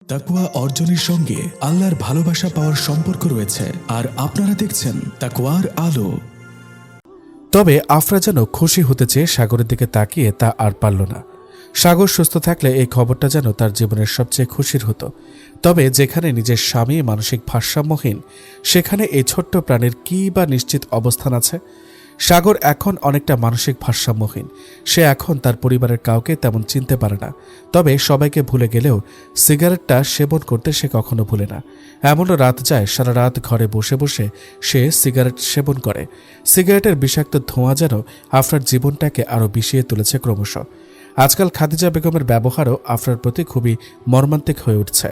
তাকওয়া অর্জনের সঙ্গে আল্লাহর ভালোবাসা পাওয়ার সম্পর্ক রয়েছে। আর আপনারা দেখছেন তাকওয়ার আলো। তবে আফরা যেন খুশি হতে চেয়ে সাগরের দিকে তাকিয়ে তা আর পারল না। সাগর সুস্থ থাকলে এই খবরটা যেন তার জীবনের সবচেয়ে খুশির হতো। তবে যেখানে নিজের স্বামী মানসিক ভারসাম্যহীন, সেখানে এই ছোট্ট প্রাণীর কী বা নিশ্চিত অবস্থান আছে? সাগর এখন অনেকটা মানসিক ভারসাম্যহীন। সে এখন তার পরিবারের কাউকে তেমন চিনতে পারে না। তবে সবাইকে ভুলে গেলেও সিগারেটটা সেবন করতে সে কখনো ভুলে না। এমনও রাত যায় সারা রাত ঘরে বসে বসে সে সিগারেট সেবন করে। সিগারেটের বিষাক্ত ধোঁয়া যেন আফরার জীবনটাকে আরও বিষিয়ে তুলেছে ক্রমশ। আজকাল খাদিজা বেগমের ব্যবহারও আফরার প্রতি খুবই মর্মান্তিক হয়ে উঠছে,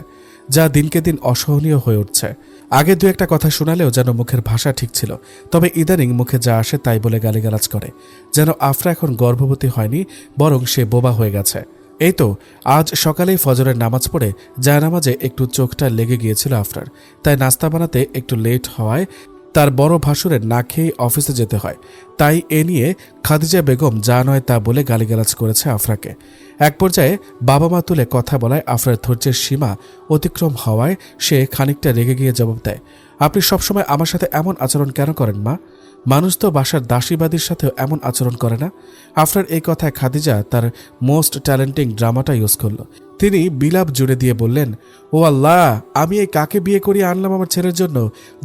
যা দিনকে দিন অসহনীয় হয়ে উঠছে। আগে দু একটা কথা শোনালেও যেন মুখের ভাষা ঠিক ছিল, তবে ইদানিং মুখে যা আসে তাই বলে গালিগালাজ করে, যেন আফরা এখন গর্ভবতী হয়নি, বরং সে বোবা হয়ে গেছে। এই তো আজ সকালেই ফজরের নামাজ পড়ে জায়নামাজে একটু চোখটা লেগে গিয়েছিল আফরার, তাই নাস্তা বানাতে একটু লেট হওয়ায় তার বড় ভাসুরের না খেয়ে অফিসে যেতে হয়। তাই এ নিয়ে খাদিজা বেগম যা নয় তা বলে গালিগালাজ করেছে আফরাকে। এক পর্যায়ে বাবা মা তুলে কথা বলায় আফরার ধৈর্যের সীমা অতিক্রম হওয়ায় সে খানিকটা রেগে গিয়ে জবাব দেয়, আপনি সবসময় আমার সাথে এমন আচরণ কেন করেন মা? মানুষ তো বাসার দাসীবাদীর সাথেও এমন আচরণ করে না। আফরার এই কথায় খাদিজা তার মোস্ট ট্যালেন্টিং ড্রামাটা ইউজ করল। তিনি বিলাপ জুড়ে দিয়ে বললেন, ও আল্লাহ, আমি এই কাকে বিয়ে করিয়ে আনলাম আমার ছেলের জন্য,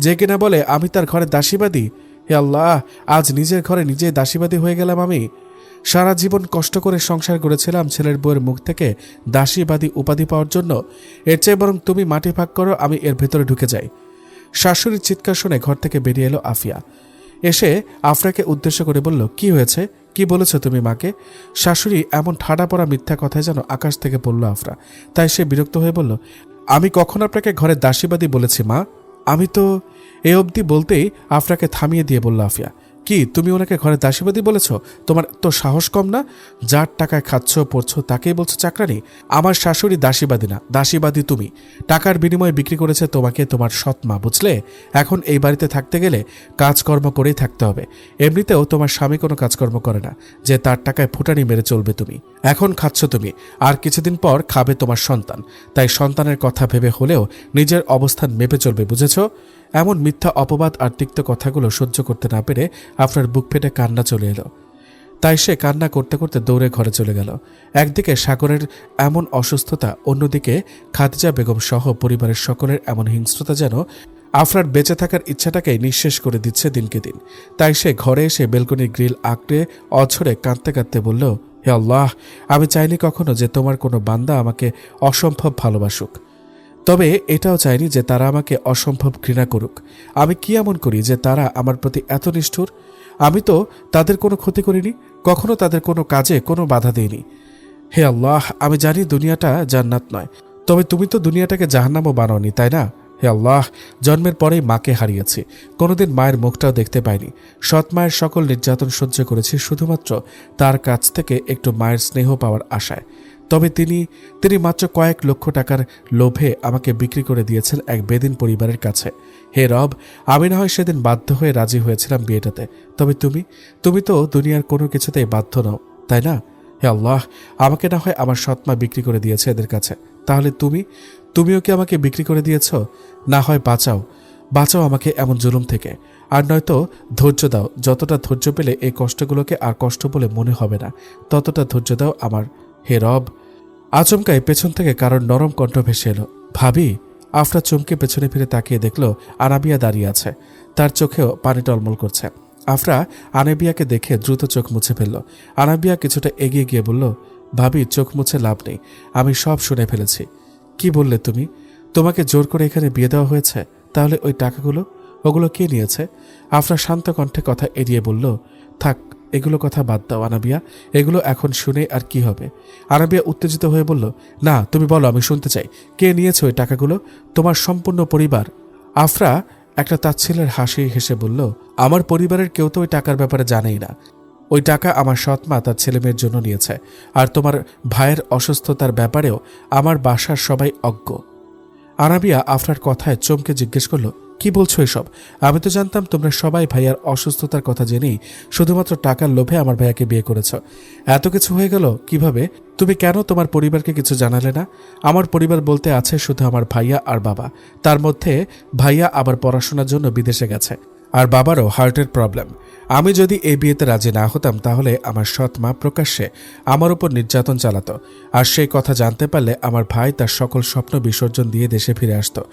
যে কিনা বলে আমি তার ঘরে দাসীবাদী। হে আল্লাহ, আজ নিজের ঘরে নিজে দাসীবাদী হয়ে গেলাম আমি। সারা জীবন কষ্ট করে সংসার করেছিলাম ছেলের বউয়ের মুখ থেকে দাসীবাদী উপাধি পাওয়ার জন্য। এর চেয়ে বরং তুমি মাটি ভাগ করো, আমি এর ভেতরে ঢুকে যাই। শাশুড়ির চিৎকার শুনে ঘর থেকে বেরিয়ে এলো আফিয়া। এসে আফরাকে উদ্দেশ্য করে বলল, কি হয়েছে, কি বলেছ তুমি মাকে? শাশুড়ি এমন ঠাডা পড়া মিথ্যা কথায় যেন আকাশ থেকে পড়ল আফরা। তাই সে বিরক্ত হয়ে বলল, আমি কখন আপনাকে ঘরে দাসীবাদী বলেছি মা? আমি তো এ অবধি বলতেই আফরাকে থামিয়ে দিয়ে বলল আফিয়া, কি তুমি ওনাকে ঘরে দাসীবাদী বলেছ? তোমার তো সাহস কম না? যার টাকায় খাচ্ছ পড়ছো তাকেই বলছো চাকরানি? আমার শাশুড়ি দাসীবাদী না, দাসীবাদী তুমি। টাকার বিনিময়ে বিক্রি করেছে তোমাকে তোমার সৎ মা, বুঝলে? এখন এই বাড়িতে থাকতে গেলে কাজকর্ম করেই থাকতে হবে। এমনিতেও তোমার স্বামী কোনো কাজকর্ম করে না যে তার টাকায় ফুটানি মেরে চলবে তুমি। এখন খাচ্ছ তুমি, আর কিছুদিন পর খাবে তোমার সন্তান। তাই সন্তানের কথা ভেবে হলেও নিজের অবস্থান মেপে চলবে, বুঝেছ? এমন মিথ্যা অপবাদ আর তিক্ত কথাগুলো সহ্য করতে না পেরে আপনার বুক ফেটে কান্না চলে এলো। তাই সে কান্না করতে করতে দৌড়ে ঘরে চলে গেল। একদিকে সাগরের এমন অসুস্থতা, অন্যদিকে খাদিজা বেগম সহ পরিবারের সকলের এমন হিংস্রতা যেন আফরার বেঁচে থাকার ইচ্ছাটাকে নিঃশেষ করে দিচ্ছে দিনকে দিন। তাই সে ঘরে এসে বেলকনির গ্রিল আঁকড়ে অঝরে কাঁদতে কাঁদতে বলল, হে আল্লাহ, আমি চাইনি কখনো যে তোমার কোনো বান্দা আমাকে অসম্ভব ভালোবাসুক। তবে এটাও চাইনি যে তারা আমাকে অসম্ভব ঘৃণা করুক। আমি কি এমন করি যে তারা আমার প্রতি এত নিষ্ঠুর? আমি তো তাদের কোনো ক্ষতি করিনি, কখনো তাদের কোনো কাজে কোনো বাধা দিইনি। হে আল্লাহ, আমি জানি দুনিয়াটা জান্নাত নয়, তবে তুমি তো দুনিয়াটাকে জাহান্নামও বানাওনি, তাই না? হে আল্লাহ, জন্মের পরেই মাকে হারিয়েছি, কোনোদিন মায়ের মুখটাও দেখতে পাইনি। সৎ মায়ের সকল নির্যাতন সহ্য করেছি শুধুমাত্র তার কাছ থেকে একটু মায়ের স্নেহ পাওয়ার আশায়। তবে তিনি মাত্র কয়েক লক্ষ টাকার লোভে আমাকে বিক্রি করে দিয়েছেন এক বেদিন পরিবারের কাছে। হে রব, আমি না হয় সেদিন বাধ্য হয়ে রাজি হয়েছিলাম বিয়েটাতে, তবে তুমি তো দুনিয়ার কোনো কিছুতেই বাধ্য নও, তাই না? হে আল্লাহ, আমাকে না হয় আমার সৎমা বিক্রি করে দিয়েছে এদের কাছে, তাহলে তুমিও কি আমাকে বিক্রি করে দিয়েছ? না হয় বাঁচাও আমাকে এমন জুলুম থেকে, আর নয়তো ধৈর্য দাও। যতটা ধৈর্য পেলে এই কষ্টগুলোকে আর কষ্ট বলে মনে হবে না, ততটা ধৈর্য দাও আমার। হে রব। আচমকায় পেছন থেকে কারোর নরম কণ্ঠ ভেসে এলো, ভাবি। আফরা চমকে পেছনে ফিরে তাকিয়ে দেখল আনাবিয়া দাঁড়িয়ে আছে, তার চোখেও পানি টলমল করছে। আফরা আনাবিয়াকে দেখে দ্রুত চোখ মুছে ফেলল। আনাবিয়া কিছুটা এগিয়ে গিয়ে বলল, ভাবি, চোখ মুছে লাভ নেই, আমি সব শুনে ফেলেছি। কি বললে তুমি? তোমাকে জোর করে এখানে বিয়ে দেওয়া হয়েছে? তাহলে ওই টাকাগুলো, ওগুলো কে নিয়েছে? আফরা শান্ত কণ্ঠে কথা এড়িয়ে বলল, থাক, এগুলো কথা বাদ দাও আনাবিয়া, এগুলো এখন শুনে আর কি হবে? আনাবিয়া উত্তেজিত হয়ে বলল, না, তুমি বলো, আমি শুনতে চাই। কে নিয়েছে ওই টাকাগুলো? তোমার সম্পূর্ণ পরিবার? আফরা একটা তাচ্ছিল্যের হাসি হেসে বলল, আমার পরিবারের কেউ তো ওই টাকার ব্যাপারে জানেই না। ওই টাকা আমার সৎমা তার ছেলেমেয়ের জন্য নিয়েছে, আর তোমার ভাইয়ের অসুস্থতার ব্যাপারেও আমার বাসার সবাই অজ্ঞ। আনাবিয়া আফরার কথায় চমকে জিজ্ঞেস করল, কি বলছো এসব? আমি তো জানতাম তোমরা সবাই ভাইয়ার অসুস্থতার কথা জেনেই শুধুমাত্র টাকার লোভে আমার ভাইয়াকে বিয়ে করেছো। এত কিছু হয়ে গেল কিভাবে? তুমি কেন তোমার পরিবারকে কিছু জানালে না? আমার পরিবার বলতে আছে শুধু আমার ভাইয়া আর বাবা। তার মধ্যে ভাইয়া আবার পড়াশোনার জন্য বিদেশে গেছে, আর বাবারও হার্টের প্রবলেম। আমি যদি এই বিয়েতে রাজি না হতাম তাহলে আমার সৎ মা প্রকাশ্যে আমার উপর নির্যাতন চালাতো, আর সেই কথা জানতে পারলে আমার ভাই তার সকল স্বপ্ন বিসর্জন দিয়ে দেশে ফিরে আসতো।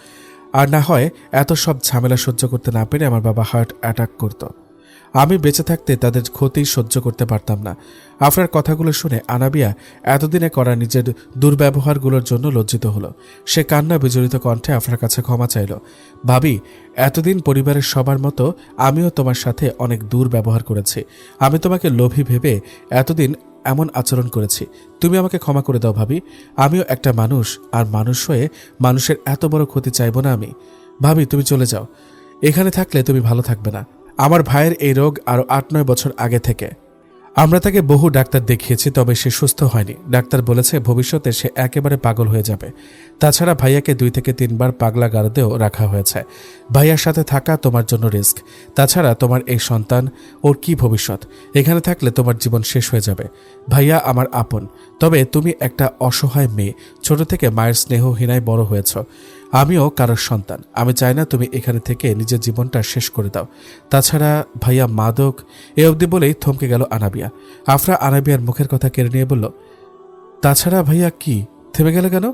আর না হয় এত সব ঝামেলা সহ্য করতে না পেরে আমার বাবা হার্ট অ্যাটাক করত। আমি বেঁচে থাকতে তাদের ক্ষতি সহ্য করতে পারতাম না। আফরার কথাগুলো শুনে আনাবিয়া এতদিনে করা নিজের দুর্ব্যবহারগুলোর জন্য লজ্জিত হলো। সে কান্না বিজড়িত কণ্ঠে আফরার কাছে ক্ষমা চাইল। ভাবি, এতদিন পরিবারের সবার মতো আমিও তোমার সাথে অনেক দুর্ব্যবহার করেছি। আমি তোমাকে লোভী ভেবে এতদিন এমন আচরণ করেছি। তুমি আমাকে ক্ষমা করে দাও ভাবি। আমিও একটা মানুষ, আর মানুষ হয়ে মানুষের এত বড় ক্ষতি চাইব না আমি। ভাবি, তুমি চলে যাও। এখানে থাকলে তুমি ভালো থাকবে না। আমার ভাইয়ের এই রোগ আরও 8-9 বছর আগে থেকে। আমরা তাকে বহু ডাক্তার দেখিয়েছি, তবে সে সুস্থ হয়নি। ডাক্তার বলেছে ভবিষ্যতে সে একেবারে পাগল হয়ে যাবে। তাছাড়া ভাইয়াকে 2 থেকে 3 বার পাগলা গারদেও রাখা হয়েছে। ভাইয়ার সাথে থাকা তোমার জন্য রিস্ক। তাছাড়া তোমার এই সন্তান, ওর কি ভবিষ্যৎ? এখানে থাকলে তোমার জীবন শেষ হয়ে যাবে। ভাইয়া আমার আপন, তবে তুমি একটা অসহায় মেয়ে, ছোট থেকে মায়ের স্নেহহীনায় বড় হয়েছ। আমিও কারোর সন্তান। আমি চাই না তুমি এখানে থেকে নিজের জীবনটা শেষ করে দাও। তাছাড়া ভাইয়া মাদক। এ অবধি বলেই থমকে গেল আনাবিয়া। আফরা আনাবিয়ার মুখের কথা কেড়ে নিয়ে বলল, তাছাড়া ভাইয়া কি? থেমে গেল কেন?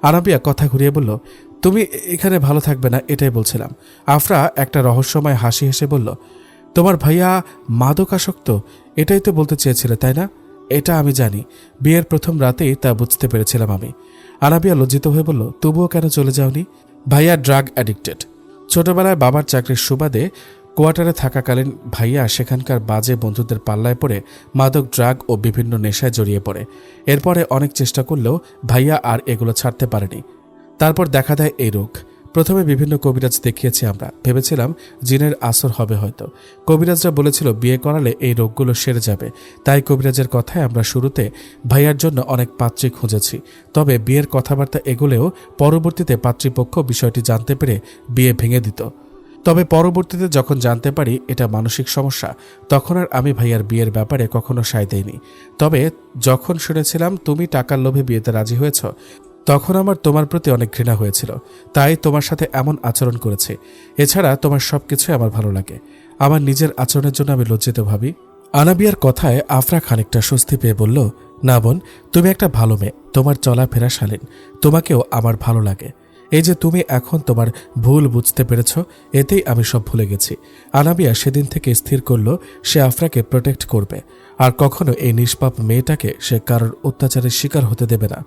আনাবিয়া কথা ঘুরিয়ে বলল, তুমি এখানে ভালো থাকবে না এটাই বলছিলাম। আফরা একটা রহস্যময় হাসি হেসে বলল, তোমার ভাইয়া মাদক আসক্ত, এটাই তো বলতে চেয়েছিলে তাই না? এটা আমি জানি। বিয়ের প্রথম রাতেই তা বুঝতে পেরেছিলাম আমি। আনাবিয়া লজ্জিত হয়ে বলল, তবুও কেন চলে যাওনি? ভাইয়া ড্রাগ অ্যাডিক্টেড। ছোটবেলায় বাবার চাকরির সুবাদে কোয়ার্টারে থাকাকালীন ভাইয়া সেখানকার বাজে বন্ধুদের পাল্লায় পড়ে মাদক, ড্রাগ ও বিভিন্ন নেশায় জড়িয়ে পড়ে। এরপরে অনেক চেষ্টা করলেও ভাইয়া আর এগুলো ছাড়তে পারেনি। তারপর দেখা দেয় এই রোগ। প্রথমে বিভিন্ন কবিরাজ দেখিয়েছি আমরা, ভেবেছিলাম জিনের আসর হবে হয়তো। কবিরাজরা বলেছিল বিয়ে করালে এই রোগগুলো সেরে যাবে। তাই কবিরাজের কথায় আমরা শুরুতে ভাইয়ার জন্য অনেক পাত্রী খুঁজেছি। তবে বিয়ের কথাবার্তা এগুলেও পরবর্তীতে পাত্রীপক্ষ বিষয়টি জানতে পেরে বিয়ে ভেঙে দিত। তবে পরবর্তীতে যখন জানতে পারি এটা মানসিক সমস্যা, তখন আর আমি ভাইয়ার বিয়ের ব্যাপারে কখনো সায় দেইনি। তবে যখন শুনেছিলাম তুমি টাকার লোভে বিয়েতে রাজি হয়েছ, তখন আমার তোমার প্রতি অনেক ঘৃণা হয়েছিল। তাই তোমার সাথে এমন আচরণ করেছি। এছাড়া তোমার সবকিছুই আমার ভালো লাগে। আমার নিজের আচরণের জন্য আমি লজ্জিত ভাবি। আনাবিয়ার কথায় আফরা খানিকটা স্বস্তি পেয়ে বলল, না বোন, তুমি একটা ভালো মেয়ে, তোমার চলাফেরা শালীন, তোমাকেও আমার ভালো লাগে। এই যে তুমি এখন তোমার ভুল বুঝতে পেরেছ, এতেই আমি সব ভুলে গেছি। আনাবিয়া সেদিন থেকে স্থির করল সে আফরাকে প্রোটেক্ট করবে, আর কখনো এই নিষ্পাপ মেয়েটাকে সে কারোর অত্যাচারের শিকার হতে দেবে না।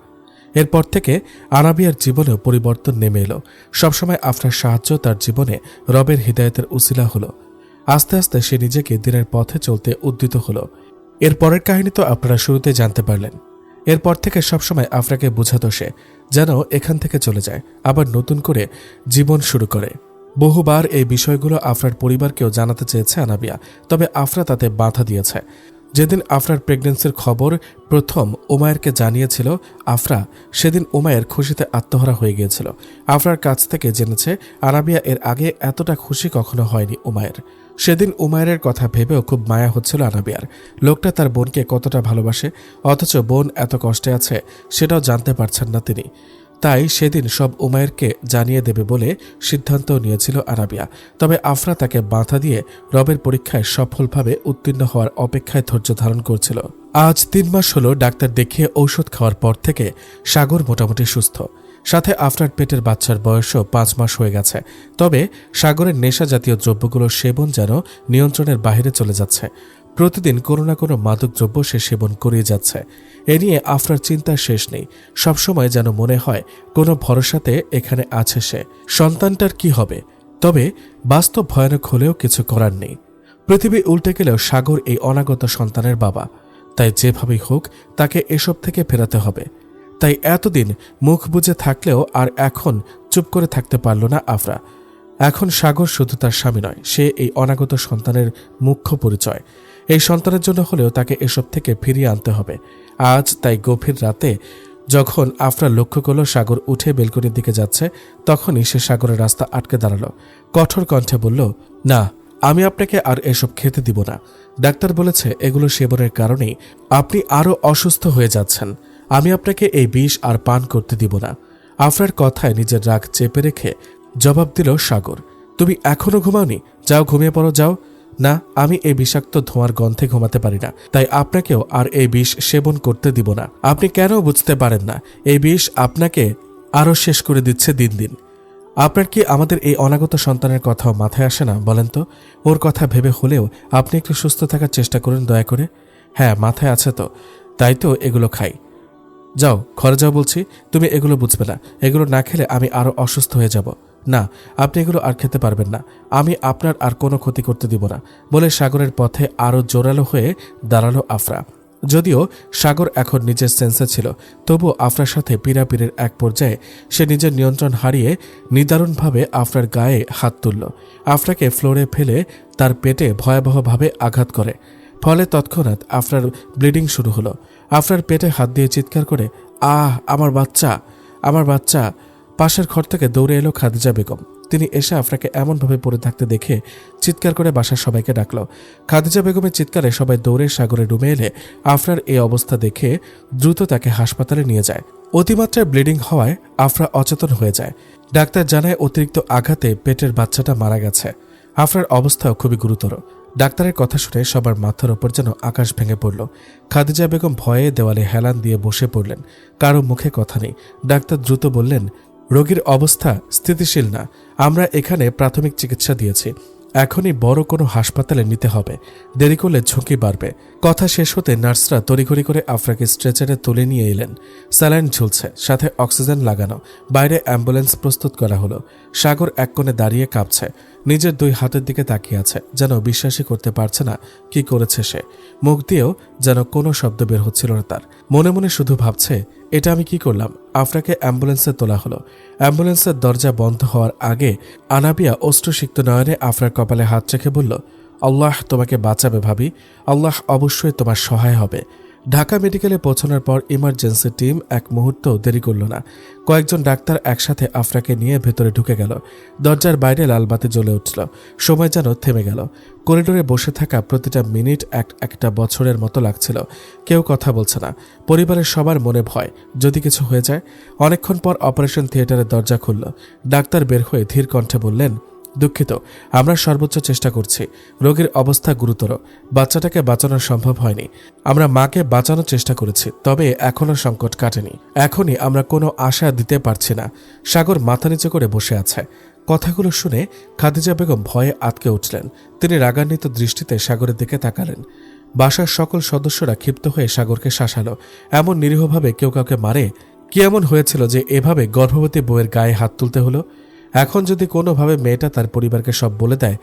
এরপর থেকে আনাবিয়ার জীবনেও পরিবর্তন নেমে এলো। সবসময় আফরার সাহায্য তার জীবনে রবের হিদায়তের উসিলা হলো। আস্তে আস্তে সে নিজেকে দিনের পথে চলতে উদ্যত হলো। এর পরের কাহিনী তো আপনারা শুরুতে জানতে পারলেন। এরপর থেকে সবসময় আফরাকে বোঝাতো সে যেন এখান থেকে চলে যায়, আবার নতুন করে জীবন শুরু করে। বহুবার এই বিষয়গুলো আফরার পরিবারকেও জানাতে চেয়েছে আনাবিয়া, তবে আফরা তাতে বাধা দিয়েছে। যেদিন আফরার প্রেগন্যান্সির খবর প্রথম উমায়েরকে জানিয়েছিল আফরা, সেদিন উমায়ের খুশিতে আত্মহারা হয়ে গিয়েছিল। আফরার কাছ থেকে জেনেছে আনাবিয়া এর আগে এতটা খুশি কখনো হয়নি উমায়ের। সেদিন উমায়ের কথা ভেবেও খুব মায়া হচ্ছিল আনাবিয়ার। লোকটা তার বোনকে কতটা ভালোবাসে, অথচ বোন এত কষ্টে আছে সেটাও জানতে পারছেন না তিনি। তাই সেদিন সব উমায়েরকে জানিয়ে দেবে বলে সিদ্ধান্ত নিয়েছিল আনাবিয়া। তবে আফরা তাকে বাধা দিয়ে রবের পরীক্ষায় সফলভাবে উত্তীর্ণ হওয়ার অপেক্ষায় ধৈর্য ধারণ করছিল। আজ 3 মাস হলো ডাক্তার দেখিয়ে ঔষধ খাওয়ার পর থেকে সাগর মোটামুটি সুস্থ। সাথে আফরার পেটের বাচ্চার বয়সও 5 মাস হয়ে গেছে। তবে সাগরের নেশা জাতীয় দ্রব্যগুলোর সেবন যেন নিয়ন্ত্রণের বাইরে চলে যাচ্ছে। প্রতিদিন কোনো না কোনো মাদকদ্রব্য সে সেবন করিয়ে যাচ্ছে। এ নিয়ে আফরার চিন্তার শেষ নেই। সবসময় যেন মনে হয় কোনো ভরসাতে এখানে আছে সে। সন্তানটার কি হবে? তবে বাস্তব ভয়ানক হলেও কিছু করার নেই। পৃথিবী উল্টে গেলেও সাগর এই অনাগত সন্তানের বাবা। তাই যেভাবেই হোক তাকে এসব থেকে ফেরাতে হবে। তাই এতদিন মুখ বুজে থাকলেও আর এখন চুপ করে থাকতে পারল না আফরা। এখন সাগর শুধু তার স্বামী নয়, সে এই অনাগত সন্তানের মুখ্য পরিচয়। এই সন্তানের জন্য হলেও তাকে এসব থেকে ফিরিয়ে আনতে হবে। আজ তাই গভীর রাতে যখন আফরা লক্ষ্য করল সাগর উঠে বেলকনির দিকে যাচ্ছে, তখনই সে সাগরের রাস্তা আটকে দাঁড়ালো। কঠোর কণ্ঠে বলল, না, আমি আপনাকে আর এসব খেতে দিব না। ডাক্তার বলেছে এগুলো সেবনের কারণেই আপনি আরও অসুস্থ হয়ে যাচ্ছেন। আমি আপনাকে এই বিষ আর পান করতে দিব না। আফরার কথায় নিজের রাগ চেপে রেখে জবাব দিল সাগর, তুমি এখনো ঘুমাওনি? যাও, ঘুমিয়ে পড়ো, যাও। না, আমি এই বিষাক্ত ধোঁয়ার গন্ধে ঘুমাতে পারি না, তাই আপনাকেও আর এই বিষ সেবন করতে দিব না। আপনি কেন বুঝতে পারেন না? এই বিষ আপনাকে আরও শেষ করে দিচ্ছে দিন দিন। আপনার কি আমাদের এই অনাগত সন্তানের কথাও মাথায় আসে না বলেন তো? ওর কথা ভেবে হলেও আপনি একটু সুস্থ থাকার চেষ্টা করুন দয়া করে। হ্যাঁ, মাথায় আছে তো, তাই তো এগুলো খাই। যাও, ঘরে যাও বলছি। তুমি এগুলো বুঝবে না। এগুলো না খেলে আমি আরও অসুস্থ হয়ে যাব। না, আপনি এগুলো আর খেতে পারবেন না। আমি আপনার আর কোনো ক্ষতি করতে দিব না, বলে সাগরের পথে আরও জোরালো হয়ে দাঁড়ালো আফরা। যদিও সাগর এখন নিজের সেন্সে ছিল, তবু আফরার সাথে পীড়াপিড়ির এক পর্যায়ে সে নিজের নিয়ন্ত্রণ হারিয়ে নিদারুণভাবে আফরার গায়ে হাত তুলল। আফরাকে ফ্লোরে ফেলে তার পেটে ভয়াবহভাবে আঘাত করে। ফলে তৎক্ষণাৎ আফরার ব্লিডিং শুরু হলো। আফরার পেটে হাত দিয়ে চিৎকার করে, আহ, আমার বাচ্চা, আমার বাচ্চা! পাশের ঘর থেকে দৌড়ে এলো খাদিজা বেগম। তিনি এসে আফরাকে এমনভাবে পড়ে থাকতে দেখে চিৎকার করে বাসার সবাইকে ডাকল। খাদিজা বেগমের চিৎকারে সবাই দৌড়ে সাগরের রুমে এলে আফরার এই অবস্থা দেখে দ্রুত তাকে হাসপাতালে নিয়ে যায়। অতিমাত্রায় ব্লিডিং হওয়ায় আফরা অচেতন হয়ে যায়। ডাক্তার জানায় অতিরিক্ত আঘাতে পেটের বাচ্চাটা মারা গেছে। আফরার অবস্থাও খুবই গুরুতর। ডাক্তারের কথা শুনে সবার মাথার ওপর যেন আকাশ ভেঙে পড়ল। খাদিজা বেগম ভয়ে দেওয়ালে হেলান দিয়ে বসে পড়লেন। কারো মুখে কথা নেই। ডাক্তার দ্রুত বললেন, রোগীর অবস্থা স্থিতিশীল না। আমরা এখানে প্রাথমিক চিকিৎসা দিয়েছি, এখনই বড় কোনো হাসপাতালে নিতে হবে, দেরি করলে ঝুঁকি বাড়বে। কথা শেষ হতে নার্সরা তড়িঘড়ি করে আফরাকে স্ট্রেচারে তুলে নিয়ে এলেন। স্যালাইন ঝুলছে, সাথে অক্সিজেন লাগানো। বাইরে অ্যাম্বুলেন্স প্রস্তুত করা হলো। সাগর এক কোণে দাঁড়িয়ে কাঁপছে। নিজের দুই হাতের দিকে তাকিয়ে আছে, যেন বিশ্বাসই করতে পারছে না কি করেছে সে। মুখ দিয়েও যেন কোনো শব্দ বের হচ্ছিল না তার। মনে মনে শুধু ভাবছে, এটা আমি কি করলাম? আফরাকে অ্যাম্বুলেন্সে তোলা হলো। অ্যাম্বুলেন্সের দরজা বন্ধ হওয়ার আগে আনাবিয়া অশ্রুসিক্ত নয়নে আফরার কপালে হাত রেখে বলল, আল্লাহ তোমাকে বাঁচাবে ভাবি, আল্লাহ অবশ্যই তোমার সহায় হবে। ঢাকা মেডিকেলে পৌঁছানোর পর ইমার্জেন্সি টিম এক মুহূর্ত দেরি করল না। কয়েকজন ডাক্তার একসাথে আফরাকে নিয়ে ভেতরে ঢুকে গেল। দরজার বাইরে লালবাতি জ্বলে উঠল। সময় যেন থেমে গেল। করিডোরে বসে থাকা প্রতিটা মিনিট একটা বছরের মতো লাগছিল। কেউ কথা বলছে না। পরিবারের সবার মনে ভয়, যদি কিছু হয়ে যায়। অনেকক্ষণ পর অপারেশন থিয়েটারের দরজা খুলল। ডাক্তার বের হয়ে ধীর কণ্ঠে বললেন, দুঃখিত, আমরা সর্বোচ্চ চেষ্টা করছি। রোগীর অবস্থা গুরুতর। বাচ্চাটাকে বাঁচানো সম্ভব হয়নি। আমরা মাকে বাঁচানোর চেষ্টা করেছি, তবে এখনও সংকট কাটেনি। এখনই আমরা কোনো আশা দিতে পারছি না। সাগর মাথা নিচু করে বসে আছে। কথাগুলো শুনে খাদিজা বেগম ভয়ে আটকে উঠলেন। তিনি রাগান্বিত দৃষ্টিতে সাগরের দিকে তাকালেন। বাসার সকল সদস্যরা ক্ষিপ্ত হয়ে সাগরকে শাসালো। এমন নিরীহভাবে কেউ কাউকে মারে? কি এমন হয়েছিল যে এভাবে গর্ভবতী বউয়ের গায়ে হাত তুলতে হলো? এখন যদি কোনোভাবে মেয়েটা তার পরিবারকে সব বলে দেয়,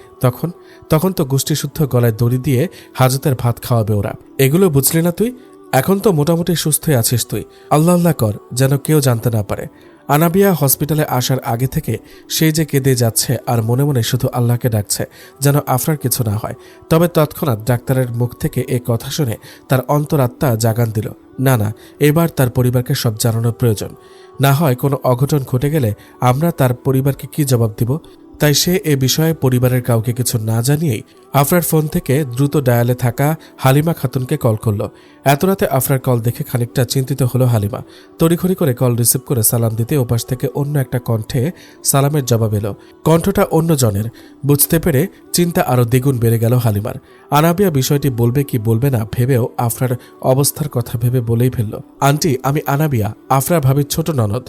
তখন তো গোষ্ঠীশুদ্ধ গলায় দড়ি দিয়ে হাজতের ভাত খাওয়াবে ওরা। এগুলো বুঝলি না তুই? এখন তো মোটামুটি সুস্থই আছিস তুই। আল্লাহ আল্লাহ কর যেন কেউ জানতে না পারে। আনাবিয়া হসপিটালে আসার আগে থেকে সেই যে কেঁদে যাচ্ছে আর মনে মনে শুধু আল্লাহকে ডাকছে যেন আফরার কিছু না হয়। তবে তৎক্ষণাৎ ডাক্তারের মুখ থেকে এ কথা শুনে তার অন্তরাত্মা জাগান দিল, না, এবার তার পরিবারকে সব জানানোর প্রয়োজন। না হয় কোনো অঘটন ঘটে গেলে আমরা তার পরিবারকে কি জবাব দিব? তাই সে এ বিষয়ে পরিবারের কাউকে কিছু না জানিয়েই আফরার ফোন থেকে দ্রুত ডায়ালে থাকা হালিমা খাতুনকে কল করল। এত রাতে আফরার কল দেখে খানিকটা চিন্তিত হলো হালিমা। তড়িঘড়ি করে কল রিসিভ করে সালাম দিতে ওপাশ থেকে অন্য একটা কণ্ঠে সালামের জবাব এলো। কণ্ঠটা অন্য জনের। বুঝতে পেরে চিন্তা আরও দ্বিগুণ বেড়ে গেল হালিমার। আনাবিয়া বিষয়টি বলবে কি বলবে না ভেবেও আফরার অবস্থার কথা ভেবে বলেই ফেলল, আন্টি, আমি আনাবিয়া, আফরা ভাবির ছোট ননদ।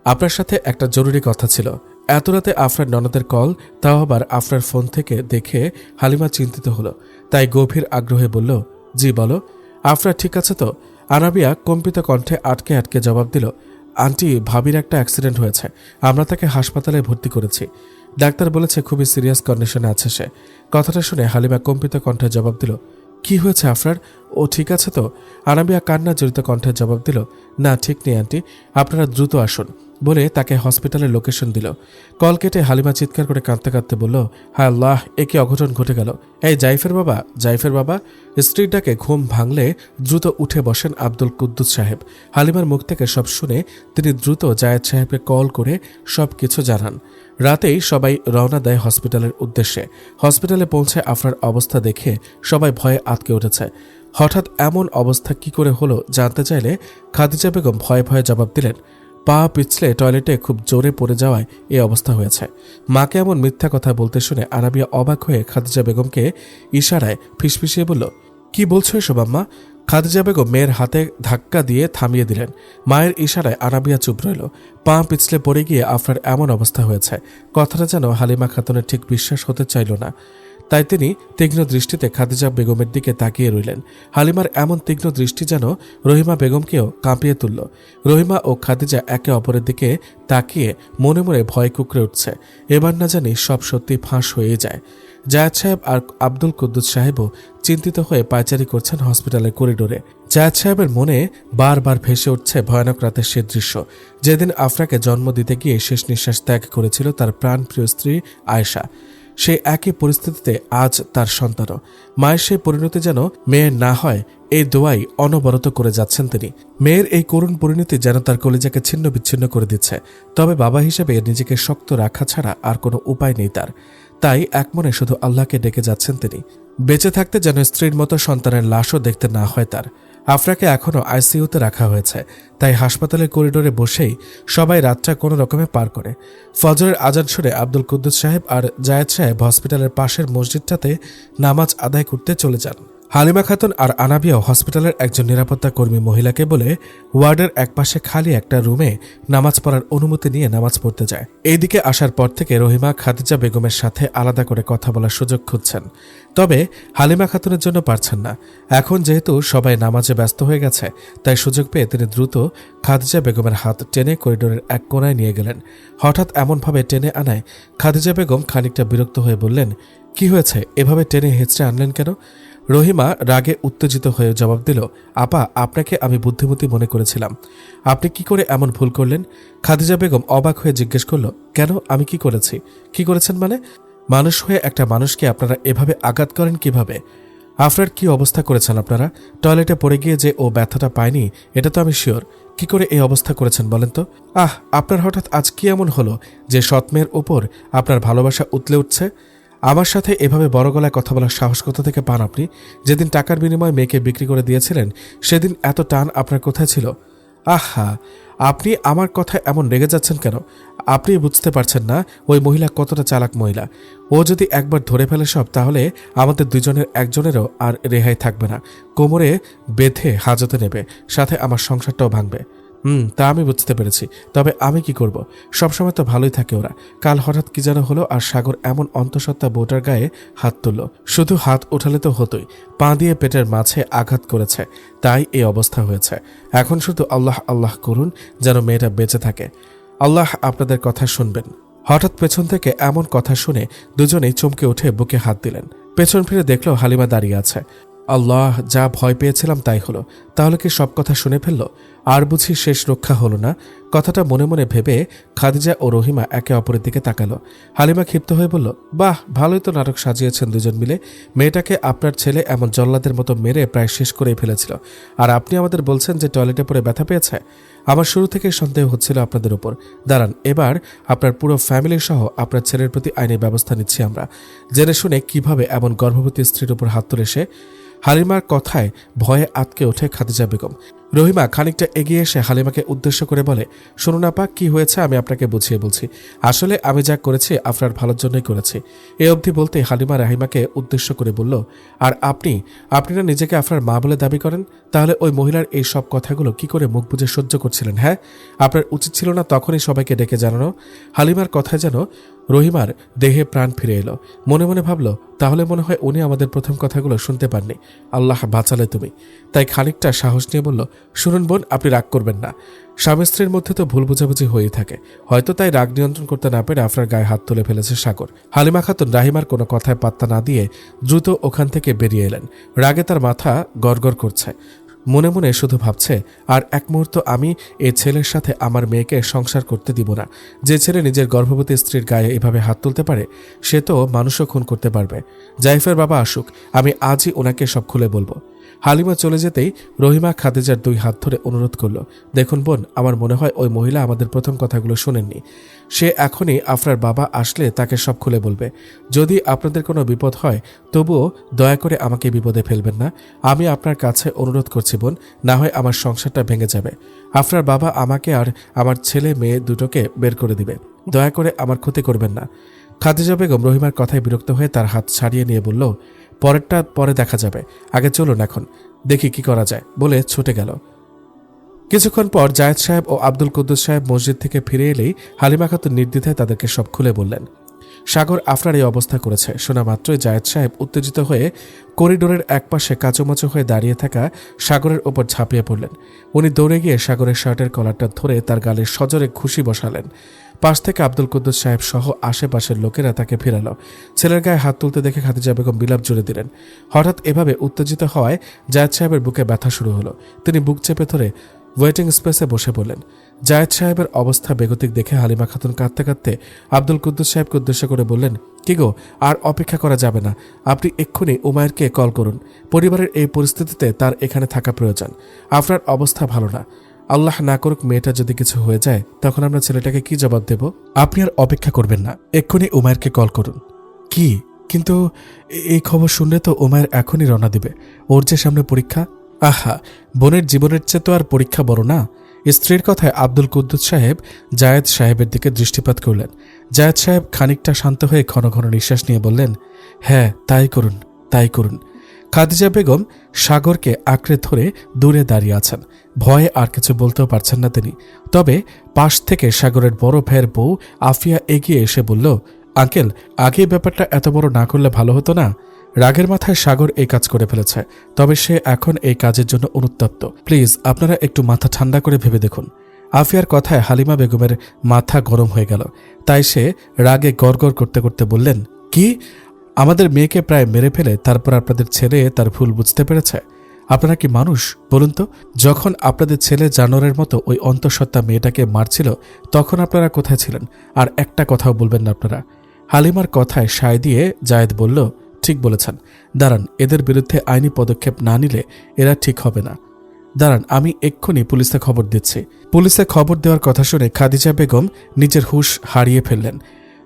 আপনার সাথে একটা জরুরি কথা ছিল। এত রাতে আফরার ননদের কল, তাও আবার আফরার ফোন থেকে দেখে হালিমা চিন্তিত হলো। তাই গভীর আগ্রহে বলল, জি বলো। আফরা ঠিক আছে তো? আনাবিয়া কম্পিত কণ্ঠে আটকে আটকে জবাব দিল, আন্টি, ভাবির একটা অ্যাক্সিডেন্ট হয়েছে। আমরা তাকে হাসপাতালে ভর্তি করেছি। ডাক্তার বলেছে খুবই সিরিয়াস কন্ডিশনে আছে সে। কথাটা শুনে হালিমা কম্পিত কণ্ঠে জবাব দিল, কি হয়েছে আফরার? ও ঠিক আছে তো? আনাবিয়া কান্না জড়িত কণ্ঠে জবাব দিল, না, ঠিক নেই আন্টি, আপনারা দ্রুত আসুন। বলে তাকে হসপিটালের লোকেশন দিল। কল কেটে হালিমা চিৎকার করে কাঁদতে কাঁদতে বলল, হায় আল্লাহ, এ কি অঘটন ঘটে গেল। এই জাইফের বাবা। স্ত্রীর ডাকে ঘুম ভাঙলে দ্রুত উঠে বসেন আব্দুল কুদ্দুস সাহেব। হালিমার মুখ থেকে সব শুনে তিনি দ্রুত জায়েদ সাহেবকে কল করে সব কিছু জানান। রাতেই সবাই রওনা দেয় হসপিটালের উদ্দেশ্যে। হসপিটালে পৌঁছে আফরার অবস্থা দেখে সবাই ভয়ে আটকে উঠেছে। হঠাৎ এমন অবস্থা কি করে হলো জানতে চাইলে খাদিজা বেগম ভয়ে ভয়ে জবাব দিলেন, পা পিছলে টয়লেটে খুব জোরে পড়ে যাওয়ায় এই অবস্থা হয়েছে। মাকে এমন মিথ্যা কথা বলতে শুনে আনাবিয়া অবাক হয়ে খাদিজা বেগমকে ইশারায় ফিসফিসিয়ে বলল, কি বলছো এসব আম্মা? খাদিজা বেগম মেয়ের হাতে ধাক্কা দিয়ে থামিয়ে দিলেন। মায়ের ইশারায় আনাবিয়া চুপ রইল। পা পিছলে পড়ে গিয়ে আফরার এমন অবস্থা হয়েছে, কথাটা যেন হালিমা খাতুনের ঠিক বিশ্বাস হতে চাইল না। তাই তিনি তীক্ষ্ণ দৃষ্টিতে খাদিজা বেগমের দিকে তাকিয়ে রইলেন। হালিমার এমন তীক্ষ্ণ দৃষ্টি যেন রহিমা বেগমকেও কাঁপিয়ে তুলল। রহিমা ও খাদিজা একে অপরের দিকে তাকিয়ে মনে মনে ভয় কুকড়ে উঠছে, এবার না জানি সব সত্যি ফাঁস হয়ে যায়। জায়েদ সাহেব আর আব্দুল কুদ্দুস সাহেবও চিন্তিত হয়ে পায়চারি করছেন হসপিটালের করিডোরে। জায়েদ সাহেবের মনে বারবার ভেসে উঠছে ভয়ানক রাতের সে দৃশ্য, যেদিন আফরাকে জন্ম দিতে গিয়ে শেষ নিঃশ্বাস ত্যাগ করেছিল তার প্রাণপ্রিয় স্ত্রী আয়েশা। সেই একই পরিস্থিতিতে আজ তার সন্তানও। মায়ের সেই পরিণতি যেন মেয়ের না হয় এই দোয়াই অনবরত করে যাচ্ছেন তিনি। মেয়ের এই করুণ পরিণতি যেন তার কলিজাকে ছিন্ন বিচ্ছিন্ন করে দিচ্ছে। তবে বাবা হিসেবে নিজেকে শক্ত রাখা ছাড়া আর কোনো উপায় নেই তার। তাই একমনে শুধু আল্লাহকে ডেকে যাচ্ছেন তিনি। বেঁচে থাকতে যেন স্ত্রীর মতো সন্তানের লাশও দেখতে না হয় তার। আফরাকে এখনও আইসিইউতে রাখা হয়েছে, তাই হাসপাতালের করিডোরে বসেই সবাই রাতটা কোনো রকমে পার করে। ফজরের আজান শুনে আব্দুল কুদ্দুস সাহেব আর জায়েদ সাহেব হসপিটালের পাশের মসজিদটাতে নামাজ আদায় করতে চলে যান। হালিমা খাতুন আর আনাবিয়াও হসপিটালের একজন নিরাপত্তা কর্মী মহিলাকে বলে ওয়ার্ডের একপাশে খালি একটা রুমে নামাজ পড়ার অনুমতি নিয়ে নামাজ পড়তে যায়। এইদিকে আসার পর থেকে রহিমা খাদিজা বেগমের সাথে আলাদা করে কথা বলার সুযোগ খুঁজছেন, তবে হালিমা খাতুনের জন্য পারছেন না। এখন যেহেতু সবাই নামাজে ব্যস্ত হয়ে গেছে, তাই সুযোগ পেয়ে তিনি দ্রুত খাদিজা বেগমের হাত টেনে করিডোরের এক কোণায় নিয়ে গেলেন। হঠাৎ এমনভাবে টেনে আনায় খাদিজা বেগম খানিকটা বিরক্ত হয়ে বললেন, কি হয়েছে, এভাবে টেনে হেঁচড়ে আনলেন কেন? রহিমা রাগে উত্তেজিত হয়ে জবাব দিল, আপা, আপনাকে আমি বুদ্ধিমতী মনে করেছিলাম, আপনি কি করে এমন ভুল করলেন? খাদিজা বেগম অবাক হয়ে জিজ্ঞেস করল, কেন, আমি কি করেছি? কি করেছেন মানে? মানুষ হয়ে একটা মানুষকে আপনারা এভাবে আঘাত করেন কিভাবে? আফরার কি অবস্থা করেছেন আপনারা? টয়লেটে পড়ে গিয়ে যে ও ব্যথাটা পায়নি এটা তো আমি শিওর। কি করে এই অবস্থা করেছেন বলেন তো? আপনার হঠাৎ আজ কি এমন হলো যে সৎমেয়ের ওপর আপনার ভালোবাসা উতলে উঠছে? আমার সাথে এভাবে বড় গলায় কথা বলার সাহস কোথা থেকে পান আপনি? যেদিন টাকার বিনিময়ে মেয়েকে বিক্রি করে দিয়েছিলেন সেদিন এত টান আপনার কোথায় ছিল? আহা, আপনি আমার কথা এমন রেগে যাচ্ছেন কেন? আপনি বুঝতে পারছেন না ওই মহিলা কতটা চালাক মহিলা। ও যদি একবার ধরে ফেলে সব, তাহলে আমাদের দুজনের একজনেরও আর রেহাই থাকবে না। কোমরে বেঁধে হাজতে নেবে, সাথে আমার সংসারটাও ভাঙবে। তা আমি বুঝতে পেরেছি, তবে আমি কি করব? সবসময় তো ভালোই থাকে ওরা। কাল হঠাৎ কি যেন হলো আর সাগর এমন অন্তঃসত্ত্বা বউটার গায়ে হাত তুলল। শুধু হাত উঠালে তো হতোই, পা দিয়ে পেটের মাঝে আঘাত করেছে, তাই এই অবস্থা হয়েছে। এখন শুধু আল্লাহ আল্লাহ করুন যেন মেয়েটা বেঁচে থাকে। আল্লাহ আপনাদের কথা শুনবেন। হঠাৎ পেছন থেকে এমন কথা শুনে দুজনেই চমকে উঠে বুকে হাত দিলেন। পেছন ফিরে দেখল হালিমা দাঁড়িয়ে আছে। আল্লাহ, যা ভয় পেয়েছিলাম তাই হলো। তাহলে কি সব কথা শুনে ফেলল? আর বুঝি শেষ রক্ষা হলো না? কথাটা মনে মনে ভেবে খাদিজা ও রহিমা একে অপরের দিকে তাকালো। হালিমা ক্ষিপ্ত হয়ে বলল, বাহ, ভালোই তো নাটক সাজিয়েছেন দুজন মিলে। মেয়েটাকে আপনার ছেলে এমন জল্লাদের মতো মেরে প্রায় শেষ করেই ফেলেছিল, আর আপনি আমাদের বলছেন যে টয়লেটে পড়ে ব্যথা পেয়েছে? আমার শুরু থেকে সন্দেহ হচ্ছিল আপনাদের উপর। দাঁড়ান, এবার আপনার পুরো ফ্যামিলি সহ আপনার ছেলের প্রতি আইনি ব্যবস্থা নিচ্ছি আমরা। জেনে শুনে কিভাবে এমন গর্ভবতী স্ত্রীর উপর হাত তুলে সে? হালিমার কথায় ভয়ে আটকে ওঠে খাদিজা বেগম। রহিমা খানিকটা এগিয়ে এসে হালিমাকে উদ্দেশ্য করে বলে, শুনুন আপা, কি হয়েছে আমি আপনাকে বুঝিয়ে বলছি। আসলে আমি যা করেছি আপনার ভালোর জন্যই করেছি। এ অবধি বলতে হালিমা রাহিমাকে উদ্দেশ্য করে বলল, আর আপনি না নিজেকে আপনার মা বলে দাবি করেন? তাহলে ওই মহিলার এই সব কথাগুলো কি করে মুখ বুজে সহ্য করছিলেন? হ্যাঁ, আপনার উচিত ছিল না তখনই সবাইকে ডেকে জানানো? হালিমার কথায় যেন রহিমার দেহে প্রাণ ফিরে এলো। মনে মনে ভাবল, তাহলে মনে হয় উনি আমাদের প্রথম কথাগুলো শুনতে পাননি। আল্লাহ বাঁচালে তুমি। তাই খানিকটা সাহস নিয়ে বলল, শুনুন বোন, আপনি রাগ করবেন না। স্বামী স্ত্রীর মধ্যে তো ভুল বোঝাবুঝি হয়েই থাকে, হয়তো তাই রাগ নিয়ন্ত্রণ করতে না পেরে আপনার গায়ে হাত তুলে ফেলেছে সাগর। হালিমা খাতুন রাহিমার কোনো কথায় পাত্তা না দিয়ে দ্রুত ওখান থেকে বেরিয়ে এলেন। রাগে তার মাথা গড়গড় করছে। মনে মনে শুধু ভাবছে আর এক মুহূর্ত আমি এ ছেলের সাথে আমার মেয়েকে সংসার করতে দিব না। যে ছেলে নিজের গর্ভবতী স্ত্রীর গায়ে এভাবে হাত তুলতে পারে সে তো মানুষও খুন করতে পারবে। জাইফের বাবা আসুক, আমি আজই ওনাকে সব খুলে বলবো। হালিমা চলে যেতেই রহিমা খাদিজার 2 হাত ধরে অনুরোধ করল, দেখুন বোন, আমার মনে হয় ওই মহিলা আমাদের প্রথম কথাগুলো শোনেননি। সে এখনই আফরার বাবা আসলে তাকে সব খুলে বলবে। যদি আপনাদের কোনো বিপদ হয় তবুও দয়া করে আমাকে বিপদে ফেলবেন না। আমি আপনার কাছে অনুরোধ করছি বোন, না হয় আমার সংসারটা ভেঙে যাবে। আফরার বাবা আমাকে আর আমার ছেলে মেয়ে দুটোকে বের করে দিবে। দয়া করে আমার ক্ষতি করবেন না। খাদিজা বেগম রহিমার কথায় বিরক্ত হয়ে তার হাত ছাড়িয়ে নিয়ে বলল, পরেরটা পরে দেখা যাবে, আগে চলুন এখন দেখি কি করা যায় বলে ছুটে গেল। কিছুক্ষণ পর জায়েদ সাহেব ও আব্দুল কুদ্দুস সাহেব মসজিদ থেকে ফিরে এলেই হালিমা খাতুন নির্দ্বিধায় তাদেরকে সব খুলে বললেন। সাগর আফরার এই অবস্থা করেছে শোনা মাত্রই জায়েদ সাহেব উত্তেজিত হয়ে করিডোরের একপাশে কাঁচুমাচু হয়ে দাঁড়িয়ে থাকা সাগরের ওপর ঝাঁপিয়ে পড়লেন। উনি দৌড়ে গিয়ে সাগরের শার্টের কলারটা ধরে তার গালে সজোরে ঘুষি বসালেন। পাশ থেকে আব্দুল কুদ্দুস সাহেব সহ আশেপাশের লোকেরা তাকে ফিরালো। ছেলের গায়ে হাত তুলতে দেখে খাদিজা বেগম বিলাপ জুড়ে দিলেন। হঠাৎ এভাবে উত্তেজিত হওয়ায় জায়েদ সাহেবের বুকে ব্যথা শুরু হলো। তিনি বুক চেপে ধরে ওয়েটিং স্পেসে বসে পড়লেন। জায়েদ সাহেবের অবস্থা বেগতিক দেখে হালিমা খাতুন কাঁদতে কাঁদতে আব্দুল কুদ্দুস সাহেবকে উদ্দেশ্য করে বললেন, কি গো, আর অপেক্ষা করা যাবে না, আপনি এক্ষুনি উমায়েরকে কল করুন। পরিবারের এই পরিস্থিতিতে তার এখানে থাকা প্রয়োজন। আপনার অবস্থা ভালো না, আল্লাহ না করুক মেয়েটা যদি কিছু হয়ে যায় তখন আমরা ছেলেটাকে কি জবাব দেব? আপনি আর অপেক্ষা করবেন না, এক্ষুনি উমায়েরকে কল করুন। কি? কিন্তু এই খবর শুনলে তো উমায়ের এখনই রওনা দিবে, ওর যে সামনে পরীক্ষা। আহা, বোনের জীবনের চেয়ে তো আর পরীক্ষা বড় না। স্ত্রীর কথায় আব্দুল কুদ্দুস সাহেব জায়েদ সাহেবের দিকে দৃষ্টিপাত করলেন। জায়েদ সাহেব খানিকটা শান্ত হয়ে ঘন ঘন নিঃশ্বাস নিয়ে বললেন, হ্যাঁ তাই করুন, তাই করুন। খাদিজা বেগম সাগরকে আঁকড়ে ধরে দূরে দাঁড়িয়ে আছেন। ভয়ে আর কিছু বলতেও পারছেন না তিনি। তবে পাশ থেকে সাগরের বড় ভাইয়ের বউ আফিয়া এগিয়ে এসে বলল, আঙ্কেল, আগে ব্যাপারটা এত বড় না করলে ভালো হতো না? রাগের মাথায় সাগর এই কাজ করে ফেলেছে, তবে সে এখন এই কাজের জন্য অনুতপ্ত। প্লিজ আপনারা একটু মাথা ঠান্ডা করে ভেবে দেখুন। আফিয়ার কথায় হালিমা বেগমের মাথা গরম হয়ে গেল। তাই সে রাগে গড়গড় করতে করতে বললেন, কি? আমাদের মেয়েকে প্রায় মেরে ফেলে তারপর আপনাদের ছেলে তার ভুল বুঝতে পেরেছে? আপনারা কি মানুষ বলুন তো? যখন আপনাদের ছেলে জানোয়ারের মতো ওই অন্তঃসত্ত্বা মেয়েটাকে মারছিল তখন আপনারা কোথায় ছিলেন? আর একটা কথাও বলবেন না আপনারা। হালিমার কথায় সায় দিয়ে জায়েদ বলল, ঠিক বলেছেন, দাঁড়ান, এদের বিরুদ্ধে আইনি পদক্ষেপ না নিলে এরা ঠিক হবে না। দাঁড়ান, আমি এক্ষুনি পুলিশে খবর দিচ্ছি। পুলিশে খবর দেওয়ার কথা শুনে খাদিজা বেগম নিজের হুঁশ হারিয়ে ফেললেন।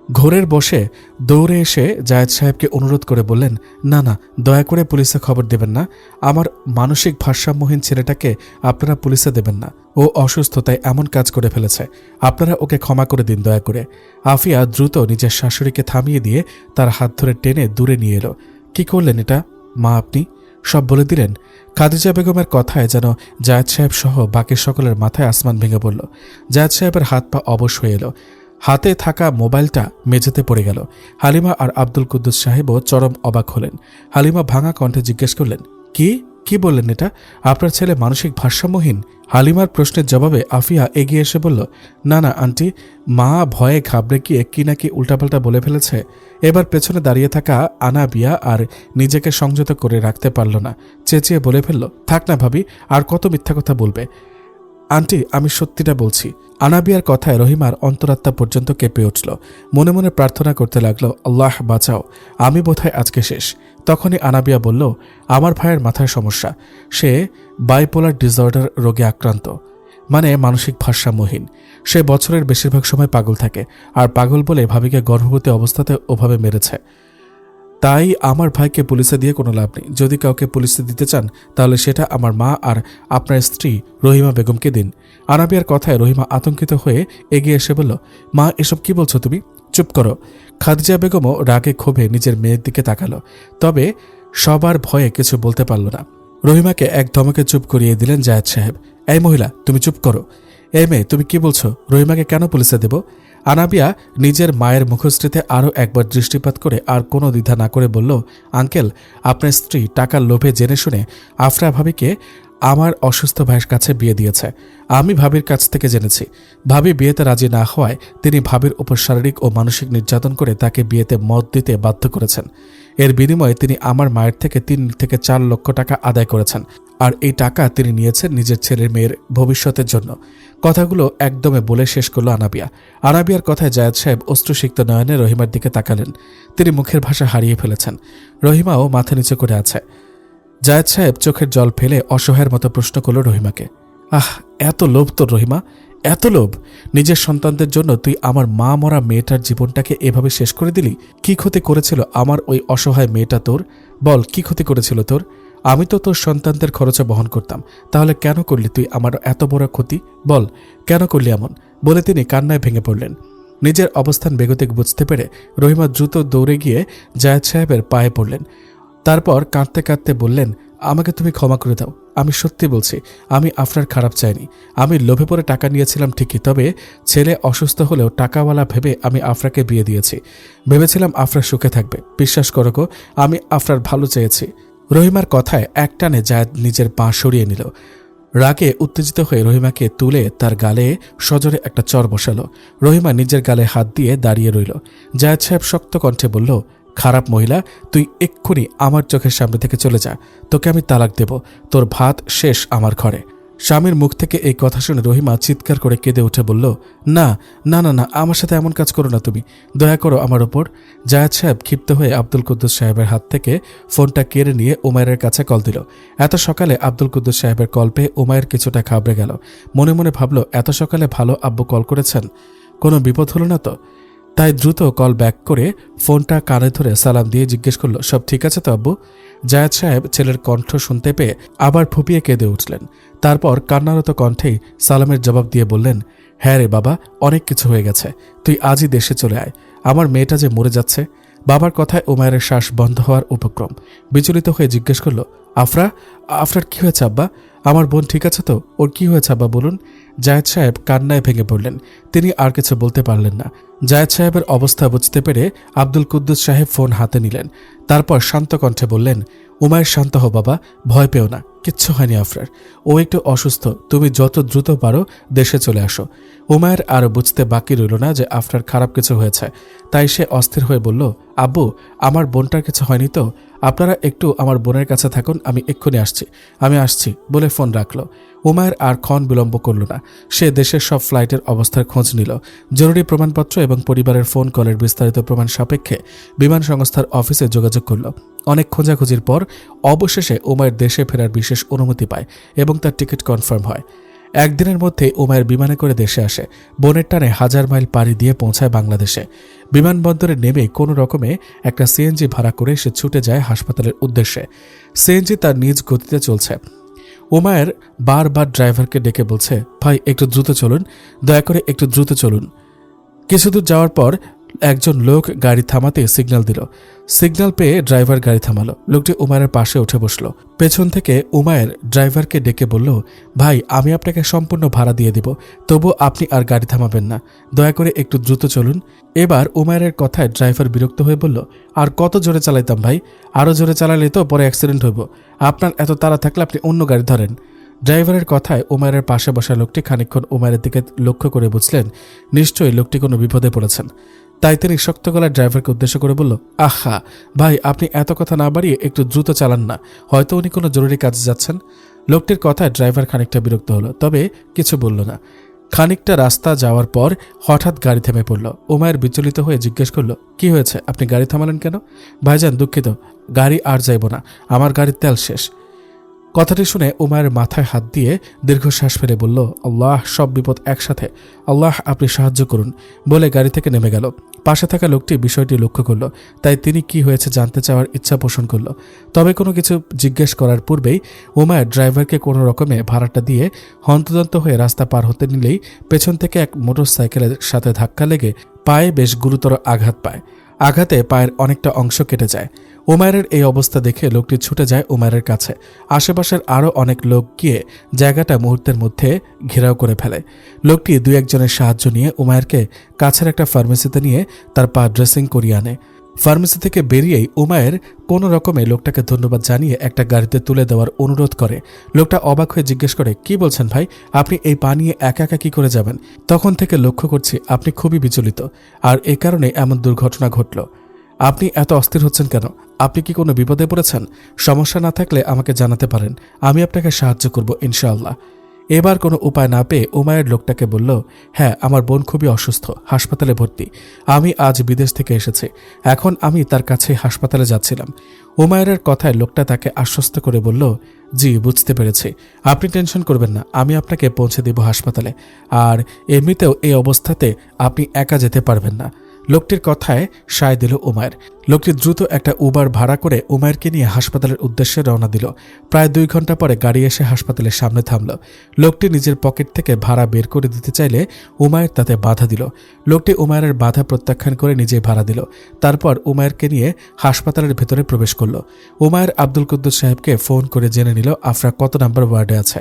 ঘোরের বসে দৌড়ে এসে জায়েদ সাহেবকে অনুরোধ করে বললেন, না না, দয়া করে পুলিশে খবর দেবেন না। আমার মানসিক ভারসাম্যহীন ছেলেটাকে আপনারা পুলিশে দেবেন না। ও অসুস্থ, তাই এমন কাজ করে ফেলেছে। আপনারা ওকে ক্ষমা করে দিন দয়া করে। আফিয়া দ্রুত নিজের শাশুড়িকে থামিয়ে দিয়ে তার হাত ধরে টেনে দূরে নিয়ে এলো। কি করলেন এটা মা আপনি? সব বলে দিলেন? খাদিজা বেগমের কথায় যেন জায়েদ সাহেব সহ বাকি সকলের মাথায় আসমান ভেঙে পড়ল। জায়েদ সাহেবের হাত পা অবশ হয়ে এলো। হাতে থাকা মোবাইলটা মেঝেতে পড়ে গেল। হালিমা আর আব্দুল কুদ্দুস সাহেবও চরম অবাক হলেন। হালিমা ভাঙা কণ্ঠে জিজ্ঞেস করলেন, কি বললেন এটা? আপনার ছেলে মানসিক ভারসাম্যহীন? হালিমার প্রশ্নের জবাবে আফিয়া এগিয়ে এসে বলল, না না আন্টি, মা ভয়ে ঘাবড়ে গিয়ে কি নাকি উল্টাপাল্টা বলে ফেলেছে। এবার পেছনে দাঁড়িয়ে থাকা আনাবিয়া আর নিজেকে সংযত করে রাখতে পারল না, চেঁচিয়ে বলে ফেলল, থাক না ভাবি, আর কত মিথ্যা কথা বলবে। আন্টি, আমি সত্যিটা বলছি। আনাবিয়ার কথায় রহিমার অন্তরাত্মা পর্যন্ত কেঁপে উঠল। মনে মনে প্রার্থনা করতে লাগলো, আল্লাহ বাঁচাও, আমি বোধহয় আজকে শেষ। তখনই আনাবিয়া বলল, আমার ভাইয়ের মাথায় সমস্যা, সে বাইপোলার ডিসঅর্ডার রোগে আক্রান্ত, মানে মানসিক ভারসাম্যহীন। সে বছরের বেশিরভাগ সময় পাগল থাকে, আর পাগল বলে ভাবিকে গর্ভবতী অবস্থাতে ওভাবে মেরেছে। তাই আমার ভাইকে পুলিশে দিয়ে কোনো লাভ নেই। যদি কাউকে পুলিশে দিতে চান তাহলে সেটা আমার মা আর আপনার স্ত্রী রহিমা বেগমকে দিন। আনাবিয়ার কথায় রহিমা আতঙ্কিত হয়ে এগিয়ে এসে বলল, মা এসব কি বলছো তুমি? চুপ করো। খাদিজা বেগমও রাগে ক্ষোভে নিজের মেয়ের দিকে তাকালো, তবে সবার ভয়ে কিছু বলতে পারল না। রহিমাকে এক ধমকে চুপ করিয়ে দিলেন জায়েদ সাহেব। এই মহিলা, তুমি চুপ করো। এই মেয়ে, তুমি কি বলছো? রহিমাকে কেন পুলিশে দেব? আনাবিয়া নিজের মায়ের মুখশ্রীতে আরও একবার দৃষ্টিপাত করে আর কোনো দ্বিধা না করে বলল, আঙ্কেল, আপনার স্ত্রী টাকার লোভে জেনে শুনে আফরা ভাবিকে আমার অসুস্থ ভাইয়ের কাছে বিয়ে দিয়েছে। আমি ভাবির কাছ থেকে জেনেছি ভাবি বিয়েতে রাজি না হওয়ায় তিনি ভাবির উপর শারীরিক ও মানসিক নির্যাতন করে তাকে বিয়েতে মত দিতে বাধ্য করেছেন। এর বিনিময়ে তিনি আমার মায়ের থেকে 3 থেকে 4 লক্ষ টাকা আদায় করেছেন, আর এই টাকা তিনি নিয়েছেন নিজের ছেলের মেয়ের ভবিষ্যতের জন্য। কথাগুলো একদমে বলে শেষ করল আনাবিয়া। আনাবিয়ার কথায় জায়েদ সাহেব অশ্রুসিক্ত নয়নে রহিমার দিকে তাকালেন। তিনি মুখের ভাষা হারিয়ে ফেলেছেন। রহিমাও মাথা নিচু করে আছে। জায়েদ সাহেব চোখের জল ফেলে অসহায়ের মতো প্রশ্ন করল রহিমাকে, আহ, এত লোভ তোর রহিমা, এত লোভ! নিজের সন্তানদের জন্য তুই আমার মা মরা মেয়েটার জীবনটাকে এভাবে শেষ করে দিলি। কি ক্ষতি করেছিল আমার ওই অসহায় মেয়েটা তোর? বল, কি ক্ষতি করেছিল তোর? আমি তো তোর সন্তানদের খরচা বহন করতাম, তাহলে কেন করলি তুই আমার এত বড় ক্ষতি? বল, কেন করলি এমন? বলে তিনি কান্নায় ভেঙে পড়লেন। নিজের অবস্থান বেগতিক বুঝতে পেরে রহিমা দ্রুত দৌড়ে গিয়ে জায়েদ সাহেবের পায়ে পড়লেন। তারপর কাঁদতে কাঁদতে বললেন, আমাকে তুমি ক্ষমা করে দাও। আমি সত্যি বলছি, আমি আফরার খারাপ চাইনি। আমি লোভে পড়ে টাকা নিয়েছিলাম ঠিকই, তবে ছেলে অসুস্থ হলেও টাকাওয়ালা ভেবে আমি আফরাকে বিয়ে দিয়েছি। ভেবেছিলাম আফরা সুখে থাকবে। বিশ্বাস করো গো, আমি আফরার ভালো চেয়েছি। রহিমার কথায় একটানে জায়েদ নিজের পা সরিয়ে নিল। রাগে উত্তেজিত হয়ে রহিমাকে তুলে তার গালে সজোরে একটা চর বসালো। রহিমা নিজের গালে হাত দিয়ে দাঁড়িয়ে রইল। জায়েদ সাহেব শক্ত কণ্ঠে বলল, খারাপ মহিলা, তুই এক্ষুনি আমার চোখের সামনে থেকে চলে যা। তোকে আমি তালাক দেব। তোর ভাত শেষ আমার ঘরে। স্বামীর মুখ থেকে এই কথা শুনে রহিমা চিৎকার করে কেঁদে উঠে বলল, না না না না, আমার সাথে এমন কাজ করো না, তুমি দয়া করো আমার ওপর। জায়েদ সাহেব ক্ষিপ্ত হয়ে আব্দুল কুদ্দুস সাহেবের হাত থেকে ফোনটা কেড়ে নিয়ে উমায়ের কাছে কল দিল। এত সকালে আব্দুল কুদ্দুস সাহেবের কল পেয়ে উমায়ের কিছুটা ঘাবড়ে গেল। মনে মনে ভাবল, এত সকালে ভালো আব্বু কল করেছেন, কোনো বিপদ হলো না তো? তাই দ্রুত কল ব্যাক করে ফোনটা কানে ধরে সালাম দিয়ে জিজ্ঞেস করল, সব ঠিক আছে তো আব্বু? জায়েদ সাহেব ছেলের কণ্ঠ শুনতে পেয়ে আবার ফুপিয়ে কেঁদে উঠলেন। তারপর কান্নারত কণ্ঠেই সালামের জবাব দিয়ে বললেন, হ্যাঁ রে বাবা, অনেক কিছু হয়ে গেছে। তুই আজই দেশে চলে আয়। আমার মেয়েটা যে মরে যাচ্ছে। বাবার কথায় উমায়ের শ্বাস বন্ধ হওয়ার উপক্রম। বিচলিত হয়ে জিজ্ঞেস করল, আফরার কি হয়েছে আব্বা? আমার বোন ঠিক আছে তো? ওর কি হয়েছে আব্বা বলুন? জায়েদ সাহেব কান্নায় ভেঙে পড়লেন। তিনি আর কিছু বলতে পারলেন না। জায়েদ সাহেবের অবস্থা বুঝতে পেরে আব্দুল কুদ্দুস সাহেব ফোন হাতে নিলেন। তারপর শান্ত কণ্ঠে বললেন, উমায়ের শান্ত হও বাবা, ভয় পেও না, কিচ্ছু হয়নি আফরার। ও একটু অসুস্থ, তুমি যত দ্রুত পারো দেশে চলে আসো। উমায়ের আর বুঝতে বাকি রইল না যে আফরার খারাপ কিছু হয়েছে। তাই সে অস্থির হয়ে বলল, আব্বু, আমার বোনটার কিছু হয়নি তো? আপনারা একটু আমার বোনের কাছে থাকুন, আমি এক্ষুনি আসছি বলে ফোন রাখল। উমায়ের আর ক্ষণ বিলম্ব করল না। সে দেশের সব ফ্লাইটের অবস্থার খোঁজ নিল। জরুরি প্রমাণপত্র এবং পরিবারের ফোন কলের বিস্তারিত প্রমাণ সাপেক্ষে বিমান সংস্থার অফিসে যোগাযোগ করল। অনেক খোঁজাখুঁজির পর অবশেষে উমায়ের দেশে ফেরার বিশেষ অনুমতি পায় এবং তার টিকিট কনফার্ম হয়। একদিনের মধ্যে উমায়ের বিমানে করে দেশে আসে। বনের টানে 1000 মাইল পাড়ি দিয়ে পৌঁছায় বাংলাদেশে। বিমানবন্দরে নেমে কোনো রকমে একটা সিএনজি ভাড়া করে সে ছুটে যায় হাসপাতালের উদ্দেশ্যে। সিএনজি তার নিজ গতিতে চলছে। উমায়ের বারবার ড্রাইভারকে ডেকে বলছে, ভাই একটু দ্রুত চলুন, দয়া করে একটু দ্রুত চলুন। কিছুদূর যাওয়ার পর একজন লোক গাড়ি থামাতে সিগন্যাল দিল। সিগন্যাল পেয়ে ড্রাইভার গাড়ি থামালো। লোকটি উমায়ের পাশে উঠে বসল। পেছন থেকে উমায়ের ড্রাইভারকে ডেকে বলল, ভাই আমি আপনাকে সম্পূর্ণ ভাড়া দিয়ে দিব, তবু আপনি আর গাড়ি থামাবেন না, দয়া করে একটু দ্রুত চলুন। এবার উমায়ের কথায় ড্রাইভার বিরক্ত হয়ে বলল, আর কত জোরে চালাইতাম ভাই? আরও জোরে চালালে তো পরে অ্যাক্সিডেন্ট হইব। আপনার এত তাড়া থাকলে আপনি অন্য গাড়ি ধরেন। ড্রাইভারের কথায় উমায়ের পাশে বসা লোকটি খানিকক্ষণ উমায়ের দিকে লক্ষ্য করে বুঝলেন নিশ্চয়ই লোকটি কোনো বিপদে পড়েছেন। তাই তিনি শক্ত গলায় ড্রাইভারকে উদ্দেশ্য করে বলল, আহা ভাই, আপনি এত কথা না বাড়িয়ে একটু দ্রুত চালান না, হয়তো উনি কোনো জরুরি কাজে যাচ্ছেন। লোকটির কথায় ড্রাইভার খানিকটা বিরক্ত হলো, তবে কিছু বলল না। খানিকটা রাস্তা যাওয়ার পর হঠাৎ গাড়ি থেমে পড়ল। উমায়ের বিচলিত হয়ে জিজ্ঞেস করল, কি হয়েছে, আপনি গাড়ি থামালেন কেন? ভাইজান দুঃখিত, গাড়ি আর যাইব না, আমার গাড়ির তেল শেষ। কথাটি শুনে উমায়ের মাথায় হাত দিয়ে দীর্ঘশ্বাস ফেলে বলল, আল্লাহ, সব বিপদ একসাথে, আল্লাহ আপনি সাহায্য করুন বলে গাড়ি থেকে নেমে গেল। পাশে থাকা লোকটি বিষয়টি লক্ষ্য করল, তাই তিনি কি হয়েছে জানতে চাওয়ার ইচ্ছা পোষণ করল। তবে কোনো কিছু জিজ্ঞেস করার পূর্বেই উমায়ের ড্রাইভারকে কোনো রকমে ভাড়াটা দিয়ে হন্তদন্ত হয়ে রাস্তা পার হতে নিলেই পেছন থেকে এক মোটরসাইকেলের সাথে ধাক্কা লেগে পায়ে বেশ গুরুতর আঘাত পায়। আঘাতে পায়ের অনেকটা অংশ কেটে যায়। উমায়ের এই অবস্থা দেখে লোকটি ছুটে যায় উমায়ের কাছে। আশেপাশের আরও অনেক লোক গিয়ে জায়গাটা মুহূর্তের মধ্যে ঘেরাও করে ফেলে। লোকটি 2-1 জনের সাহায্য নিয়ে উমায়েরকে কাছের একটা ফার্মেসিতে নিয়ে তার পা ড্রেসিং করিয়ে আনে। ফার্মেসি থেকে বেরিয়েই উমায়ের কোনো রকমে লোকটাকে ধন্যবাদ জানিয়ে একটা গাড়িতে তুলে দেওয়ার অনুরোধ করে। লোকটা অবাক হয়ে জিজ্ঞেস করে, কি বলছেন ভাই, আপনি এই পা নিয়ে একা একা কি করে যাবেন? তখন থেকে লক্ষ্য করছি আপনি খুবই বিচলিত, আর এ কারণে এমন দুর্ঘটনা ঘটল। আপনি এত অস্থির হচ্ছেন কেন? আপনি কি কোনো বিপদে পড়েছেন? সমস্যা না থাকলে আমাকে জানাতে পারেন, আমি আপনাকে সাহায্য করব ইনশাআল্লাহ। এবার কোনো উপায় না পেয়ে উমায়ের লোকটাকে বলল, হ্যাঁ, আমার বোন খুবই অসুস্থ, হাসপাতালে ভর্তি। আমি আজ বিদেশ থেকে এসেছি, এখন আমি তার কাছে হাসপাতালে যাচ্ছিলাম। উমায়ের কথায় লোকটা তাকে আশ্বস্ত করে বলল, জি বুঝতে পেরেছি, আপনি টেনশন করবেন না, আমি আপনাকে পৌঁছে দেব হাসপাতালে। আর এমনিতেও এই অবস্থাতে আপনি একা যেতে পারবেন না। লোকটির কথায় সায় দিল উমায়ের। লোকটি দ্রুত একটা উবার ভাড়া করে উমায়েরকে নিয়ে হাসপাতালের উদ্দেশ্যে রওনা দিল। প্রায় 2 ঘন্টা পরে গাড়ি এসে হাসপাতালের সামনে থামল। লোকটি নিজের পকেট থেকে ভাড়া বের করে দিতে চাইলে উমায়ের তাতে বাধা দিল। লোকটি উমায়ের বাধা প্রত্যাখ্যান করে নিজেই ভাড়া দিল। তারপর উমায়েরকে নিয়ে হাসপাতালের ভেতরে প্রবেশ করল। উমায়ের আব্দুল কুদ্দুস সাহেবকে ফোন করে জেনে নিল আফরা কত নাম্বার ওয়ার্ডে আছে।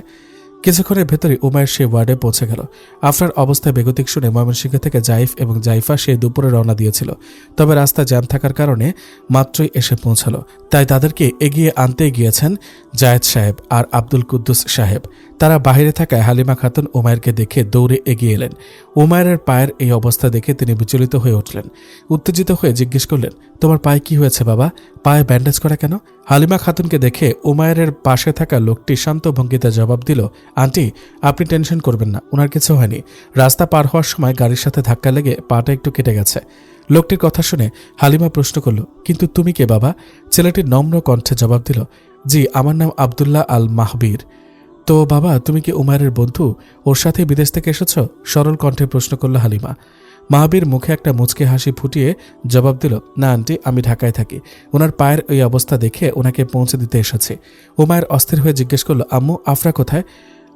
কিছুক্ষণের ভেতরে উমায়ের সেই ওয়ার্ডে পৌঁছে গেল। আফরার অবস্থায় বেগতিক শুনে ময়মনসিংহ থেকে জাইফ এবং জাইফা সেই দুপুরে রওনা দিয়েছিল, তবে রাস্তা জ্যাম থাকার কারণে মাত্রই এসে পৌঁছালো। তাই তাদেরকে এগিয়ে আনতে গিয়েছেন জায়েদ সাহেব আর আব্দুল কুদ্দুস সাহেব। তারা বাহিরে থাকায় হালিমা খাতুন উমায়েরকে দেখে দৌড়ে এগিয়ে এলেন। উমায়ের পায়ের এই অবস্থা দেখে তিনি বিচলিত হয়ে উঠলেন। উত্তেজিত হয়ে জিজ্ঞেস করলেন, তোমার পায়ে কি হয়েছে বাবা? পায়ে ব্যান্ডেজ করা কেন? হালিমা খাতুনকে দেখে উমায়ের পাশে থাকা লোকটি শান্ত ভঙ্গিতে জবাব দিল, আন্টি, আপনি টেনশন করবেন না, ওনার কিছু হয়নি। রাস্তা পার হওয়ার সময় গাড়ির সাথে ধাক্কা লেগে পাটা একটু কেটে গেছে। লোকটির কথা শুনে হালিমা প্রশ্ন করল, কিন্তু তুমি কে বাবা? ছেলেটি নম্র কণ্ঠে জবাব দিল, জি, আমার নাম আব্দুল্লাহ আল মাহবীর। তো বাবা, তুমি কি উমায়ের বন্ধু? ওর সাথে বিদেশ থেকে এসেছ? সরল কণ্ঠে প্রশ্ন করল হালিমা। মাহবীর মুখে একটা মুচকে হাসি ফুটিয়ে জবাব দিল, না আন্টি, আমি ঢাকায় থাকি। ওনার পায়ের ওই অবস্থা দেখে ওনাকে পৌঁছে দিতে এসেছি। উমায়ের অস্থির হয়ে জিজ্ঞেস করল, আম্মু, আফরা কোথায়?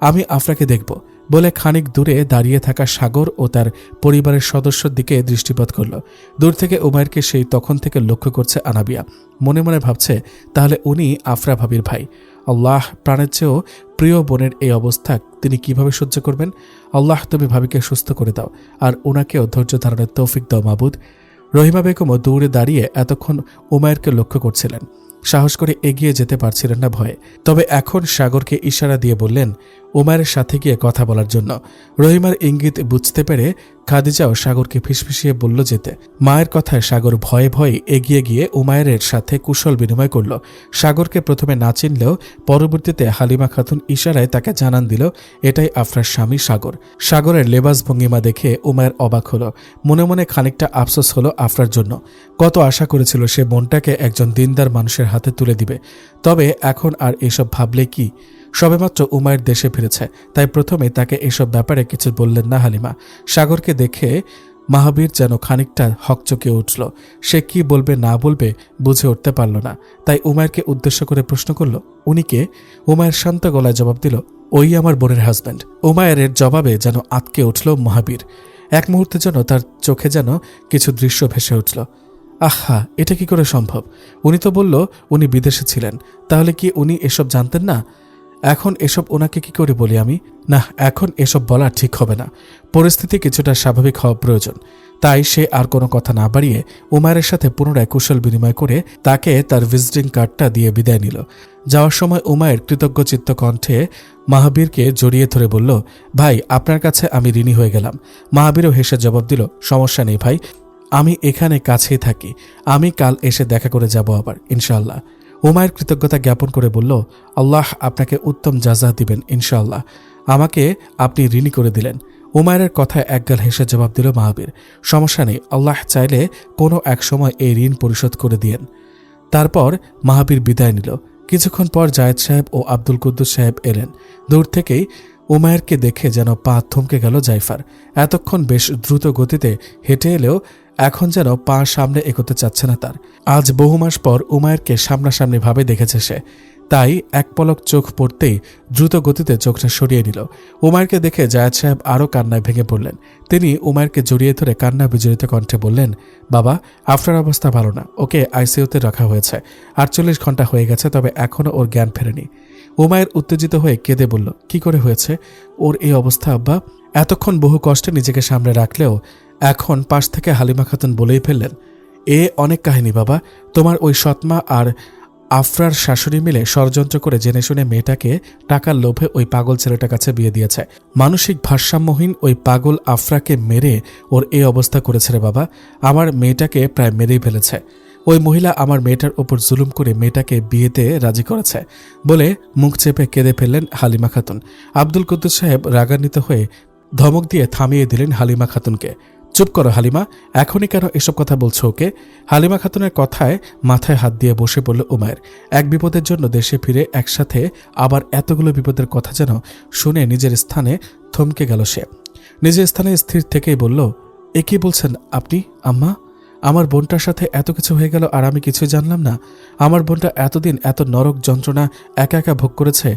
আমি আফরাকে দেখব বলে খানিক দূরে দাঁড়িয়ে থাকা সাগর ও তার পরিবারের সদস্যর দিকে দৃষ্টিপাত করল। দূর থেকে উমায়েরকে সেই তখন থেকে লক্ষ্য করছে আনাবিয়া। মনে মনে ভাবছে, তাহলে উনি আফরা ভাবির ভাই। আল্লাহ, প্রাণের চেয়েও প্রিয় বোনের এই অবস্থা তিনি কিভাবে সহ্য করবেন? আল্লাহ, তুমি ভাবিকে সুস্থ করে দাও, আর ওনাকেও ধৈর্য ধারণের তৌফিক দাও মাবুদ। রহিমা বেগমও দৌড়ে দাঁড়িয়ে এতক্ষণ উমায়েরকে লক্ষ্য করছিলেন। সাহস করে এগিয়ে যেতে পারছিলেন না ভয়ে। তবে এখন সাগরকে ইশারা দিয়ে বললেন উমায়ের সাথে গিয়ে কথা বলার জন্য। রহিমার ইঙ্গিত বুঝতে পেরে খাদিজাও সাগরকে ফিসফিসিয়ে বলল যেতে। মায়ের কথায় সাগর ভয়ে ভয়ে এগিয়ে গিয়ে উমায়ের সাথে কুশল বিনিময় করল। সাগরকে প্রথমে না চিনলেও পরবর্তীতে হালিমা খাতুন ইশারায় তাকে জানান দিল এটাই আফরার স্বামী সাগর। সাগরের লেবাস ভঙ্গিমা দেখে উমায়ের অবাক হলো। মনে মনে খানিকটা আফসোস হলো আফরার জন্য। কত আশা করেছিল সে বোনটাকে একজন দিনদার মানুষের হাতে তুলে দিবে। তবে এখন আর এসব ভাবলে কি? সবেমাত্র উমায়ের দেশে ফিরেছে, তাই প্রথমে তাকে এসব ব্যাপারে কিছু বললেন না হালিমা। সাগরকে দেখে মাহবীর যেন খানিকটা হকচকে উঠল। সে কি বলবে না বলবে বুঝে উঠতে পারল না, তাই উমায়েরকে উদ্দেশ্য করে প্রশ্ন করল, উনি কে? উমায়ের শান্ত গলায় জবাব দিল, ওই আমার বোনের হাজব্যান্ড। উমায়ের জবাবে যেন আতকে উঠল মাহবীর। এক মুহূর্তে যেন তার চোখে যেন কিছু দৃশ্য ভেসে উঠল। আহা, এটা কি করে সম্ভব? উনি তো বলল উনি বিদেশে ছিলেন, তাহলে কি উনি এসব জানতেন না? এখন এসব ওনাকে কি করে বলি আমি? না, এখন এসব বলা ঠিক হবে না। পরিস্থিতি কিছুটা স্বাভাবিক হওয়া প্রয়োজন। তাই সে আর কোনো কথা না বাড়িয়ে উমায়ের সাথে পুনরায় কুশল বিনিময় করে তাকে তার ভিজিটিং কার্ডটা দিয়ে বিদায় নিল। যাওয়ার সময় উমায়ের কৃতজ্ঞচিত্ত কণ্ঠে মাহবীরকে জড়িয়ে ধরে বলল, ভাই, আপনার কাছে আমি ঋণী হয়ে গেলাম। মাহবীরও হেসে জবাব দিল, সমস্যা নেই ভাই, আমি এখানে কাছেই থাকি, আমি কাল এসে দেখা করে যাব আবার ইনশাআল্লাহ। উমায়ের কৃতজ্ঞতা জ্ঞাপন করে বলল, আল্লাহ আপনাকে উত্তম জাযা দিবেন ইনশাআল্লাহ, আমাকে আপনি ঋণী করে দিলেন। উমায়ের কথায় একগাল হেসে জবাব দিল মাহবীর, সমস্যা নেই, আল্লাহ চাইলে কোনো এক সময় এই ঋণ পরিশোধ করে দিয়েন। তারপর মাহবীর বিদায় নিল। কিছুক্ষণ পর জায়েদ সাহেব ও আব্দুল কুদ্দুস সাহেব এলেন। দূর থেকেই উমায়েরকে দেখে যেন পা থমকে গেল জাইফার। এতক্ষণ বেশ দ্রুত গতিতে হেঁটে এলেও এখন যেন পা সামনে এগোতে চাচ্ছে না তার। আজ বহু মাস পর উমায়েরকে সামনাসামনি ভাবে দেখেছে সে, তাই এক পলক চোখ পড়তেই দ্রুত গতিতে চোখটা সরিয়ে নিল। উমায়েরকে দেখে জায়েদ সাহেব আরও কান্নায় ভেঙে পড়লেন। তিনি উমায়েরকে জড়িয়ে ধরে কান্না বিজড়িত কণ্ঠে বললেন, বাবা, আপনার অবস্থা ভালো না, ওকে আইসিইউতে রাখা হয়েছে। 48 ঘন্টা হয়ে গেছে, তবে এখনও ওর জ্ঞান ফেরেনি। উমায়ের উত্তেজিত হয়ে কেঁদে বলল, কি করে হয়েছে ওর এই অবস্থা আব্বা? এতক্ষণ বহু কষ্টে নিজেকে সামনে রাখলেও এখন পাশ থেকে হালিমা খাতুন বলেই ফেললেন, অনেক কাহিনী বাবা। তোমার ওই সৎমা আর আফরার শাশুড়ি মিলে ষড়যন্ত্র করে জেনে শুনে মেয়েটাকে টাকার লোভে ওই পাগল ছেলেটার কাছে বিয়ে দিয়েছে। মানসিক ভারসাম্যহীন ওই পাগল আফরাকে মেরে ওর এই অবস্থা করেছে রে বাবা। আমার মেয়েটাকে প্রায় মেরেই ফেলেছে। ওই মহিলা আমার মেয়েটার ওপর জুলুম করে মেয়েটাকে বিয়েতে রাজি করেছে বলে মুখ চেপে কেঁদে ফেললেন হালিমা খাতুন। আব্দুল কুদ্দুস সাহেব রাগান্বিত হয়ে ধমক দিয়ে থামিয়ে দিলেন হালিমা খাতুনকে। চুপ করো হালিমা, এখনই কেন এসব কথা বলছো ওকে? হালিমা খাতুনের কথায় মাথায় হাত দিয়ে বসে পড়ল উমায়ের। এক বিপদের জন্য দেশে ফিরে একসাথে আবার এতগুলো বিপদের কথা যেন শুনে নিজের স্থানে থমকে গেল সে। নিজের স্থানে স্থির থেকেই বলল, এ কি বলছেন আপনি আম্মা? আমার বোনটার সাথে এত কিছু হয়ে গেল আর আমি কিছুই জানলাম না? আমার বোনটা এতদিন এত নরক যন্ত্রণা একা একা ভোগ করেছে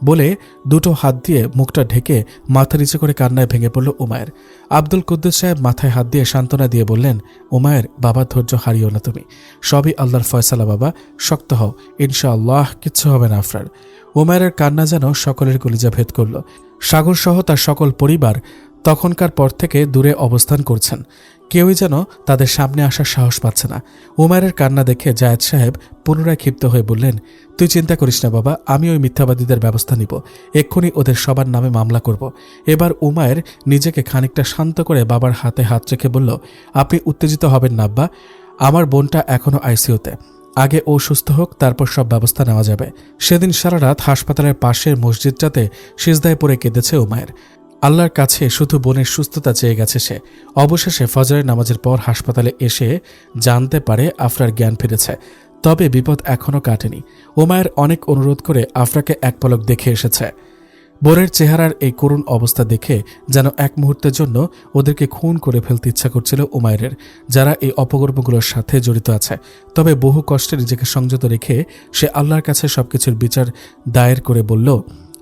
বলে দুটো হাত দিয়ে মুখটা ঢেকে মাথা নিচে করে কান্নায় ভেঙে পড়ল উমায়ের। আব্দুল কুদ্দুস সাহেব মাথায় হাত দিয়ে সান্ত্বনা দিয়ে বললেন, উমায়ের বাবা, ধৈর্য হারিও না তুমি। সবই আল্লাহর ফয়সালা বাবা, শক্ত হও, ইনশাআল্লাহ কিচ্ছু হবে না আফরার। উমায়ের কান্না যেন সকলের কলিজা ভেদ করল। সাগর সহ তার সকল পরিবার তখনকার পর থেকে দূরে অবস্থান করছেন। কেউই যেন তাদের সামনে আসার সাহস পাচ্ছে না। উমায়ের কান্না দেখে জায়েদ সাহেব পুনরায় ক্ষিপ্ত হয়ে বললেন, তুই চিন্তা করিস না বাবা, আমি ওই মিথ্যাবাদীদের ব্যবস্থা নিব। এক্ষুনি ওদের সবার নামে মামলা করব। এবার উমায়ের নিজেকে খানিকটা শান্ত করে বাবার হাতে হাত রেখে বলল, আপনি উত্তেজিত হবেন না আব্বা, আমার বোনটা এখনো আইসিইউতে। আগে ও সুস্থ হোক, তারপর সব ব্যবস্থা নেওয়া যাবে। সেদিন সারা রাত হাসপাতালের পাশের মসজিদটাতে সিজদায় পড়ে কেঁদেছে উমায়ের। আল্লাহর কাছে শুধু বোনের সুস্থতা চেয়ে গেছে সে। অবশেষে ফজরের নামাজের পর হাসপাতালে এসে জানতে পারে আফরার জ্ঞান ফিরেছে। তবে বিপদ এখনও কাটেনি। উমায়ের অনেক অনুরোধ করে আফরাকে এক পলক দেখে এসেছে। বোনের চেহারার এই করুণ অবস্থা দেখে যেন এক মুহূর্তের জন্য ওদেরকে খুন করে ফেলতে ইচ্ছা করছিল উমায়ের, যারা এই অপকর্মগুলোর সাথে জড়িত আছে। তবে বহু কষ্টে নিজেকে সংযত রেখে সে আল্লাহর কাছে সবকিছুর বিচার দায়ের করে বলল,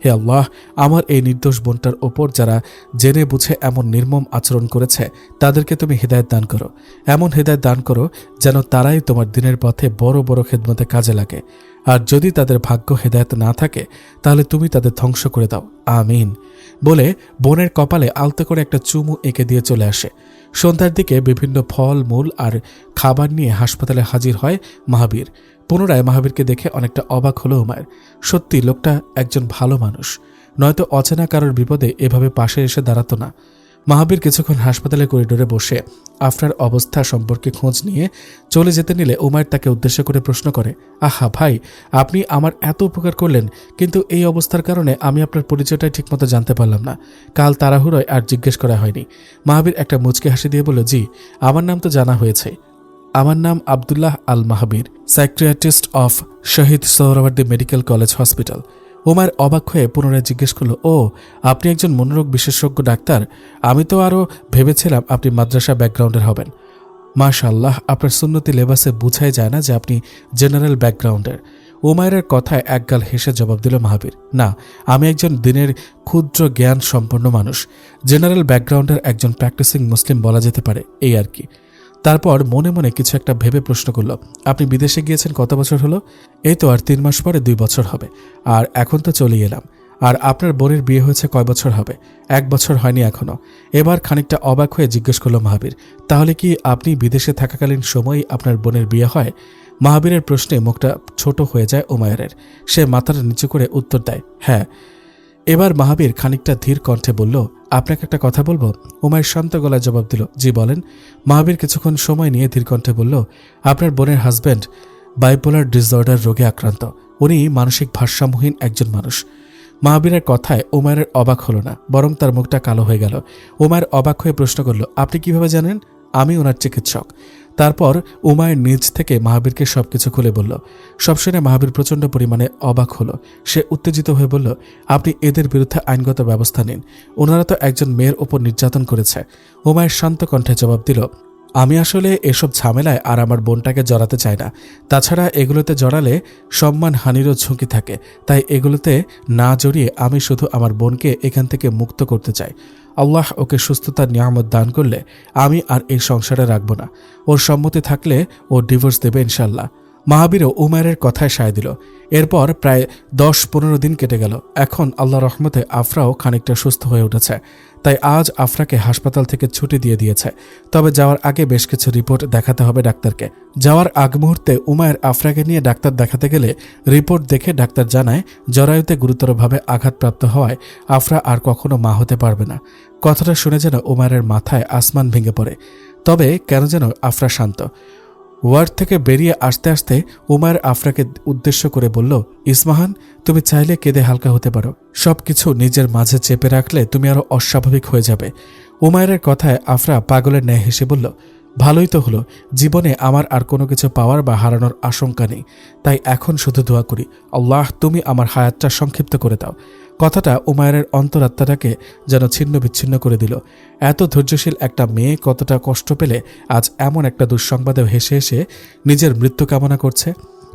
হে আল্লাহ, আমার এই নির্দোষ বোনটার ওপর যারা জেনে বুঝে এমন নির্মম আচরণ করেছে তাদেরকে তুমি হেদায়েত দান করো। এমন হেদায়েত দান করো যেন তারাই তোমার দিনের পথে বড় বড় খেদমতে কাজে লাগে। আর যদি তাদের ভাগ্য হেদায়েত না থাকে তাহলে তুমি তাদের ধ্বংস করে দাও, আমিন বলে বোনের কপালে আলতো করে একটা চুমু এঁকে দিয়ে চলে আসে। সন্ধ্যার দিকে বিভিন্ন ফল মূল আর খাবার নিয়ে হাসপাতালে হাজির হয় মাহাবীর। পুনরায় মাহাবীরকে দেখে অনেকটা অবাক হলো উমায়ের। সত্যি লোকটা একজন ভালো মানুষ, নয়তো অচেনা কারোর বিপদে এভাবে পাশে এসে দাঁড়াতো না। মাহাবীর কিছুক্ষণ হাসপাতালের করিডোরে বসে আফরার অবস্থা সম্পর্কে খোঁজ নিয়ে চলে যেতে নিলে উমায়ের তাকে উদ্দেশ্য করে প্রশ্ন করে, আহা ভাই, আপনি আমার এত উপকার করলেন, কিন্তু এই অবস্থার কারণে আমি আপনার পরিচয়টাই ঠিকমতো জানতে পারলাম না। কাল তাড়াহুড়োয় আর জিজ্ঞেস করা হয়নি। মাহাবীর একটা মুচকি হাসি দিয়ে বলল, জি আমার নাম তো জানা হয়েছে। আমার নাম Abdullah Al Mahabir, psychiatrist of Shaheed Suhrawardy medical college hospital. Umair অবাক হয়ে পুনরায় জিজ্ঞেস করল, ও আপনি একজন মনোরোগ বিশেষজ্ঞ ডাক্তার? আমি তো আরও ভেবেছিলাম আপনি মাদ্রাসা ব্যাকগ্রাউন্ডের হবেন। মাশাআল্লাহ, আপনার সুন্নতি লেবাসে বোঝাই যায় না যে আপনি জেনারেল ব্যাকগ্রাউন্ডের। উমায়ের কথায় একগাল হেসে জবাব দিল মাহাবীর, না, আমি একজন দিনের ক্ষুদ্র জ্ঞান সম্পন্ন মানুষ। জেনারেল ব্যাকগ্রাউন্ডের একজন প্র্যাকটিসিং মুসলিম বলা যেতে পারে, এই আর কি। তারপর মনে মনে কিছু একটা ভেবে প্রশ্ন করল, আপনি বিদেশে গিয়েছেন কত বছর হলো? এই তো আর 3 মাস পরে 2 বছর হবে। আর এখন তো চলেই এলাম। আর আপনার বোনের বিয়ে হয়েছে কয় বছর হবে? 1 বছর হয়নি এখনো। এবার খানিকটা অবাক হয়ে জিজ্ঞেস করল মাহাবীর, তাহলে কি আপনি বিদেশে থাকাকালীন সময়ই আপনার বোনের বিয়ে হয়? মাহাবীরের প্রশ্নে মুখটা ছোট হয়ে যায় উমায়ের। সে মাথাটা নিচু করে উত্তর দেয়, হ্যাঁ। এবার মাহাবীর খানিকটা ধীর কণ্ঠে বলল, আপনাকে একটা কথা বলবো? উমায়ের শান্ত গলায় জবাব দিল, জি বলেন। মাহাবীর কিছুক্ষণ সময় নিয়ে ধীর কণ্ঠে বলল, আপনার বোনের হাজব্যান্ড বাইপোলার ডিসঅর্ডার রোগে আক্রান্ত। উনি মানসিক ভারসাম্যহীন একজন মানুষ। মাহাবীরের কথায় উমায়ের অবাক হলো না, বরং তার মুখটা কালো হয়ে গেল। উমায়ের অবাক হয়ে প্রশ্ন করল, আপনি কিভাবে জানেন? আমি ওনার চিকিৎসক। তারপর উমায়ের নিজ থেকে মাহাবীরকে সবকিছু খুলে বলল। সব শুনে মাহাবীর প্রচণ্ড পরিমাণে অবাক হলো। সে উত্তেজিত হয়ে বলল, আপনি এদের বিরুদ্ধে আইনগত ব্যবস্থা নিন। ওনারা তো একজন মেয়ের ওপর নির্যাতন করেছে। উমায়ের শান্ত কণ্ঠে জবাব দিল, আমি আসলে এসব ঝামেলায় আর আমার বোনটাকে জড়াতে চাই না। তাছাড়া এগুলোতে জড়ালে সম্মানহানিরও ঝুঁকি থাকে। তাই এগুলোতে না জড়িয়ে আমি শুধু আমার বোনকে এখান থেকে মুক্ত করতে চাই। আল্লাহ ওকে সুস্থতার নিয়ামত দান করলে আমি আর এই সংসারে রাখব না। ওর সম্মতি থাকলে ও ডিভোর্স দেবে ইনশাল্লাহ। মাহাবীরও উমায়ের কথায় সায় দিল। এরপর প্রায় 10-15 দিন কেটে গেল। এখন আল্লাহর রহমতে আফরাও খানিকটা সুস্থ হয়ে উঠেছে। তাই আজ আফরাকে হাসপাতাল থেকে ছুটি দিয়ে দিয়েছে। তবে যাওয়ার আগে বেশ কিছু রিপোর্ট দেখাতে হবে ডাক্তারকে। যাওয়ার আগ মুহূর্তে উমায়ের আফরাকে নিয়ে ডাক্তার দেখাতে গেলে রিপোর্ট দেখে ডাক্তার জানায় জরায়ুতে গুরুতরভাবে আঘাতপ্রাপ্ত হওয়ায় আফরা আর কখনো মা হতে পারবে না। কথাটা শুনে যেন উমায়ের মাথায় আসমান ভেঙে পড়ে। তবে কেন যেন আফরা শান্ত। ওয়ার্ড থেকে বেরিয়ে আসতে আসতে উমায়ের আফরাকে উদ্দেশ্য করে বলল, ইসমাহান, তুমি চাইলে কেঁদে হালকা হতে পারো। সবকিছু নিজের মাঝে চেপে রাখলে তুমি আরো অস্বাভাবিক হয়ে যাবে। উমায়ের কথায় আফরা পাগলের ন্যায় হেসে বলল, ভালোই তো হলো, জীবনে আমার আর কোনো কিছু পাওয়ার বা হারানোর আশঙ্কা নেই। তাই এখন শুধু দোয়া করি, আল্লাহ তুমি আমার হায়াতটা সংক্ষিপ্ত করে দাও। কথাটা উমায়ের অন্তরাত্মাটাকে যেন ছিন্ন বিচ্ছিন্ন করে দিল। এত ধৈর্যশীল একটা মেয়ে কতটা কষ্ট পেলে আজ এমন একটা দুঃসংবাদেও হেসে হেসে নিজের মৃত্যু কামনা করছে।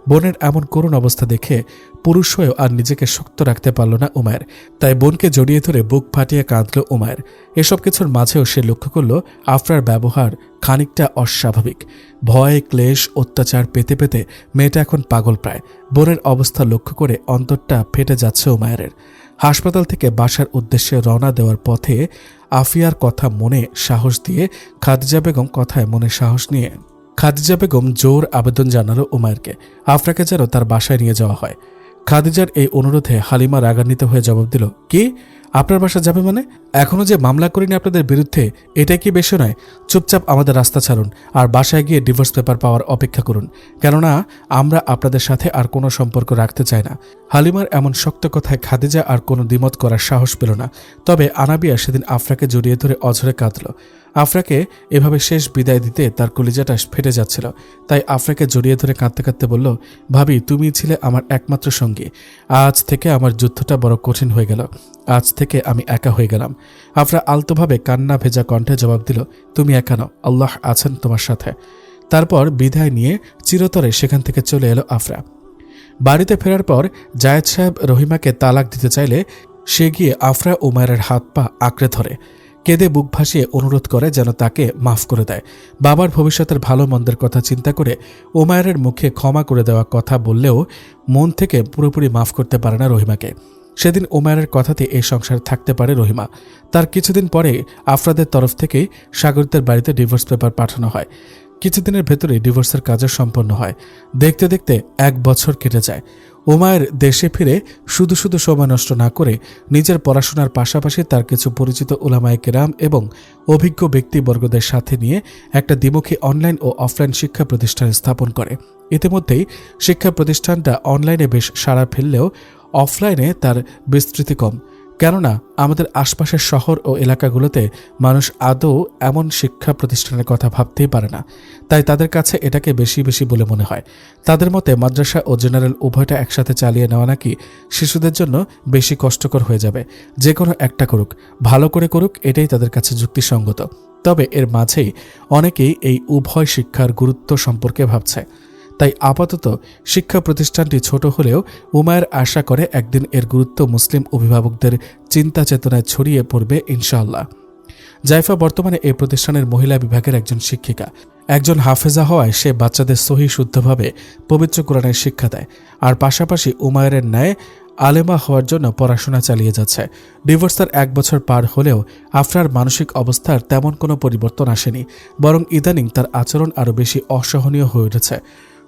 বোনের এমন করুণ অবস্থা দেখে পুরুষ হয়েও আর নিজেকে শক্ত রাখতে পারল না উমায়ের। তাই বোনকে জড়িয়ে ধরে বুক ফাটিয়ে কাঁদল উমায়ের। এসব কিছুর মাঝেও সে লক্ষ্য করল আফরার ব্যবহার খানিকটা অস্বাভাবিক। ভয়, ক্লেশ, অত্যাচার পেতে পেতে মেয়েটা এখন পাগল প্রায়। বোনের অবস্থা লক্ষ্য করে অন্তরটা ফেটে যাচ্ছে উমায়ের। হাসপাতাল থেকে বাসার উদ্দেশ্যে রওনা দেওয়ার পথে আফিয়ার কথা মনে সাহস দিয়ে খাদিজা বেগম কথায় মনে সাহস নিয়ে খাদিজা বেগম জোর আবেদন জানালো উমায়েরকে আফরাকে যেন তার বাসায় নিয়ে যাওয়া হয়। খাদিজার এই অনুরোধে হালিমা রাগান্বিত হয়ে জবাব দিল, কি আপনার বাসা যাবে মানে? এখনো যে মামলা করিনি আপনাদের বিরুদ্ধে, এটা কি বেশি নয়? চুপচাপ আমাদের রাস্তা ছাড়ুন আর বাসায় গিয়ে ডিভোর্স পেপার পাওয়ার অপেক্ষা করুন, কেননা আমরা আপনাদের সাথে আর কোনো সম্পর্ক রাখতে চাই না। হালিমার এমন শক্ত কথায় খাদিজা আর কোনো দ্বিমত করার সাহস পেল না। তবে আনাবিয়া সেদিন আফরাকে জড়িয়ে ধরে অঝরে কাঁদল। আফরাকে এভাবে শেষ বিদায় দিতে তার কলিজাটা ফেটে যাচ্ছিল। তাই আফরাকে জড়িয়ে ধরে কাঁদতে কাঁদতে বলল, ভাবি, তুমি ছিলে আমার একমাত্র সঙ্গী। আজ থেকে আমার যুদ্ধটা বড় কঠিন হয়ে গেল। আজ থেকে আমি একা হয়ে গেলাম। আফরা আলতোভাবে কান্না ভেজা কণ্ঠে জবাব দিল, তুমি একা নও, আল্লাহ আছেন তোমার সাথে। তারপর বিদায় নিয়ে চিরতরে সেখান থেকে চলে এলো আফরা। বাড়িতে ফেরার পর জায়েদ সাহেব রহিমাকে তালাক দিতে চাইলে সে গিয়ে আফরা উমায়ের হাত পা আঁকড়ে ধরে কেঁদে বুক ভাসিয়ে অনুরোধ করে যেন তাকে মাফ করে দেয়। বাবার ভবিষ্যতের ভালো মন্দের কথা চিন্তা করে উমায়ের মুখে ক্ষমা করে দেওয়া কথা বললেও মন থেকে পুরোপুরি মাফ করতে পারে না রহিমাকে। সেদিন উমায়ের কথাতে এই সংসার থাকতে পারে রহিমা। তার কিছুদিন পরে আফরাদের তরফ থেকেই সাগরিতের বাড়িতে ডিভোর্স পেপার পাঠানো হয়। কিছুদিনের ভেতরে ডিভোর্সের কাজও সম্পন্ন হয়। দেখতে দেখতে 1 বছর কেটে যায়। উমায়ের দেশে ফিরে শুধু শুধু সময় নষ্ট না করে নিজের পড়াশোনার পাশাপাশি তার কিছু পরিচিত উলামায়ে কেরাম এবং অভিজ্ঞ ব্যক্তিবর্গদের সাথে নিয়ে একটা দ্বিমুখী অনলাইন ও অফলাইন শিক্ষা প্রতিষ্ঠান স্থাপন করে। ইতিমধ্যেই শিক্ষা প্রতিষ্ঠানটা অনলাইনে বেশ সাড়া ফেললেও অফলাইনে তার বিস্তৃতি কম। কেননা আমাদের আশপাশের শহর ও এলাকাগুলোতে মানুষ আদৌ এমন শিক্ষা প্রতিষ্ঠানের কথা ভাবতেই পারে না। তাই তাদের কাছে এটাকে বেশি বেশি বলে মনে হয়। তাদের মতে মাদ্রাসা ও জেনারেল উভয়টা একসাথে চালিয়ে নেওয়া নাকি শিশুদের জন্য বেশি কষ্টকর হয়ে যাবে। যে কোনো একটা করুক, ভালো করে করুক, এটাই তাদের কাছে যুক্তিসঙ্গত। তবে এর মাঝেই অনেকেই এই উভয় শিক্ষার গুরুত্ব সম্পর্কে ভাবছে। তাই আপাতত শিক্ষা প্রতিষ্ঠানটি ছোট হলেও উমায়ের আশা করে একদিন এর গুরুত্ব মুসলিম অভিভাবকদের চিন্তা চেতনায় ছড়িয়ে পড়বে ইনশাআল্লাহ। জাইফা বর্তমানে এই প্রতিষ্ঠানের মহিলা বিভাগের একজন শিক্ষিকা। একজন হাফেজা হওয়ায় সে বাচ্চাদের সহি শুদ্ধভাবে পবিত্র কোরআনের শিক্ষা দেয়, আর পাশাপাশি উমায়ের ন্যায় আলেমা হওয়ার জন্য পড়াশোনা চালিয়ে যাচ্ছে। ডিভোর্সের 1 বছর পার হলেও আফরার মানসিক অবস্থার তেমন কোনো পরিবর্তন আসেনি, বরং ইদানিং তার আচরণ আরও বেশি অসহনীয় হয়ে উঠেছে।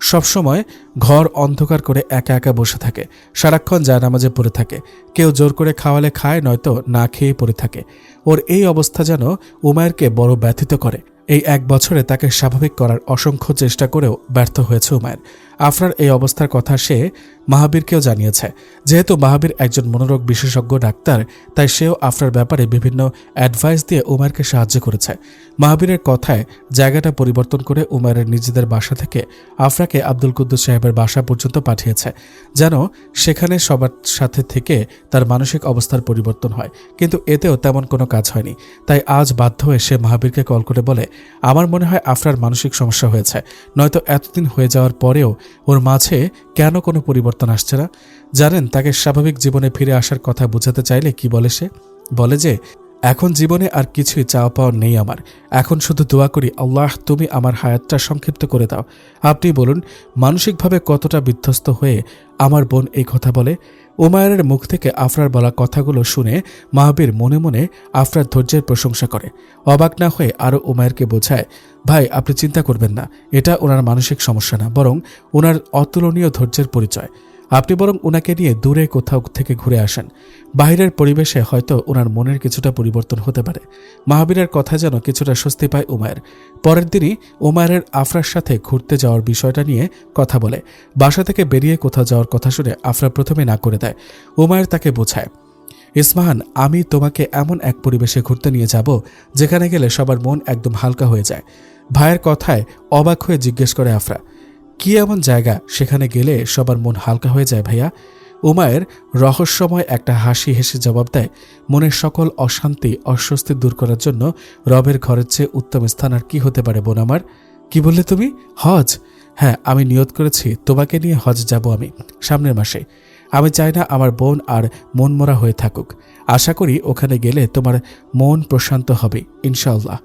সবসময় ঘর অন্ধকার করে একা একা বসে থাকে, সারাক্ষণ জায়নামাজে পড়ে থাকে। কেউ জোর করে খাওয়ালে খায়, নয়তো না খেয়ে পড়ে থাকে। ওর এই অবস্থা যেন উমায়েরকে বড় ব্যথিত করে। এই 1 বছরে তাকে স্বাভাবিক করার অসংখ্য চেষ্টা করেও ব্যর্থ হয়েছে উমায়ের। আফরার এই অবস্থার কথা সে মাহাবীরকেও জানিয়েছে। যেহেতু মাহাবীর একজন মনোরোগ বিশেষজ্ঞ ডাক্তার, তাই সেও আফরার ব্যাপারে বিভিন্ন অ্যাডভাইস দিয়ে উমায়েরকে সাহায্য করেছে। মাহাবীরের কথায় জায়গাটা পরিবর্তন করে উমায়ের নিজেদের বাসা থেকে আফরাকে আব্দুল কুদ্দুস সাহেবের বাসা পর্যন্ত পাঠিয়েছে, যেন সেখানে সবার সাথে থেকে তার মানসিক অবস্থার পরিবর্তন হয়। কিন্তু এতেও তেমন কোনো কাজ হয়নি। তাই আজ বাধ্য হয়ে সে মাহাবীরকে কল করে বলে, আমার মনে হয় আফরার মানসিক সমস্যা হয়েছে, নয়তো এতদিন হয়ে যাওয়ার পরেও ওর মাঝে কেন কোনো পরিবর্তন আসছে না। জানেন, তাকে স্বাভাবিক জীবনে ফিরে আসার কথা বোঝাতে চাইলে কি বলে সে? বলে যে এখন জীবনে আর কিছুই চাওয়া পাওয়া নেই আমার। এখন শুধু দোয়া করি, আল্লাহ তুমি আমার হায়াতটা সংক্ষিপ্ত করে দাও। আপনি বলুন মানসিকভাবে কতটা বিধ্বস্ত হয়ে আমার বোন এই কথা বলে। উমায়ের মুখ থেকে আফরার বলা কথাগুলো শুনে মাহবীর মনে মনে আফরার ধৈর্যের প্রশংসা করে। অবাক না হয়ে আরও উমায়েরকে বোঝায়, ভাই আপনি চিন্তা করবেন না, এটা ওনার মানসিক সমস্যা না, বরং ওনার অতুলনীয় ধৈর্যের পরিচয়। আপনি বরং ওনাকে নিয়ে দূরে কোথাও থেকে ঘুরে আসেন। বাইরের পরিবেশে হয়তো ওনার মনের কিছুটা পরিবর্তন হতে পারে। মাহবীরের কথা যেন কিছুটা স্বস্তি পায় উমায়ের। পরের দিনই উমায়ের আফরার সাথে ঘুরতে যাওয়ার বিষয়টা নিয়ে কথা বলে। বাসা থেকে বেরিয়ে কোথাও যাওয়ার কথা শুনে আফরা প্রথমে না করে দেয়। উমায়ের তাকে বোঝায়, ইসমাহান, আমি তোমাকে এমন এক পরিবেশে ঘুরতে নিয়ে যাব যেখানে গেলে সবার মন একদম হালকা হয়ে যায়। ভাইয়ের কথায় অবাক হয়ে জিজ্ঞেস করে আফরা, কি এমন জায়গা সেখানে গেলে সবার মন হালকা হয়ে যায় ভাইয়া? উমায়ের রহস্যময় একটা হাসি হেসে জবাব দেয়, মনের সকল অশান্তি অস্বস্তি দূর করার জন্য রবের ঘরের চেয়ে উত্তম স্থান আর কি হতে পারে বোন আমার? কি বললে তুমি? হজ? হ্যাঁ, আমি নিয়ত করেছি তোমাকে নিয়ে হজ যাব আমি সামনের মাসে। আমি চাই না আমার বোন আর মনমরা হয়ে থাকুক। আশা করি ওখানে গেলে তোমার মন প্রশান্ত হবে ইনশাআল্লাহ।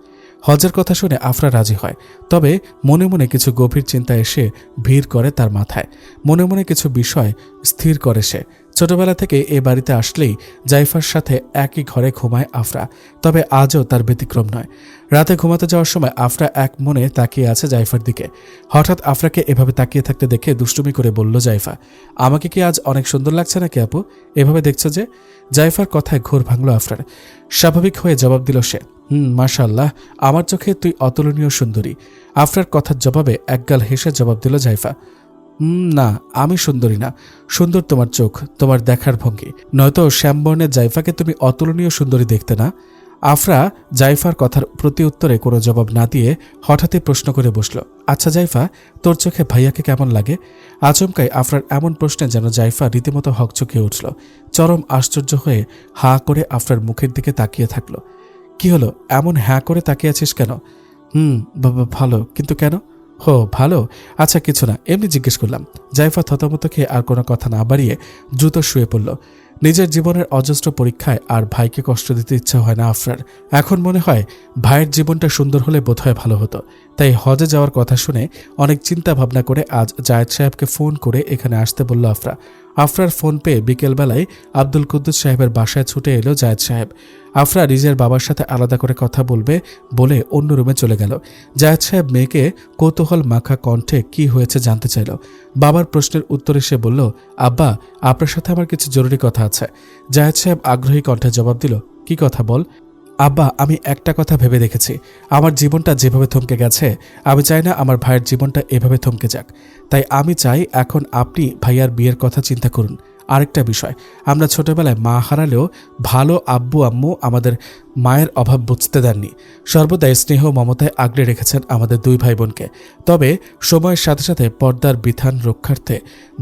হজের কথা শুনে আফরা রাজি হয়, তবে মনে মনে কিছু গভীর চিন্তা এসে ভিড় করে তার মাথায়। মনে মনে কিছু বিষয় স্থির করে সে। ছোটবেলা থেকে এ বাড়িতে আসলেই জাইফার সাথে একই ঘরে ঘুমায় আফরা, তবে আজও তার ব্যতিক্রম নয়। রাতে ঘুমাতে যাওয়ার সময় আফরা এক মনে তাকিয়ে আছে জাইফার দিকে। হঠাৎ আফরাকে এভাবে তাকিয়ে থাকতে দেখে দুষ্টুমি করে বলল জাইফা, আমাকে কি আজ অনেক সুন্দর লাগছে নাকি আপু? এভাবে দেখছো যে? জাইফার কথায় ঘোর ভাঙল আফরার। স্বাভাবিক হয়ে জবাব দিল সে, মাশাআল্লাহ, আমার চোখে তুই অতুলনীয় সুন্দরী। আফরার কথার জবাবে একগাল হেসে জবাব দিল জাইফা, না, আমি সুন্দরী না, সুন্দর তোমার চোখ, তোমার দেখার ভঙ্গি, নয়তো শ্যামবর্ণের জাইফাকে তুমি অতুলনীয় সুন্দরী দেখতে না। আফরা জাইফার কথার প্রতি উত্তরে কোনো জবাব না দিয়ে হঠাৎই প্রশ্ন করে বসল, আচ্ছা জাইফা, তোর চোখে ভাইয়াকে কেমন লাগে? আচমকাই আফরার এমন প্রশ্নে যেন জাইফা রীতিমতো হকচকিয়ে উঠল। চরম আশ্চর্য হয়ে হা করে আফরার মুখের দিকে তাকিয়ে থাকল। কি হলো, এমন হ্যাঁ করে তাকিয়ে আছিস কেন? বাবা ভালো, কিন্তু কেন? হো ভালো, আচ্ছা কিছু না, এমনি জিজ্ঞেস করলাম। জাইফা থতমত খেয়ে আর কোনো কথা না বাড়িয়ে দ্রুত শুয়ে পড়ল। নিজের জীবনের অজস্র পরীক্ষায় আর ভাইকে কষ্ট দিতে ইচ্ছা হয় না আফরার। এখন মনে হয় ভাইয়ের জীবনটা সুন্দর হলে বোধহয় ভালো হতো। তাই হজে যাওয়ার কথা শুনে অনেক চিন্তা ভাবনা করে আজ জায়েদ সাহেবকে ফোন করে এখানে আসতে বলল আফরা। আফরার ফোন পেয়ে বিকেলবেলায় আব্দুল কুদ্দুস সাহেবের বাসায় ছুটে এলো জায়েদ সাহেব। আফরা রিজের বাবার সাথে আলাদা করে কথা বলবে বলে অন্য রুমে চলে গেল। জায়েদ সাহেব মেয়েকে কৌতূহল মাখা কণ্ঠে কি হয়েছে জানতে চাইল। বাবার প্রশ্নের উত্তরে সে বলল, আব্বা, আপনার সাথে আমার কিছু জরুরি কথা আছে। জায়েদ সাহেব আগ্রহী কণ্ঠে জবাব দিল, কি কথা বল? আব্বা, আমি একটা কথা ভেবে দেখেছি, আমার জীবনটা যেভাবে থমকে গেছে আমি চাই না আমার ভাইয়ের জীবনটা এভাবে থমকে যাক। তাই আমি চাই এখন আপনি ভাইয়ার বিয়ের কথা চিন্তা করুন। আরেকটা বিষয়, আমরা ছোটবেলায় মা হারালেও ভালো আব্বু আম্মু আমাদের মায়ের অভাব বুঝতে দেননি। সর্বদাই স্নেহ মমতায় আগলে রেখেছেন আমাদের দুই ভাই বোনকে। তবে সময়ের সাথে সাথে পর্দার বিধান রক্ষার্থে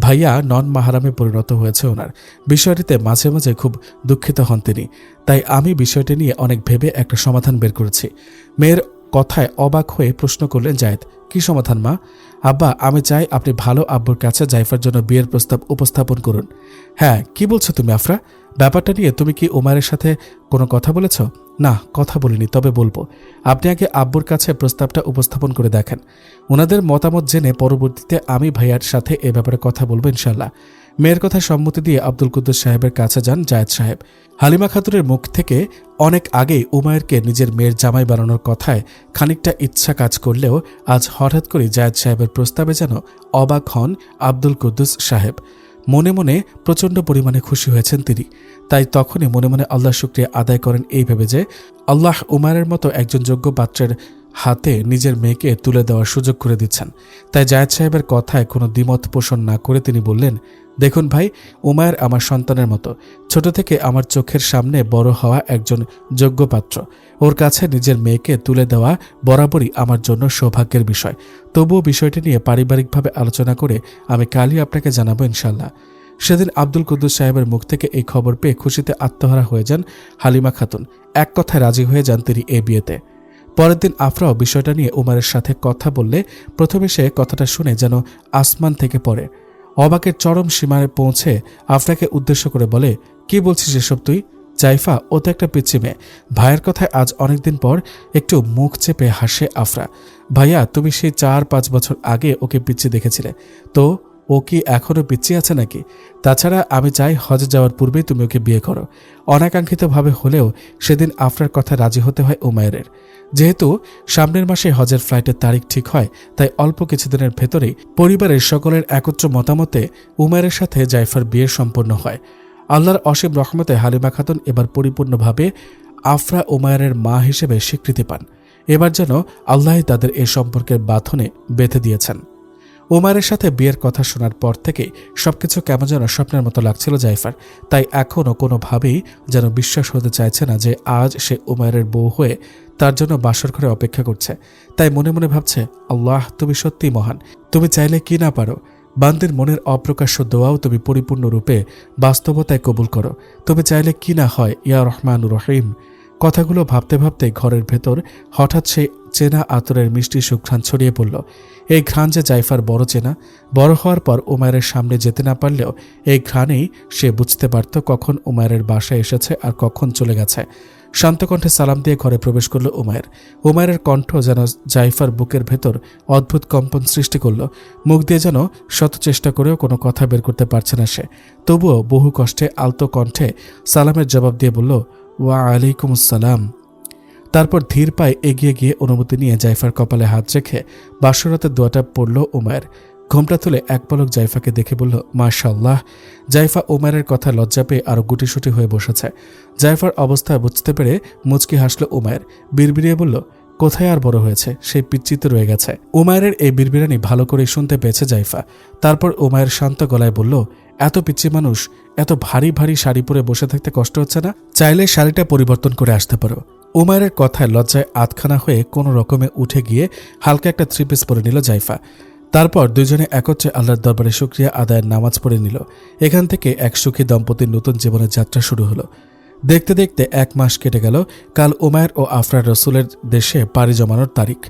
ভাইয়া নন মাহারামে পরিণত হয়েছে ওনার। বিষয়টিতে মাঝে মাঝে খুব দুঃখিত হন তিনি। তাই আমি বিষয়টি নিয়ে অনেক ভেবে একটা সমাধান বের করেছি। মেয়ের কথায় অবাক হয়ে প্রশ্ন করলেন জায়েদ, কি সমাধান মা? আব্বা, আমি চাই আপনি ভালো আব্বুর কাছে জাইফার জন্য বিয়ের প্রস্তাব উপস্থাপন করুন। হ্যাঁ, কি বলছো তুমি আফরা? ব্যাপারটা নিয়ে তুমি কি উমারের সাথে কোনো কথা বলেছ? না, কথা বলিনি, তবে বলবো। আপনি আগে আব্বুর কাছে প্রস্তাবটা উপস্থাপন করে দেখেন। ওনাদের মতামত জেনে পরবর্তীতে আমি ভাইয়ার সাথে এ ব্যাপারে কথা বলবো ইনশাল্লাহ। মেয়ের কথা সম্মতি দিয়ে আব্দুল কুদ্দুস সাহেবের কাছে যান জায়েদ সাহেব। হালিমা খাতুনের মুখ থেকে অনেক আগেই উমায়েরকে নিজের মেয়ের জামাই বানানোর কথায় খানিকটা ইচ্ছা কাজ করলেও আজ হঠাৎ করে জায়েদ সাহেবের প্রস্তাবে যেন অবাক হন আব্দুল কুদ্দুস সাহেব। মনে মনে প্রচণ্ড পরিমাণে খুশি হয়েছেন তিনি। তাই তখনই মনে মনে আল্লাহ শুকরিয়া আদায় করেন এই ভেবে যে আল্লাহ উমায়ের মতো একজন যোগ্য পাত্রের হাতে নিজের মেয়েকে তুলে দেওয়ার সুযোগ করে দিচ্ছেন। তাই জায়েদ সাহেবের কথায় কোনো দ্বিমত পোষণ না করে তিনি বললেন, দেখুন ভাই, উমায়ের আমার সন্তানের মতো, ছোট থেকে আমার চোখের সামনে বড় হওয়া একজন যোগ্য পাত্র। ওর কাছে নিজের মেয়েকে তুলে দেওয়া বরাবরই আমার জন্য সৌভাগ্যের বিষয়। তবুও বিষয়টি নিয়ে পারিবারিকভাবে আলোচনা করে আমি কালই আপনাকে জানাবো ইনশাল্লাহ। সেদিন আব্দুল কুদ্দুস সাহেবের মুখ থেকে এই খবর পেয়ে খুশিতে আত্মহারা হয়ে যান হালিমা খাতুন। এক কথায় রাজি হয়ে যান তিনি এই বিয়েতে। পরের দিন আফরাও বিষয়টা নিয়ে উমারের সাথে কথা বললে প্রথমে সে কথাটা শুনে যেন আসমান থেকে পড়ে। অবাকের চরম সীমায় পৌঁছে আফরাকে উদ্দেশ্য করে বলে, কি বলছিস এসব তুই? জাইফা ও তো একটা পিচ্ছি মেয়ে। ভাইয়ের কথায় আজ অনেকদিন পর একটু মুখ চেপে হাসে আফরা। ভাইয়া, তুমি সেই 4-5 বছর আগে ওকে পিচ্ছি দেখেছিলে, তো ও কি এখনো পিচ্ছি আছে নাকি? তাছাড়া আমি চাই হজে যাওয়ার পূর্বেই তুমি ওকে বিয়ে করো। অনাকাঙ্ক্ষিতভাবে হলেও সেদিন আফরার কথা রাজি হতে হয় উমায়েরের। যেহেতু সামনের মাসে হজের ফ্লাইটের তারিখ ঠিক হয়, তাই অল্প কিছুদিনের ভেতরেই পরিবারের সকলের একত্র মতামতে উমায়েরের সাথে জাইফার বিয়ে সম্পন্ন হয়। আল্লাহর অসীম রহমতে হালিমা খাতুন এবার পরিপূর্ণভাবে আফরা উমায়েরের মা হিসেবে স্বীকৃতি পান। এবার যেন আল্লাহই তাদের এ সম্পর্কের বাঁধনে বেঁধে দিয়েছেন। উমায়েরের সাথে বিয়ের কথা শোনার পর থেকেই সবকিছু কেমন যেন স্বপ্নের মতো লাগছিল জাইফার। তাই এখনও কোনোভাবেই যেন বিশ্বাস হতে চাইছে না যে আজ সে উমায়েরের বউ হয়ে তার জন্য বাসর ঘরে অপেক্ষা করছে। তাই মনে মনে ভাবছে, আল্লাহ তুমি সত্যিই মহান, তুমি চাইলে কি না পারো। বান্দির মনের অপ্রকাশ্য দোয়াও তুমি পরিপূর্ণরূপে বাস্তবতায় কবুল করো। তুমি চাইলে কি না হয় ইয়া রহমানুর রহিম। কথাগুলো ভাবতে ভাবতে ঘরের ভেতর হঠাৎ সেই চেনা আতরের মিষ্টি সুঘ্রাণ ছড়িয়ে পড়ল। এই ঘ্রাণ যে জাইফার বড় চেনা। বড় হওয়ার পর উমায়েরের সামনে যেতে না পারলেও এই ঘ্রাণেই সে বুঝতে পারত কখন উমায়েরের বাসায় এসেছে আর কখন চলে গেছে। শান্ত কণ্ঠে সালাম দিয়ে ঘরে প্রবেশ করল উমায়ের। উমায়েরের কণ্ঠ যেন জাইফার বুকের ভেতর অদ্ভুত কম্পন সৃষ্টি করল। মুখ দিয়ে যেন শত চেষ্টা করেও কোনো কথা বের করতে পারছে না সে। তবুও বহু কষ্টে আলতো কণ্ঠে সালামের জবাব দিয়ে বলল, ওয়া আলাইকুম আসসালাম। তারপর ধীর পায়ে এগিয়ে গিয়ে অনুমতি নিয়ে জাইফার কপালে হাত রেখে বাসরাতের দোয়াটা পড়ল উমায়ের। ঘোমটা তুলে এক পলক জাইফাকে দেখে বলল, মাশাআল্লাহ। জাইফা উমায়ের কথা লজ্জা পেয়ে আরো গুটিসুটি হয়ে বসেছে। জাইফার অবস্থা বুঝতে পেরে মুচকি হাসল উমায়ের। বিড়বিড়িয়ে বলল, কোথায় আর বড় হয়েছে, সেই পিচ্চিতে রয়ে গেছে। উমায়ের এই বিড়বিড়ানি ভালো করে শুনতে পেয়েছে জাইফা। তারপর উমায়ের শান্ত গলায় বলল, এত পিচ্চি মানুষ এত ভারী ভারী শাড়ি পরে বসে থাকতে কষ্ট হচ্ছে না? চাইলে শাড়িটা পরিবর্তন করে আসতে পারো। উমায়ের কথায় লজ্জায় আধখানা হয়ে কোনো রকমে উঠে গিয়ে হালকা একটা 3 পিস পরে নিল জাইফা। তারপর দুজনে একত্রে আল্লাহর দরবারে শুকরিয়া আদায়ের নামাজ পড়ে নিল। এখান থেকে এক সুখী দম্পতির নতুন জীবনের যাত্রা শুরু হলো। দেখতে দেখতে 1 মাস কেটে গেল। কাল উমায়ের ও আফরার রসুলের দেশে পাড়ি জমানোর তারিখ।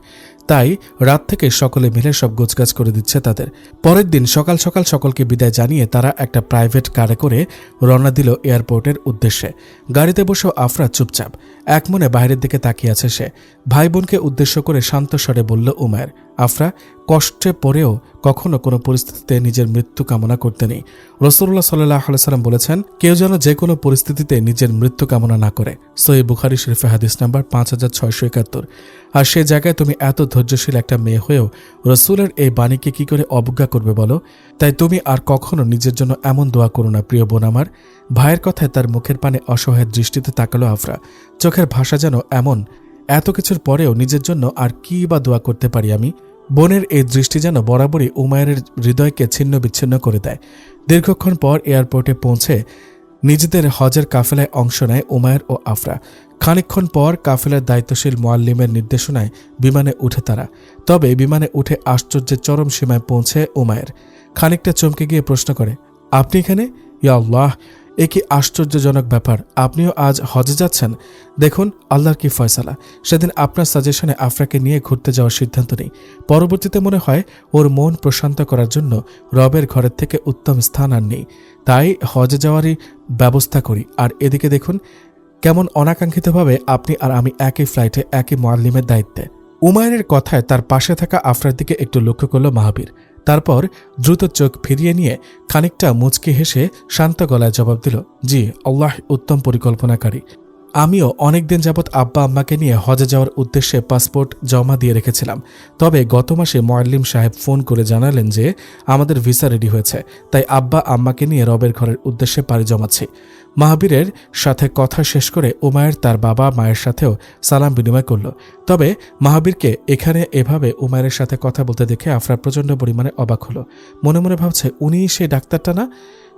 তাই রাত থেকে সকলে মিলে সব গোছগাছ করে দিচ্ছে তাদের। পরের দিন সকাল সকাল সকলকে বিদায় জানিয়ে তারা একটা প্রাইভেট কারে করে রওনা দিল এয়ারপোর্টের উদ্দেশ্যে। গাড়িতে বসেও আফরা চুপচাপ এক মনে বাইরের দিকে তাকিয়ে আছে সে। ভাই বোনকে উদ্দেশ্য করে শান্ত স্বরে বলল উমায়ের, আফরা, কষ্টে পড়েও কখনো কোনো পরিস্থিতিতে নিজের মৃত্যু কামনা করতে নেই। রাসূলুল্লাহ সাল্লাল্লাহু আলাইহি সাল্লাম বলেছেন, কেউ যেন যে কোনো পরিস্থিতিতে নিজের মৃত্যু কামনা না করে। সহিহ বুখারী শরীফে হাদিস নাম্বার 5671। আর সে জায়গায় তুমি এত ধৈর্যশীল একটা মেয়ে হয়েও রাসূলের এই বাণীকে কি করে অবজ্ঞা করবে বলো? তাই তুমি আর কখনো নিজের জন্য এমন দোয়া করো না প্রিয় বোন আমার। ভাইয়ের কথায় তার মুখের পানে অসহায় দৃষ্টিতে তাকালো আফরা। চোখের ভাষা যেন এমন, এত কিছুর পরেও নিজের জন্য আর কি বা দোয়া করতে পারি আমি? বোনের এই দৃষ্টি যেন বরাবরই উমায়ের হৃদয়কে ছিন্ন বিচ্ছিন্ন করে দেয়। দীর্ঘক্ষণ পর এয়ারপোর্টে পৌঁছে নিজেদের হজের কাফেলায় অংশ নেয় উমায়ের ও আফরা। খানিকক্ষণ পর কাফেলার দায়িত্বশীল মুআল্লিমের নির্দেশনায় বিমানে উঠে তারা। তবে বিমানে উঠে আশ্চর্যের চরম সীমায় পৌঁছে উমায়ের। খানিকটা চমকে গিয়ে প্রশ্ন করে, আপনি এখানে? ইয়া আল্লাহ, এ কি আশ্চর্যজনক ব্যাপার! আপনিও আজ হজে যাচ্ছেন? দেখুন আল্লাহর কি ফয়সালা। সেদিন আপনার সাজেশনে আফরাকে নিয়ে ঘুরতে যাওয়ার সিদ্ধান্ত নেই। পরবর্তীতে মনে হয় ওর মন প্রশান্ত করার জন্য রবের ঘরের থেকে উত্তম স্থান আর নেই। তাই হজে যাওয়ারই ব্যবস্থা করি। আর এদিকে দেখুন কেমন অনাকাঙ্ক্ষিতভাবে আপনি আর আমি একই ফ্লাইটে একই মুআল্লিমের দায়িত্বে। উমায়ের কথায় তার পাশে থাকা আফরার দিকে একটু লক্ষ্য করল মাহাবীর। তারপর দ্রুত চোখ ফিরিয়ে নিয়ে খানিকটা মুচকি হেসে শান্ত গলায় জবাব দিল, জি, আল্লাহ উত্তম পরিকল্পনাকারী। আমিও অনেকদিন যাবৎ আব্বা আম্মাকে নিয়ে হজে যাওয়ার উদ্দেশ্যে পাসপোর্ট জমা দিয়ে রেখেছিলাম। তবে গত মাসে মুআল্লিম সাহেব ফোন করে জানালেন যে আমাদের ভিসা রেডি হয়েছে। তাই আব্বা আম্মাকে নিয়ে রবের ঘরের উদ্দেশ্যে পাড়ি জমাচ্ছি। মাহাবীরের সাথে কথা শেষ করে উমায়ের তার বাবা মায়ের সাথেও সালাম বিনিময় করল। তবে মাহাবীরকে এখানে এভাবে উমায়ের সাথে কথা বলতে দেখে আফরা প্রচণ্ড পরিমাণে অবাক হলো। মনে মনে ভাবছে, উনিই সেই ডাক্তারটা না?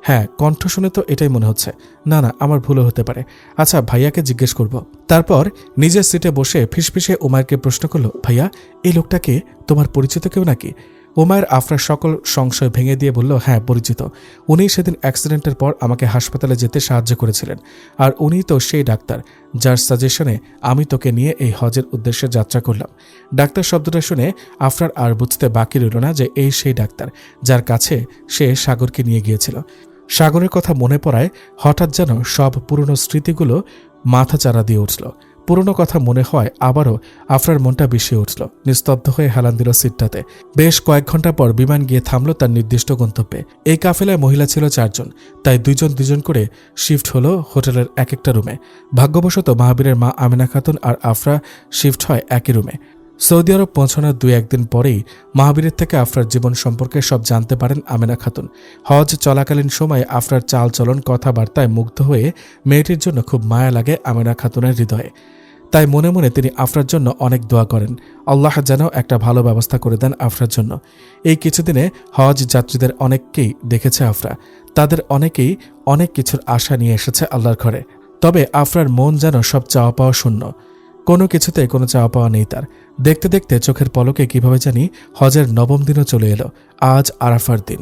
হ্যাঁ, কণ্ঠ শুনে তো এটাই মনে হচ্ছে। না না, আমার ভুলও হতে পারে। আচ্ছা, ভাইয়াকে জিজ্ঞেস করব। তারপর নিজের সিটে বসে ফিসফিসে উমায়েরকে প্রশ্ন করল, ভাইয়া, এই লোকটাকে তোমার পরিচিত কেউ নাকি? উমায়ের আফরার সকল সংশয় ভেঙে দিয়ে বলল, হ্যাঁ, পরিচিত। উনি সেদিন অ্যাক্সিডেন্টের পর আমাকে হাসপাতালে যেতে সাহায্য করেছিলেন। আর উনি তো সেই ডাক্তার যার সাজেশনে আমি তোকে নিয়ে এই হজের উদ্দেশ্যে যাত্রা করলাম। ডাক্তার শব্দটা শুনে আফরার আর বুঝতে বাকি রইল না যে এই সেই ডাক্তার যার কাছে সে সাগরকে নিয়ে গিয়েছিল। সাগরের কথা মনে পড়ায় হঠাৎ যেন সব পুরনো স্মৃতিগুলো মাথা চারা দিয়ে উঠল। পুরনো কথা মনে হয় আবারও আফরার মনটা বিষিয়ে উঠল। নিস্তব্ধ হয়ে হেলান দিল সিটটাতে। বেশ কয়েক ঘন্টা পর বিমান গিয়ে থামল তার নির্দিষ্ট গন্তব্যে। এই কাফেলায় মহিলা ছিল 4 জন, তাই 2 জন করে শিফট হলো হোটেলের এক একটা রুমে। ভাগ্যবশত মাহাবীরের মা আমেনা খাতুন আর আফরা শিফট হয় একই রুমে। সৌদি আরব পৌঁছানোর 2-1 দিন পরেই মাহাবীরের থেকে আফরার জীবন সম্পর্কে সব জানতে পারেন আমেনা খাতুন। হজ চলাকালীন সময়ে আফরার চালচলন কথাবার্তায় মুগ্ধ হয়ে মেয়েটির জন্য খুব মায়া লাগে আমেনা খাতুনের হৃদয়ে। তাই মনে মনে তিনি আফরার জন্য অনেক দোয়া করেন, আল্লাহ যেন একটা ভালো ব্যবস্থা করে দেন আফরার জন্য। এই কিছুদিনে হজ যাত্রীদের অনেককেই দেখেছে আফরা। তাদের অনেকেই অনেক কিছুর আশা নিয়ে এসেছে আল্লাহর ঘরে। তবে আফরার মন যেন সব চাওয়া পাওয়া শূন্য। কোনো কিছুতে কোনো চাওয়া পাওয়া নেই তার। দেখতে দেখতে চোখের পলকে কিভাবে জানি হজের 9ম দিনও চলে এলো। আজ আরাফার দিন,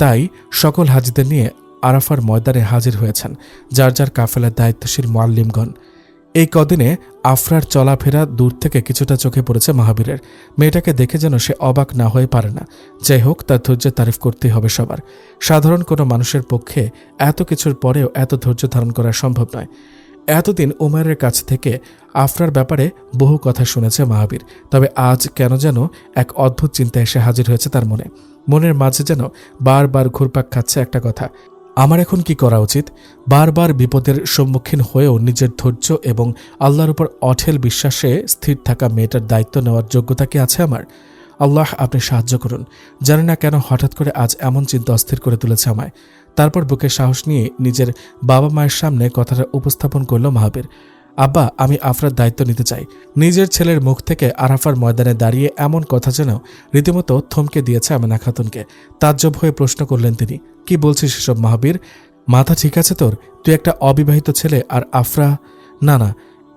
তাই সকল হাজিদের নিয়ে আরাফার ময়দানে হাজির হয়েছেন যার যার কাফেলার দায়িত্বশীল মুআল্লিমগণ। এই কদিনে আফরার চলাফেরা দূর থেকে কিছুটা চোখে পড়েছে মাহাবীরের। মেয়েটাকে দেখে যেন সে অবাক না হয়ে পারে না। যাই হোক, তার ধৈর্যের তারিফ করতেই হবে সবার। সাধারণ কোনো মানুষের পক্ষে এত কিছুর পরেও এত ধৈর্য ধারণ করা সম্ভব নয়। এতদিন উমায়ের কাছ থেকে আফরার ব্যাপারে বহু কথা শুনেছে মাহাবীর। তবে আজ কেন যেন এক অদ্ভুত চিন্তা এসে হাজির হয়েছে তার মনে। মনের মাঝে যেন বারবার ঘুরপাক খাচ্ছে একটা কথা, আমার এখন কি করা উচিত? বারবার বিপদের সম্মুখীন হয়েও নিজের ধৈর্য এবং আল্লাহর উপর অঢেল বিশ্বাসে স্থির থাকা মেয়েটার দায়িত্ব নেওয়ার যোগ্যতা কি আছে আমার? আল্লাহ, আপনি সাহায্য করুন। জানি না কেন হঠাৎ করে আজ এমন চিন্তা অস্থির করে তুলেছে আমায়। তারপর বুকে সাহস নিয়ে নিজের বাবা মায়ের সামনে কথাটা উপস্থাপন করল মাহাবীর। আব্বা, আমি আফরার দায়িত্ব নিতে চাই। নিজের ছেলের মুখ থেকে আরাফার ময়দানে দাঁড়িয়ে এমন কথা যেন রীতিমতো থমকে দিয়েছে আমেনা খাতুনকে। তাজ্জব হয়ে প্রশ্ন করলেন তিনি, কি বলছিস এসব মাহাবীর? মাথা ঠিক আছে তোর? তুই একটা অবিবাহিত ছেলে আর আফরা? না না,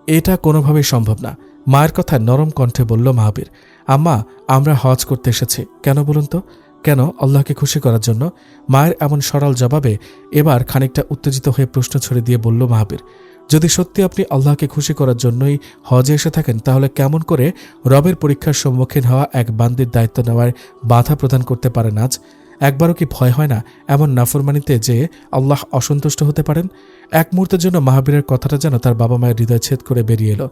এটা কোনোভাবেই সম্ভব না। মায়ের কথা নরম কণ্ঠে বলল মাহাবীর। আম্মা, আমরা হজ করতে এসেছি। কেন বলুন তো? কেন? আল্লাহকে খুশি করার জন্য। মায়ের এমন সরল জবাবে এবার খানিকটা উত্তেজিত হয়ে প্রশ্ন ছড়ে দিয়ে বলল মাহাবীর, যদি সত্যি আপনি আল্লাহকে খুশি করার জন্যই হজে এসে থাকেন, তাহলে কেমন করে রবের পরীক্ষার সম্মুখীন হওয়া এক বান্দির দায়িত্ব নেওয়ার বাধা প্রদান করতে পারেন আজ? একবারও কি ভয় হয় না এমন নাফরমানিতে যে আল্লাহ অসন্তুষ্ট হতে পারেন? এক মুহূর্তের জন্য মাহাবীরের কথাটা যেন তার বাবা মায়ের হৃদয় ছেদ করে বেরিয়ে এলো।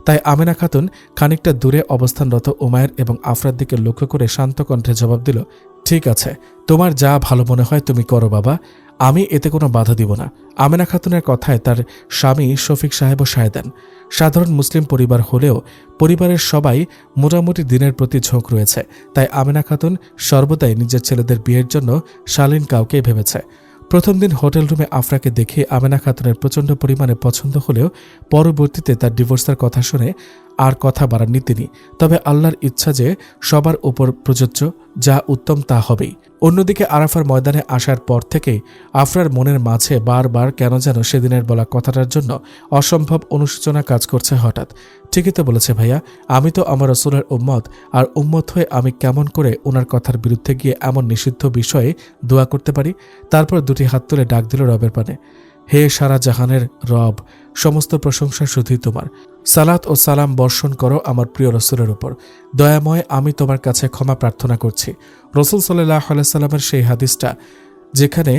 তাই আমেনা খাতুন খানিকটা দূরে অবস্থানরত উমায়ের এবং আফরার দিকে লক্ষ্য করে শান্ত কণ্ঠে জবাব দিল, ঠিক আছে, তোমার যা ভালো মনে হয় তুমি করো বাবা, আমি এতে কোনো বাধা দিব না। আমেনা খাতুনের কথায় তার স্বামী শফিক সাহেবও সায় দেন। সাধারণ মুসলিম পরিবার হলেও পরিবারের সবাই মোটামুটি দিনের প্রতি ঝোঁক রয়েছে। তাই আমেনা খাতুন সর্বদাই নিজের ছেলেদের বিয়ের জন্য শালীন কাউকেই ভেবেছে। প্রথম দিন হোটেল রুমে আফরাকে দেখে আমেনা খাতুনের প্রচণ্ড পরিমাণে পছন্দ হলেও পরবর্তীতে তার ডিভোর্সের কথা শুনে আর কথা বাড়াননি তিনি। তবে আল্লাহর ইচ্ছা যে সবার উপর প্রযোজ্য, যা উত্তম তা হবেই। অন্যদিকে আরাফার ময়দানে আসার পর থেকেই আফরার মনের মাঝে বারবার কেন যেন সেদিনের বলা কথাটার জন্য অসম্ভব অনুশোচনা কাজ করছে হঠাৎ। ঠিকই তো বলেছে ভাইয়া, আমি তো আমার রাসূলের উম্মত, আর উম্মত হয়ে আমি কেমন করে ওনার কথার বিরুদ্ধে গিয়ে এমন নিষিদ্ধ বিষয়ে দোয়া করতে পারি? তারপর 2টি হাত তুলে ডাক দিল রবের পানে, হে সারা জাহানের রব, সমস্ত প্রশংসা শুধুই তোমার। সালাত ও সালাম বর্ষণ করো আমার প্রিয় রসুলের উপর। দয়াময়, আমি তোমার কাছে ক্ষমা প্রার্থনা করছি। রসুল সাল্লাল্লাহু আলাইহি সাল্লামের সেই হাদিসটা যেখানে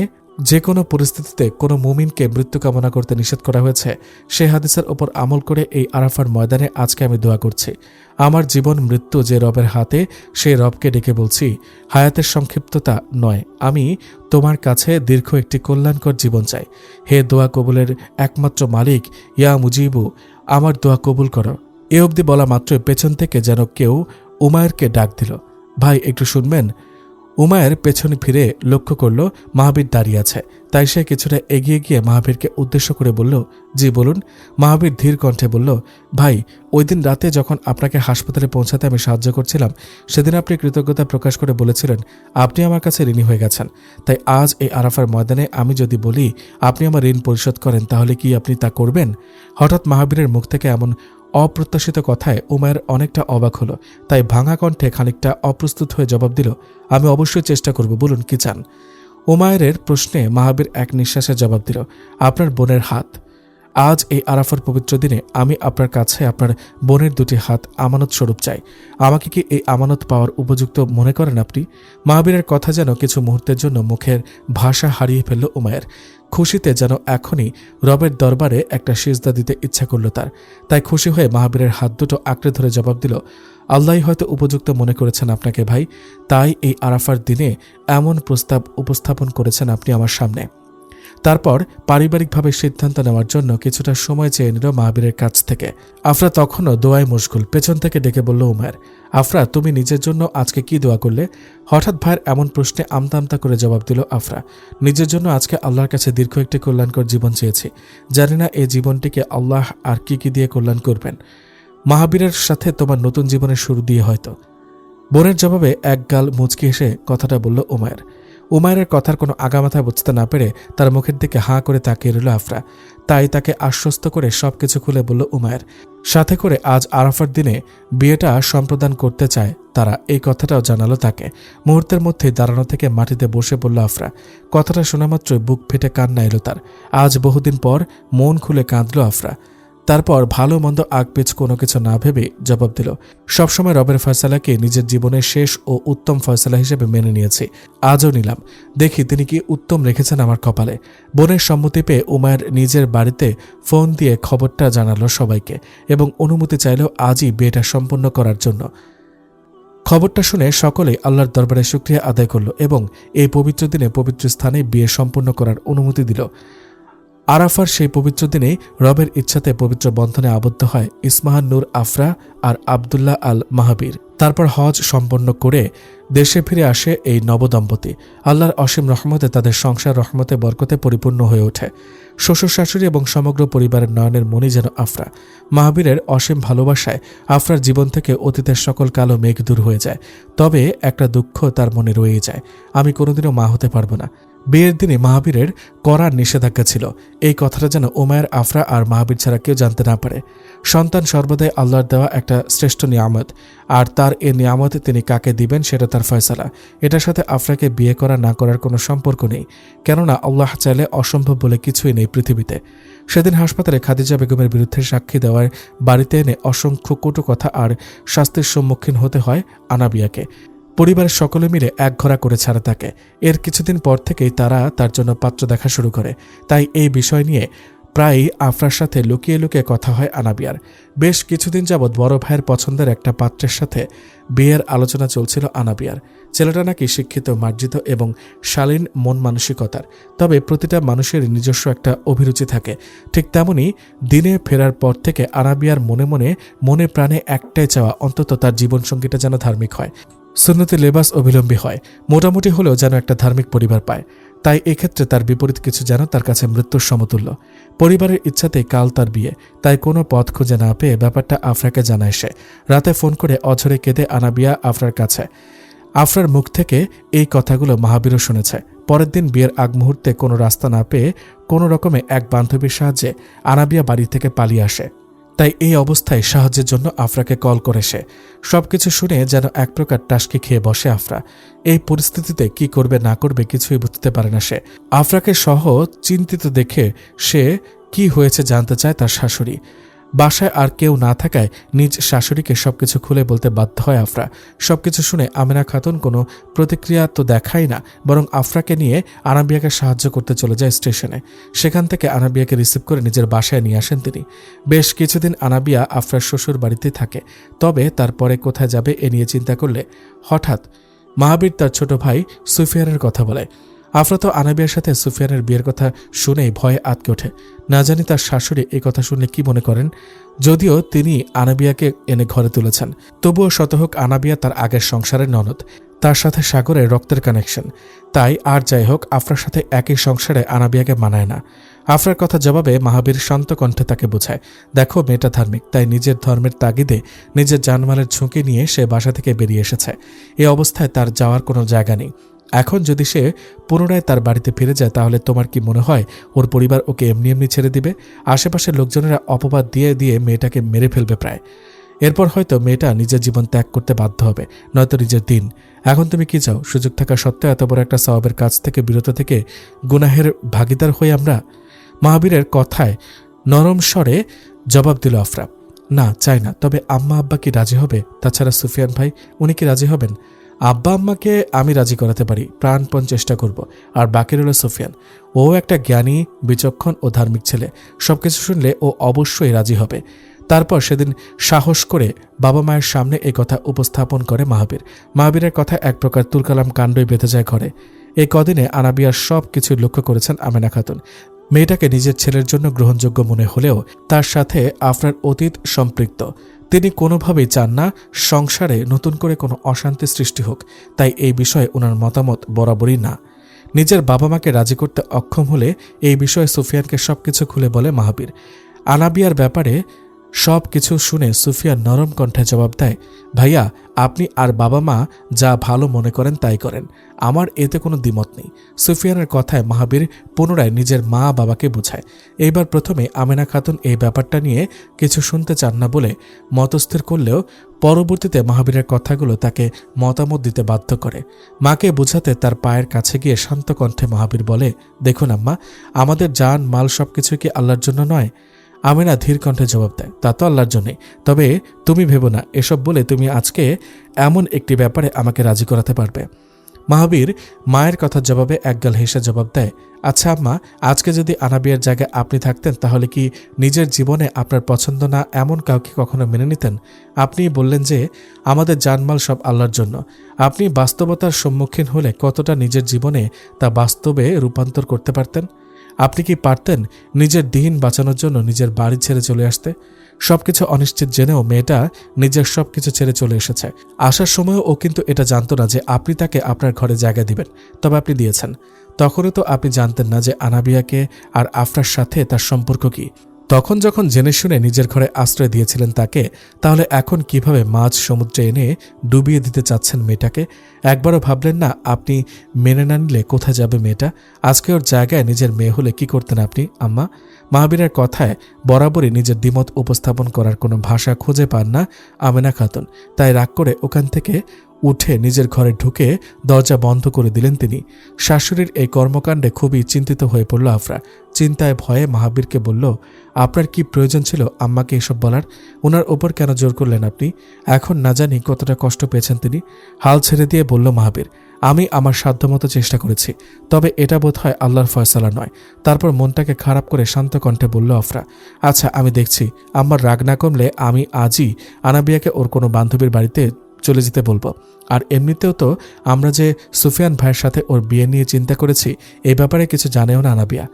যে কোনো পরিস্থিতিতে কোনো মুমিনকে মৃত্যু কামনা করতে নিষেধ করা হয়েছে, সেই হাদিসের ওপর আমল করে এই আরাফার ময়দানে আজকে আমি দোয়া করছি। আমার জীবন মৃত্যু যে রবের হাতে, সেই রবকে ডেকে বলছি, হায়াতের সংক্ষিপ্ততা নয়, আমি তোমার কাছে দীর্ঘ একটি কল্যাণকর জীবন চাই। হে দোয়া কবুলের একমাত্র মালিক, ইয়া মুজিবু, আমার দোয়া কবুল করো। এ অবধি বলা মাত্রই পেছন থেকে যেন কেউ উমায়েরকে ডাক দিল, ভাই একটু শুনবেন? উমায়ের পেছনে ফিরে লক্ষ্য করল মাহাবীর দাঁড়িয়ে আছে। তাই সে কিছুটা এগিয়ে গিয়ে মাহাবীরকে উদ্দেশ্য করে বলল, জি বলুন। মাহাবীর ধীর কণ্ঠে বলল, ভাই, ওই দিন রাতে যখন আপনাকে হাসপাতালে পৌঁছাতে আমি সাহায্য করছিলাম, সেদিন আপনি কৃতজ্ঞতা প্রকাশ করে বলেছিলেন আপনি আমার কাছে ঋণী হয়ে গেছেন। তাই আজ এই আরাফার ময়দানে আমি যদি বলি আপনি আমার ঋণ পরিশোধ করেন, তাহলে কি আপনি তা করবেন? হঠাৎ মাহাবীরের মুখ থেকে এমন অপ্রত্যাশিত কথায় উমায়ের অনেকটা অবাক হলো। তাই ভাঙা কণ্ঠে খানিকটা অপ্রস্তুত হয়ে জবাব দিল, আমি অবশ্যই চেষ্টা করব, বলুন কি চান? উমায়ের প্রশ্নে মাহাবীর এক নিঃশ্বাসে জবাব দিল, আপনার বোনের হাত। আজ এই আরাফার পবিত্র দিনে আমি আপনার কাছে আপনার বোনের দুটি হাত আমানত স্বরূপ চাই। আমাকে কি এই আমানত পাওয়ার উপযুক্ত মনে করেন আপনি? মাহাবীরের কথা যেন কিছু মুহূর্তের জন্য মুখের ভাষা হারিয়ে ফেলল উমায়ের। খুশিতে যেন এখনই রবের দরবারে একটা সিজদা দিতে ইচ্ছা করল তার। তাই খুশি হয়ে মাহাবীরের হাত দুটো আঁকড়ে ধরে জবাব দিল, আল্লাহ হয়তো উপযুক্ত মনে করেছেন আপনাকে ভাই, তাই এই আরাফার দিনে এমন প্রস্তাব উপস্থাপন করেছেন আপনি আমার সামনে। তারপর পারিবারিকভাবে সিদ্ধান্ত নেওয়ার জন্য কিছুটা সময় চেয়ে নিল মাহাবীরের কাছ থেকে। আফরা তখনও দোয়ায় মশগুল। পেছন থেকে ডেকে বলল উমায়ের, আফরা তুমি নিজের জন্য আজকে কি দোয়া করলে? হঠাৎ ভাইয়ের এমন প্রশ্নে আমতা আমতা করে জবাব দিল আফরা, নিজের জন্য আজকে আল্লাহর কাছে দীর্ঘ একটি কল্যাণকর জীবন চেয়েছি। জানি না এই জীবনটিকে আল্লাহ আর কি কি দিয়ে কল্যাণ করবেন। মাহাবীরের সাথে তোমার নতুন জীবনের শুরু দিয়ে হয়তো। বোনের জবাবে এক গাল মুচকি এসে কথাটা বলল উমায়ের। উমায়ের কথার কোনো আগামাথা বুঝতে না পেরে তার মুখের দিকে হাঁ করে তাকিয়ে রইল আফরা। তাই তাকে আশ্বস্ত করে সবকিছু খুলে বলল উমায়ের। সাথে করে আজ আরাফার দিনে বিয়েটা সম্প্রদান করতে চায় তারা, এই কথাটাও জানালো তাকে। মুহূর্তের মধ্যেই দাঁড়ানো থেকে মাটিতে বসে বলল আফরা। কথাটা শোনামাত্রই বুক ফেটে কান্না এলো তার। আজ বহুদিন পর মন খুলে কাঁদল আফরা। তারপর ভালো মন্দ আগপিছ কোনো কিছু না ভেবে জবাব দিল, সবসময় রবের ফয়সালাকে নিজের জীবনের শেষ ও উত্তম ফয়সালা হিসেবে মেনে নিয়েছি, আজও নিলাম। দেখি তিনি কি উত্তম রেখেছেন আমার কপালে। বোনের সম্মতি পেয়ে উমায়ের নিজের বাড়িতে ফোন দিয়ে খবরটা জানালো সবাইকে এবং অনুমতি চাইল আজই বিয়েটা সম্পন্ন করার জন্য। খবরটা শুনে সকলেই আল্লাহর দরবারে শুকরিয়া আদায় করল এবং এই পবিত্র দিনে পবিত্র স্থানে বিয়ে সম্পন্ন করার অনুমতি দিল। আরাফার সেই পবিত্র দিনেই রবের ইচ্ছাতে পবিত্র বন্ধনে আবদ্ধ হয় ইসমাহান নূর আফরা আর আবদুল্লাহ আল মাহাবীর। তারপর হজ সম্পন্ন করে দেশে ফিরে আসে এই নবদম্পতি। আল্লাহর অসীম রহমতে তাদের সংসার রহমতে বরকতে পরিপূর্ণ হয়ে ওঠে। শ্বশুর শাশুড়ি এবং সমগ্র পরিবারের নয়নের মনি যেন আফরা। মাহাবীরের অসীম ভালোবাসায় আফরার জীবন থেকে অতীতের সকল কালো মেঘ দূর হয়ে যায়। তবে একটা দুঃখ তার মনে রয়ে যায়, আমি কোনোদিনও মা হতে পারবো না। বিয়ের দিনে মাহাবীরের করার নিষেধাজ্ঞা ছিল। এই কথাটা যেন উমায়ের, আফরা আর মাহাবীর ছাড়া কেউ জানতে না পারে। সন্তান সর্বদাই আল্লাহর দেওয়া একটা শ্রেষ্ঠ নিয়ামত, আর তার এ নিয়ামত তিনি কাকে দিবেন সেটা তার ফয়সালা। এটার সাথে আফরাকে বিয়ে করা না করার কোনো সম্পর্ক নেই, কেননা আল্লাহ চাইলে অসম্ভব বলে কিছুই নেই পৃথিবীতে। সেদিন হাসপাতালে খাদিজা বেগমের বিরুদ্ধে সাক্ষী দেওয়ার বাড়িতে এনে অসংখ্য কটু কথা আর শাস্তির সম্মুখীন হতে হয় আনাবিয়াকে। পরিবারের সকলে মিলে একঘরা করে ছাড়ে তাকে। এর কিছুদিন পর থেকেই তারা তার জন্য পাত্র দেখা শুরু করে। তাই এই বিষয় নিয়ে প্রায়ই আফরার সাথে লুকিয়ে লুকিয়ে কথা হয় আনাবিয়ার। বেশ কিছুদিন যাবৎ বড় ভাইয়ের পছন্দের একটা পাত্রের সাথে বিয়ের আলোচনা চলছিল আনাবিয়ার। ছেলেটা নাকি শিক্ষিত, মার্জিত এবং শালীন মন মানসিকতার। তবে প্রতিটা মানুষের নিজস্ব একটা অভিরুচি থাকে। ঠিক তেমনি দিনে ফেরার পর থেকে আনাবিয়ার মনে প্রাণে একটাই চাওয়া, অন্তত তার জীবনসঙ্গীটা যেন ধার্মিক হয়, সুন্নতি লেবাস অবিলম্বী হয়, মোটামুটি হলেও যেন একটা ধার্মিক পরিবার পায়। তাই এক্ষেত্রে তার বিপরীত কিছু যেন তার কাছে মৃত্যুর সমতুল্য। পরিবারের ইচ্ছাতেই কাল তার বিয়ে, তাই কোনো পথ খুঁজে না পেয়ে ব্যাপারটা আফরাকে জানায় সে। রাতে ফোন করে অঝরে কেঁদে আনাবিয়া আফরার কাছে। আফরার মুখ থেকে এই কথাগুলো মাহাবীরও শুনেছে। পরের দিন বিয়ের আগ মুহূর্তে কোনো রাস্তা না পেয়ে কোনো রকমে এক বান্ধবীর সাহায্যে আনাবিয়া বাড়ি থেকে পালিয়ে আসে। তাই এই অবস্থায় সাহায্যের জন্য আফরাকে কল করে সে। সবকিছু শুনে যেন এক প্রকার টাসকি খেয়ে বসে আফরা। এই পরিস্থিতিতে কি করবে না করবে কিছুই বুঝতে পারে না সে। আফরাকে সহ চিন্তিত দেখে সে কি হয়েছে জানতে চায় তার শাশুড়ি। বাসায় আর কেউ না থাকায় নিজ শাশুড়িকে সবকিছু খুলে বলতে বাধ্য হয় আফরা। সবকিছু শুনে আমেনা খাতুন কোনো প্রতিক্রিয়া তো দেখায় না, বরং আফরাকে নিয়ে আনাবিয়াকে সাহায্য করতে চলে যায় স্টেশনে। সেখান থেকে আনাবিয়াকে রিসিভ করে নিজের বাসায় নিয়ে আসেন তিনি। বেশ কিছুদিন আনাবিয়া আফরার শ্বশুর বাড়িতে থাকে। তবে তারপরে কোথায় যাবে এ নিয়ে চিন্তা করলে হঠাৎ মাহাবীর তার ছোট ভাই সুফিয়ানের কথা বলে। আফরা তো আনাবিয়ার সাথে সুফিয়ানের বিয়ের কথা শুনেই ভয়ে আটকে ওঠে। না জানি তার শাশুড়ি এই কথা শুনলে কি মনে করেন। যদিও তিনি আনাবিয়াকে এনে ঘরে তুলেছেন, তবুও শতহোক আনাবিয়া তার আগের সংসারের ননদ, তার সাথে সাগরের রক্তের কানেকশন। তাই আর যাই হোক, আফরার সাথে একই সংসারে আনাবিয়াকে মানায় না। আফরার কথা জবাবে মাহাবীর শান্ত কণ্ঠে তাকে বোঝায়, দেখো মেয়েটা ধার্মিক, তাই নিজের ধর্মের তাগিদে নিজের জানমালের ঝুঁকি নিয়ে সে বাসা থেকে বেরিয়ে এসেছে। এই অবস্থায় তার যাওয়ার কোনো জায়গা নেই। এখন যদি সে পুনরায় তার বাড়িতে ফিরে যায় তাহলে তোমার কি মনে হয় ওর পরিবার ওকে এমনি এমনি ছেড়ে দিবে? আশেপাশের লোকজনেরা অপবাদ দিয়ে দিয়ে মেয়েটাকে মেরে ফেলবে প্রায়। এরপর হয়তো মেয়েটা নিজের জীবন ত্যাগ করতে বাধ্য হবে, নয়তো নিজের দিন। এখন তুমি কি চাও? সুযোগ থাকা সত্ত্বেও এত বড় একটা সওয়াবের কাজ থেকে বিরত থেকে গুনাহের ভাগিদার হই আমরা? মাহাবীরের কথায় নরম স্বরে জবাব দিল আফরা, না চাই না, তবে আম্মা আব্বা কি রাজি হবে? তাছাড়া সুফিয়ান ভাই উনি কি রাজি হবেন? আব্বা আম্মাকে আমি রাজি করাতে পারি, প্রাণপণ চেষ্টা করব। আর বাকি রইল সুফিয়ান, ও একটা জ্ঞানী, বিচক্ষণ ও ধার্মিক ছেলে, সবকিছু শুনলে ও অবশ্যই রাজি হবে। তারপর সেদিন সাহস করে বাবা মায়ের সামনে এই কথা উপস্থাপন করে মাহাবীর। মাহাবীরের কথা এক প্রকার তুলকালাম কাণ্ডই বেঁধে যায় ঘরে। এই কদিনে আনাবিয়ার সব কিছু লক্ষ্য করেছেন আমেনা খাতুন। মেয়েটাকে নিজের ছেলের জন্য গ্রহণযোগ্য মনে হলেও তার সাথে আফরার অতীত সম্পৃক্ত। তিনি কোনোভাবেই চান না সংসারে নতুন করে কোনো অশান্তি সৃষ্টি হোক, তাই এই বিষয়ে ওনার মতামত বরাবরই না। নিজের বাবা মাকে রাজি করতে অক্ষম হলে এই বিষয়ে সুফিয়ানকে সবকিছু খুলে বলে মাহাবীর। আনাবিয়ার ব্যাপারে সব কিছু শুনে সুফিয়ান নরম কণ্ঠে জবাব দেয়, ভাইয়া আপনি আর বাবা মা যা ভালো মনে করেন তাই করেন, আমার এতে কোনো দ্বিমত নেই। সুফিয়ানের কথায় মাহাবীর পুনরায় নিজের মা বাবাকে বোঝায়। এইবার প্রথমে আমেনা খাতুন এই ব্যাপারটা নিয়ে কিছু শুনতে চান না বলে মতস্থির করলেও পরবর্তীতে মাহাবীরের কথাগুলো তাকে মতামত দিতে বাধ্য করে। মাকে বোঝাতে তার পায়ের কাছে গিয়ে শান্ত কণ্ঠে মাহাবীর বলে, দেখুন আম্মা, আমাদের জান মাল সবকিছু কি আল্লাহর জন্য নয়? আমেনা ধীর কণ্ঠে জবাব দেয়, তা তো আল্লাহর জন্যই, তবে তুমি ভেবো না এসব বলে তুমি আজকে এমন একটি ব্যাপারে আমাকে রাজি করাতে পারবে। মাহাবীর মায়ের কথার জবাবে একগাল হেসে জবাব দেয়, আচ্ছা আম্মা, আজকে যদি আনাবিয়ার জায়গায় আপনি থাকতেন তাহলে কি নিজের জীবনে আপনার পছন্দ না এমন কাউকে কখনো মেনে নিতেন? আপনি বললেন যে আমাদের জানমাল সব আল্লাহর জন্য। আপনি বাস্তবতার সম্মুখীন হলে কতটা নিজের জীবনে তা বাস্তবে রূপান্তর করতে পারতেন? আপনি কি পারতেন নিজের দিন বাঁচানোর জন্য নিজের বাড়ি ছেড়ে চলে আসতে? সবকিছু অনিশ্চিত জেনেও মেয়েটা নিজের সবকিছু ছেড়ে চলে এসেছে। আসার সময়ও ও কিন্তু এটা জানতো না যে আপনি তাকে আপনার ঘরে জায়গা দিবেন, তবে আপনি দিয়েছেন। তখনও তো আপনি জানতেন না যে আনাবিয়াকে আর আফরার সাথে তার সম্পর্ক কি। তখন যখন জেনে শুনে নিজের ঘরে আশ্রয় দিয়েছিলেন তাকে, তাহলে এখন কিভাবে মাঝ সমুদ্রে এনে ডুবিয়ে দিতে চাচ্ছেন মেয়েটাকে? একবারও ভাবলেন না আপনি মেনে না নিলে কোথায় যাবে মেয়েটা? আজকে ওর জায়গায় নিজের মেয়ে হলে কি করতেন আপনি আম্মা? মাহাবীরের কথায় বরাবরই নিজের দ্বিমত উপস্থাপন করার কোনো ভাষা খুঁজে পান না আমেনা খাতুন। তাই রাগ করে ওখান থেকে উঠে নিজের ঘরে ঢুকে দরজা বন্ধ করে দিলেন তিনি। শাশুড়ির এই কর্মকাণ্ডে খুবই চিন্তিত হয়ে পড়ল আফরা। চিন্তায় ভয়ে মাহাবীরকে বলল, আপনার কি প্রয়োজন ছিল আম্মাকে এসব বলার? ওনার ওপর কেন জোর করলেন আপনি? এখন না জানি কতটা কষ্ট পেয়েছেন তিনি। হাল ছেড়ে দিয়ে বলল মাহাবীর, আমি আমার সাধ্যমতো চেষ্টা করেছি, তবে এটা বোধ হয় আল্লাহর ফয়সালা নয়। তারপর মনটাকে খারাপ করে শান্ত কণ্ঠে বলল আফরা, আচ্ছা আমি দেখছি, আমার রাগ না কমলে আমি আজই আনাবিয়াকে ওর কোনো বান্ধবীর বাড়িতে চলে যেতে বলবো। আর এমনিতেও তো আমরা যে সুফিয়ান ভাইয়ের সাথে ওর বিয়ে নিয়ে চিন্তা করেছি, এই ব্যাপারে কিছু জানেও না আনাবিয়া।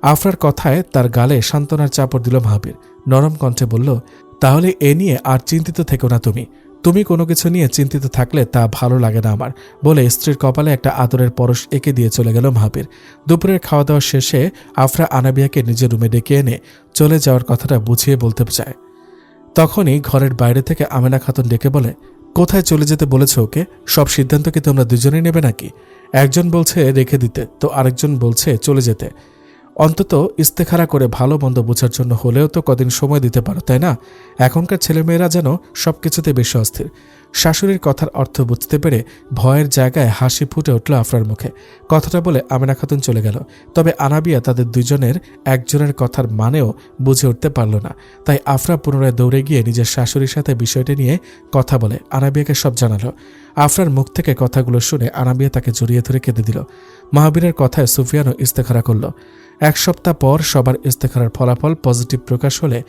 আফরার কথায় তার গালে সান্ত্বনার চাপড় দিল মাহাবীর। নরম কণ্ঠে বলল, তাহলে এ নিয়ে আর চিন্তিত থেকো না তুমি কোনো কিছু নিয়ে চিন্তিত থাকলে তা ভালো লাগে না আমার, বলে স্ত্রীর কপালে একটা আদরের পরশ এঁকে দিয়ে চলে গেল মাহাবীর। দুপুরের খাওয়া দাওয়া শেষে আফরা আনাবিয়াকে নিজের রুমে ডেকে এনে চলে যাওয়ার কথাটা বুঝিয়ে বলতে চায়। তখনই ঘরের বাইরে থেকে আমেনা খাতুন ডেকে বলে, কোথায় চলে যেতে বলেছ ওকে? সব সিদ্ধান্ত কি তোমরা দুজনেই নেবে নাকি? একজন বলছে রেখে দিতে, তো আরেকজন বলছে চলে যেতে। অন্তত ইস্তেখারা করে ভালো মন্দ বোঝার জন্য হলেও তো কদিন সময় দিতে পারো, তাই না? এখনকার ছেলেমেয়েরা যেন সবকিছুতে বেশি অস্থির। শাশুড়ির কথার অর্থ বুঝতে পেরে ভয়ের জায়গায় হাসি ফুটে উঠল আফরার মুখে। কথাটা বলে আমেনা খাতুন চলে গেল। তবে আনাবিয়া তাদের দুজনের একজনের কথার মানেও বুঝে উঠতে পারল না। তাই আফরা পুনরায় দৌড়ে গিয়ে নিজের শাশুড়ির সাথে বিষয়টি নিয়ে কথা বলে আনাবিয়াকে সব জানালো। আফরার মুখ থেকে কথাগুলো শুনে আনাবিয়া তাকে জড়িয়ে ধরে কেঁদে দিল। মাহাবীরের কথায় সুফিয়ানও ইস্তেখারা করল। এক সপ্তাহ পর সবার ইস্তেখারার ফলাফল পজিটিভ প্রকাশ হলে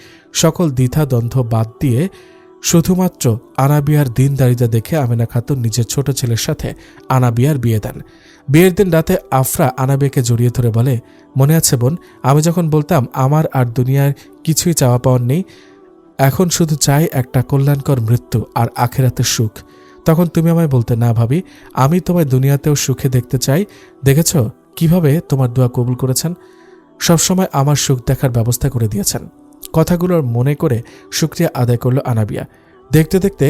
সকল দ্বিধা দ্বন্দ্ব বাদ দিয়ে শুধুমাত্র আনাবিয়ার দিনদারিতা দেখে আমেনা খাতুন নিজের ছোট ছেলের সাথে আনাবিয়ার বিয়ে দেন। বিয়ের দিন রাতে আফরা আনাবিয়াকে জড়িয়ে ধরে বলে, মনে আছে বোন, আমি যখন বলতাম আমার আর দুনিয়ার কিছুই চাওয়া পাওয়ার নেই, এখন শুধু চাই একটা কল্যাণকর মৃত্যু আর আখেরাতের সুখ, তখন তুমি আমায় বলতে, না ভাবি, আমি তোমায় দুনিয়াতেও সুখে দেখতে চাই। দেখেছ কিভাবে তোমার দোয়া কবুল করেছেন, সবসময় আমার সুখ দেখার ব্যবস্থা করে দিয়েছেন। কথাগুলোর মনে করে শুকরিয়া আদায় করল আনাবিয়া। দেখতে দেখতে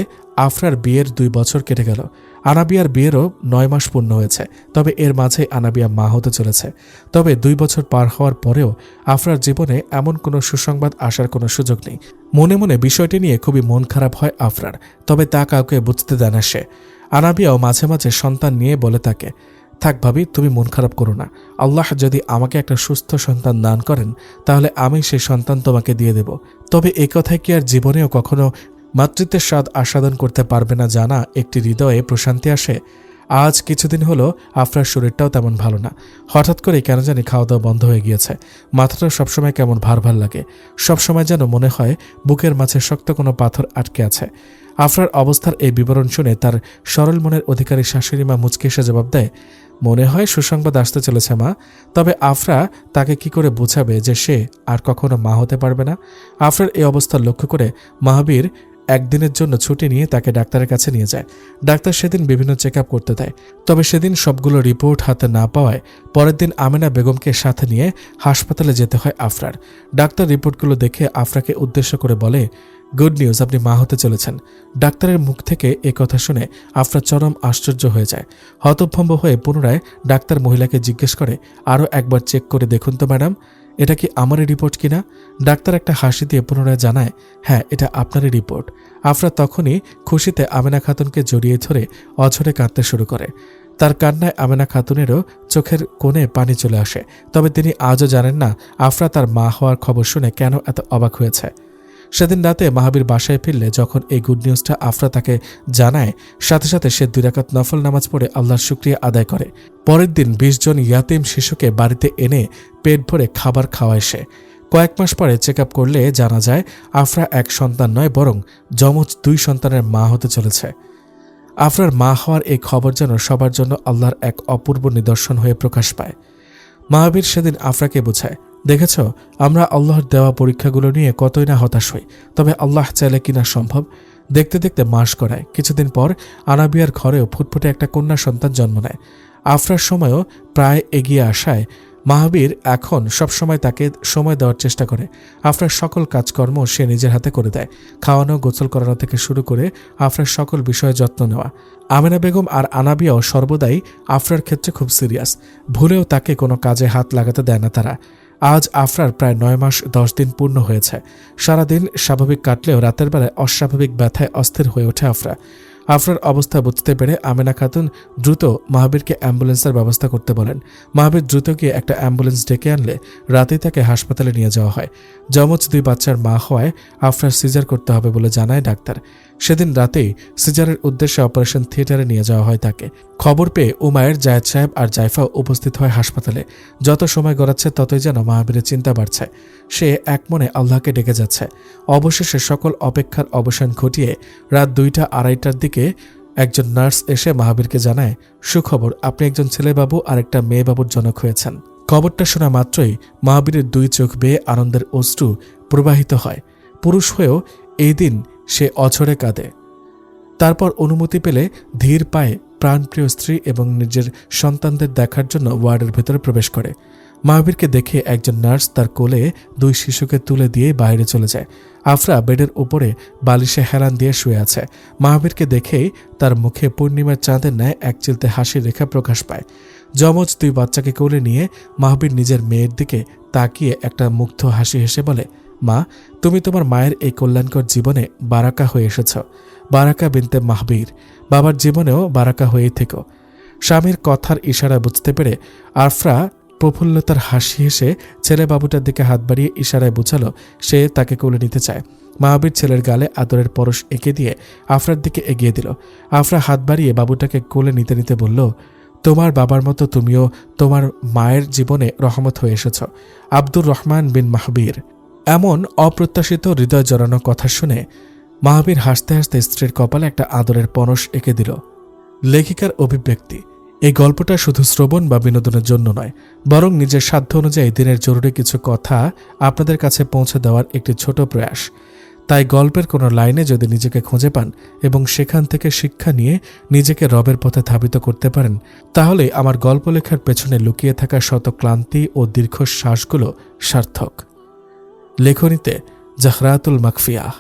আফরার বিয়ের 2 বছর কেটে গেল। আনাবিয়ার বিয়েরও 9 মাস পূর্ণ হয়েছে। তবে এর মাঝে আনাবিয়া মা হতে চলেছে। তবে 2 বছর পার হওয়ার পরেও আফরার জীবনে এমন কোনো সুসংবাদ আসার কোনো সুযোগ নেই। মনে মনে বিষয়টি নিয়ে খুবই মন খারাপ হয় আফরার, তবে তা কাউকে বুঝতে দেয় না সে। আনাবিয়াও মাঝে মাঝে সন্তান নিয়ে বলে তাকে, থাক ভাবি, তুমি মন খারাপ করো না। আল্লাহ যদি আমাকে একটা সুস্থ সন্তান দান করেন তাহলে আমি সেই সন্তান তোমাকে দিয়ে দেব। তবে এই কথায় কি আর জীবনেও কখনো মাতৃত্বের স্বাদ আস্বাদন করতে পারবে না জানা একটি হৃদয়ে প্রশান্তি আসে। আজ কিছুদিন হলো আফরার শরীরটাও তেমন ভালো না। হঠাৎ করে কেন জানি খাওয়া দাওয়া বন্ধ হয়ে গিয়েছে। মাথাটা সবসময় কেমন ভার ভার লাগে। সবসময় যেন মনে হয় বুকের মাঝে শক্ত কোনো পাথর আটকে আছে। আফরার অবস্থার এই বিবরণ শুনে তার সরল মনের অধিকারী শাশুড়ি মা মুচকি এসে জবাব দেয়, মনে হয় সুসংবাদ আসতে চলেছে মা। তবে আফরা তাকে কি করে বোঝাবে যে সে আর কখনো মা হতে পারবে না? আফরার এই অবস্থা লক্ষ্য করে মাহাবীর একদিনের জন্য ছুটি নিয়ে তাকে ডাক্তারের কাছে নিয়ে যায়। ডাক্তার সেদিন বিভিন্ন চেক আপ করতে দেয়। তবে সেদিন সবগুলো রিপোর্ট হাতে না পাওয়ায় পরের দিন আমেনা বেগমকে সাথে নিয়ে হাসপাতালে যেতে হয় আফরার। ডাক্তার রিপোর্টগুলো দেখে আফরাকে উদ্দেশ্য করে বলে, গুড নিউজ, আপনি মা হতে চলেছেন। ডাক্তারের মুখ থেকে এ কথা শুনে আফরা চরম আশ্চর্য হয়ে যায়। হতভম্ব হয়ে পুনরায় ডাক্তার মহিলাকে জিজ্ঞেস করে, আরও একবার চেক করে দেখুন তো ম্যাডাম, এটা কি আমারই রিপোর্ট কিনা? ডাক্তার একটা হাসি দিয়ে পুনরায় জানায়, হ্যাঁ, এটা আপনারই রিপোর্ট। আফরা তখনই খুশিতে আমেনা খাতুনকে জড়িয়ে ধরে অঝরে কাঁদতে শুরু করে। তার কান্নায় আমেনা খাতুনেরও চোখের কোণে পানি চলে আসে। তবে তিনি আজও জানেন না আফরা তার মা হওয়ার খবর শুনে কেন এত অবাক হয়েছে। সেদিন রাতে মাহাবীর বাসায় ফিরলে যখন এই গুড নিউজটা আফরা তাকে জানায়, সাথে সাথে সে 2 রাকাত নফল নামাজ পড়ে আল্লাহর শুকরিয়া আদায় করে। পরের দিন 20 জন ইয়াতিম শিশুকে বাড়িতে এনে পেট ভরে খাবার খাওয়ায় সে। কয়েক মাস পরে চেক আপ করলে জানা যায় আফরা এক সন্তান নয়, বরং যমজ 2 সন্তানের মা হতে চলেছে। আফরার মা হওয়ার এই খবর যেন সবার জন্য আল্লাহর এক অপূর্ব নিদর্শন হয়ে প্রকাশ পায়। মাহাবীর সেদিন আফরাকে বোঝায়, দেখেছ, আমরা আল্লাহর দেওয়া পরীক্ষাগুলো নিয়ে কতই না হতাশ হই, তবে আল্লাহ চাইলে কিনা সম্ভব। দেখতে দেখতে মাস গড়ায়। কিছুদিন পর আনাবিয়ার ঘরেও ফুটফুটে একটা কন্যা সন্তান জন্ম নেয়। আফরার সময়ও প্রায় এগিয়ে আসায় মাহাবীর এখন সবসময় তাকে সময় দেওয়ার চেষ্টা করে। আফরার সকল কাজকর্ম সে নিজের হাতে করে দেয়। খাওয়ানো, গোসল করানো থেকে শুরু করে আফরার সকল বিষয়ে যত্ন নেওয়া। আমেনা বেগম আর আনাবিয়াও সর্বদাই আফরার ক্ষেত্রে খুব সিরিয়াস। ভুলেও তাকে কোনো কাজে হাত লাগাতে দেয় না তারা। আজ আফরার প্রায় 9 মাস 10 দিন পূর্ণ হয়েছে। সারাদিন স্বাভাবিক কাটলেও রাতের বেলায় অস্বাভাবিক ব্যথায় অস্থির হয়ে ওঠে আফরা। আফরার অবস্থা বুঝতে পেরে আমেনা খাতুন দ্রুত মাহাবীরকে অ্যাম্বুলেন্সের ব্যবস্থা করতে বলেন। মাহাবীর দ্রুত গিয়ে একটা অ্যাম্বুলেন্স ডেকে আনলে রাতেই তাকে হাসপাতালে নিয়ে যাওয়া হয়। যমজ 2 বাচ্চার মা হওয়ায় আফরার সিজার করতে হবে বলে জানায় ডাক্তার। সেদিন রাতেই সিজারের উদ্দেশ্যে অপারেশন থিয়েটারে নিয়ে যাওয়া হয় তাকে। খবর পেয়ে উমায়ের, জায়েদ সাহেব আর জাইফাও উপস্থিত হয় হাসপাতালে। যত সময় গড়াচ্ছে ততই যেন মাহাবীরের চিন্তা বাড়ছে। সে একমনে আল্লাহকে ডেকে যাচ্ছে। অবশেষে সকল অপেক্ষার অবসান ঘটিয়ে রাত 2টা 2:30টার দিকে একজন নার্স এসে মাহাবীরকে জানায়, সুখবর, আপনি একজন ছেলেবাবু আর একটা মেয়েবাবুর জনক হয়েছেন। খবরটা শোনা মাত্রই মাহাবীরের 2 চোখ বেয়ে আনন্দের অশ্রু প্রবাহিত হয়। পুরুষ হয়েও এই দিন সে অঝরে কাঁদে। তারপর অনুমতি পেলে ধীর পায়ে প্রাণপ্রিয় স্ত্রী এবং নিজের সন্তানদের দেখার জন্য ওয়ার্ডের ভেতরে প্রবেশ করে। মাহাবীরকে দেখে একজন নার্স তার কোলে 2 শিশুকে তুলে দিয়ে বাইরে চলে যায়। আফরা বেডের উপরে বালিশে হেলান দিয়ে শুয়ে আছে। মাহাবীরকে দেখেই তার মুখে পূর্ণিমার চাঁদের ন্যায় একচিলতে হাসির রেখা প্রকাশ পায়। যমজ 2 বাচ্চাকে কোলে নিয়ে মাহাবীর নিজের মেয়ের দিকে তাকিয়ে একটা মুগ্ধ হাসি হেসে বলে, মা, তুমি তোমার মায়ের এই কল্যাণকর জীবনে বারাকা হয়ে এসেছ। বারাকা বিনতে মাহবীর, বাবার জীবনেও বারাকা হয়েই থেকো। স্বামীর কথার ইশারা বুঝতে পেরে আফরা প্রফুল্লতার হাসি হেসে ছেলে বাবুটার দিকে হাত বাড়িয়ে ইশারায় বোঝালো সে তাকে কোলে নিতে চায়। মাহাবীর ছেলের গালে আদরের পরশ এঁকে দিয়ে আফরার দিকে এগিয়ে দিল। আফরা হাত বাড়িয়ে বাবুটাকে কোলে নিতে নিতে বলল, তোমার বাবার মতো তুমিও তোমার মায়ের জীবনে রহমত হয়ে এসেছ, আব্দুর রহমান বিন মাহবীর। এমন অপ্রত্যাশিত হৃদয় জড়ানো কথা শুনে মাহাবীর হাসতে হাসতে স্ত্রীর কপালে একটা আদরের পরশ এঁকে দিল। লেখিকার অভিব্যক্তি, এই গল্পটা শুধু শ্রবণ বা বিনোদনের জন্য নয়, বরং নিজের সাধ্য অনুযায়ী দিনের জরুরি কিছু কথা আপনাদের কাছে পৌঁছে দেওয়ার একটি ছোট প্রয়াস। তাই গল্পের কোনো লাইনে যদি নিজেকে খুঁজে পান এবং সেখান থেকে শিক্ষা নিয়ে নিজেকে রবের পথে ধাবিত করতে পারেন, তাহলে আমার গল্প লেখার পেছনে লুকিয়ে থাকা শত ক্লান্তি ও দীর্ঘশ্বাসগুলো সার্থক। লেখনীতে জাহরাতুল মাকফিয়াহ।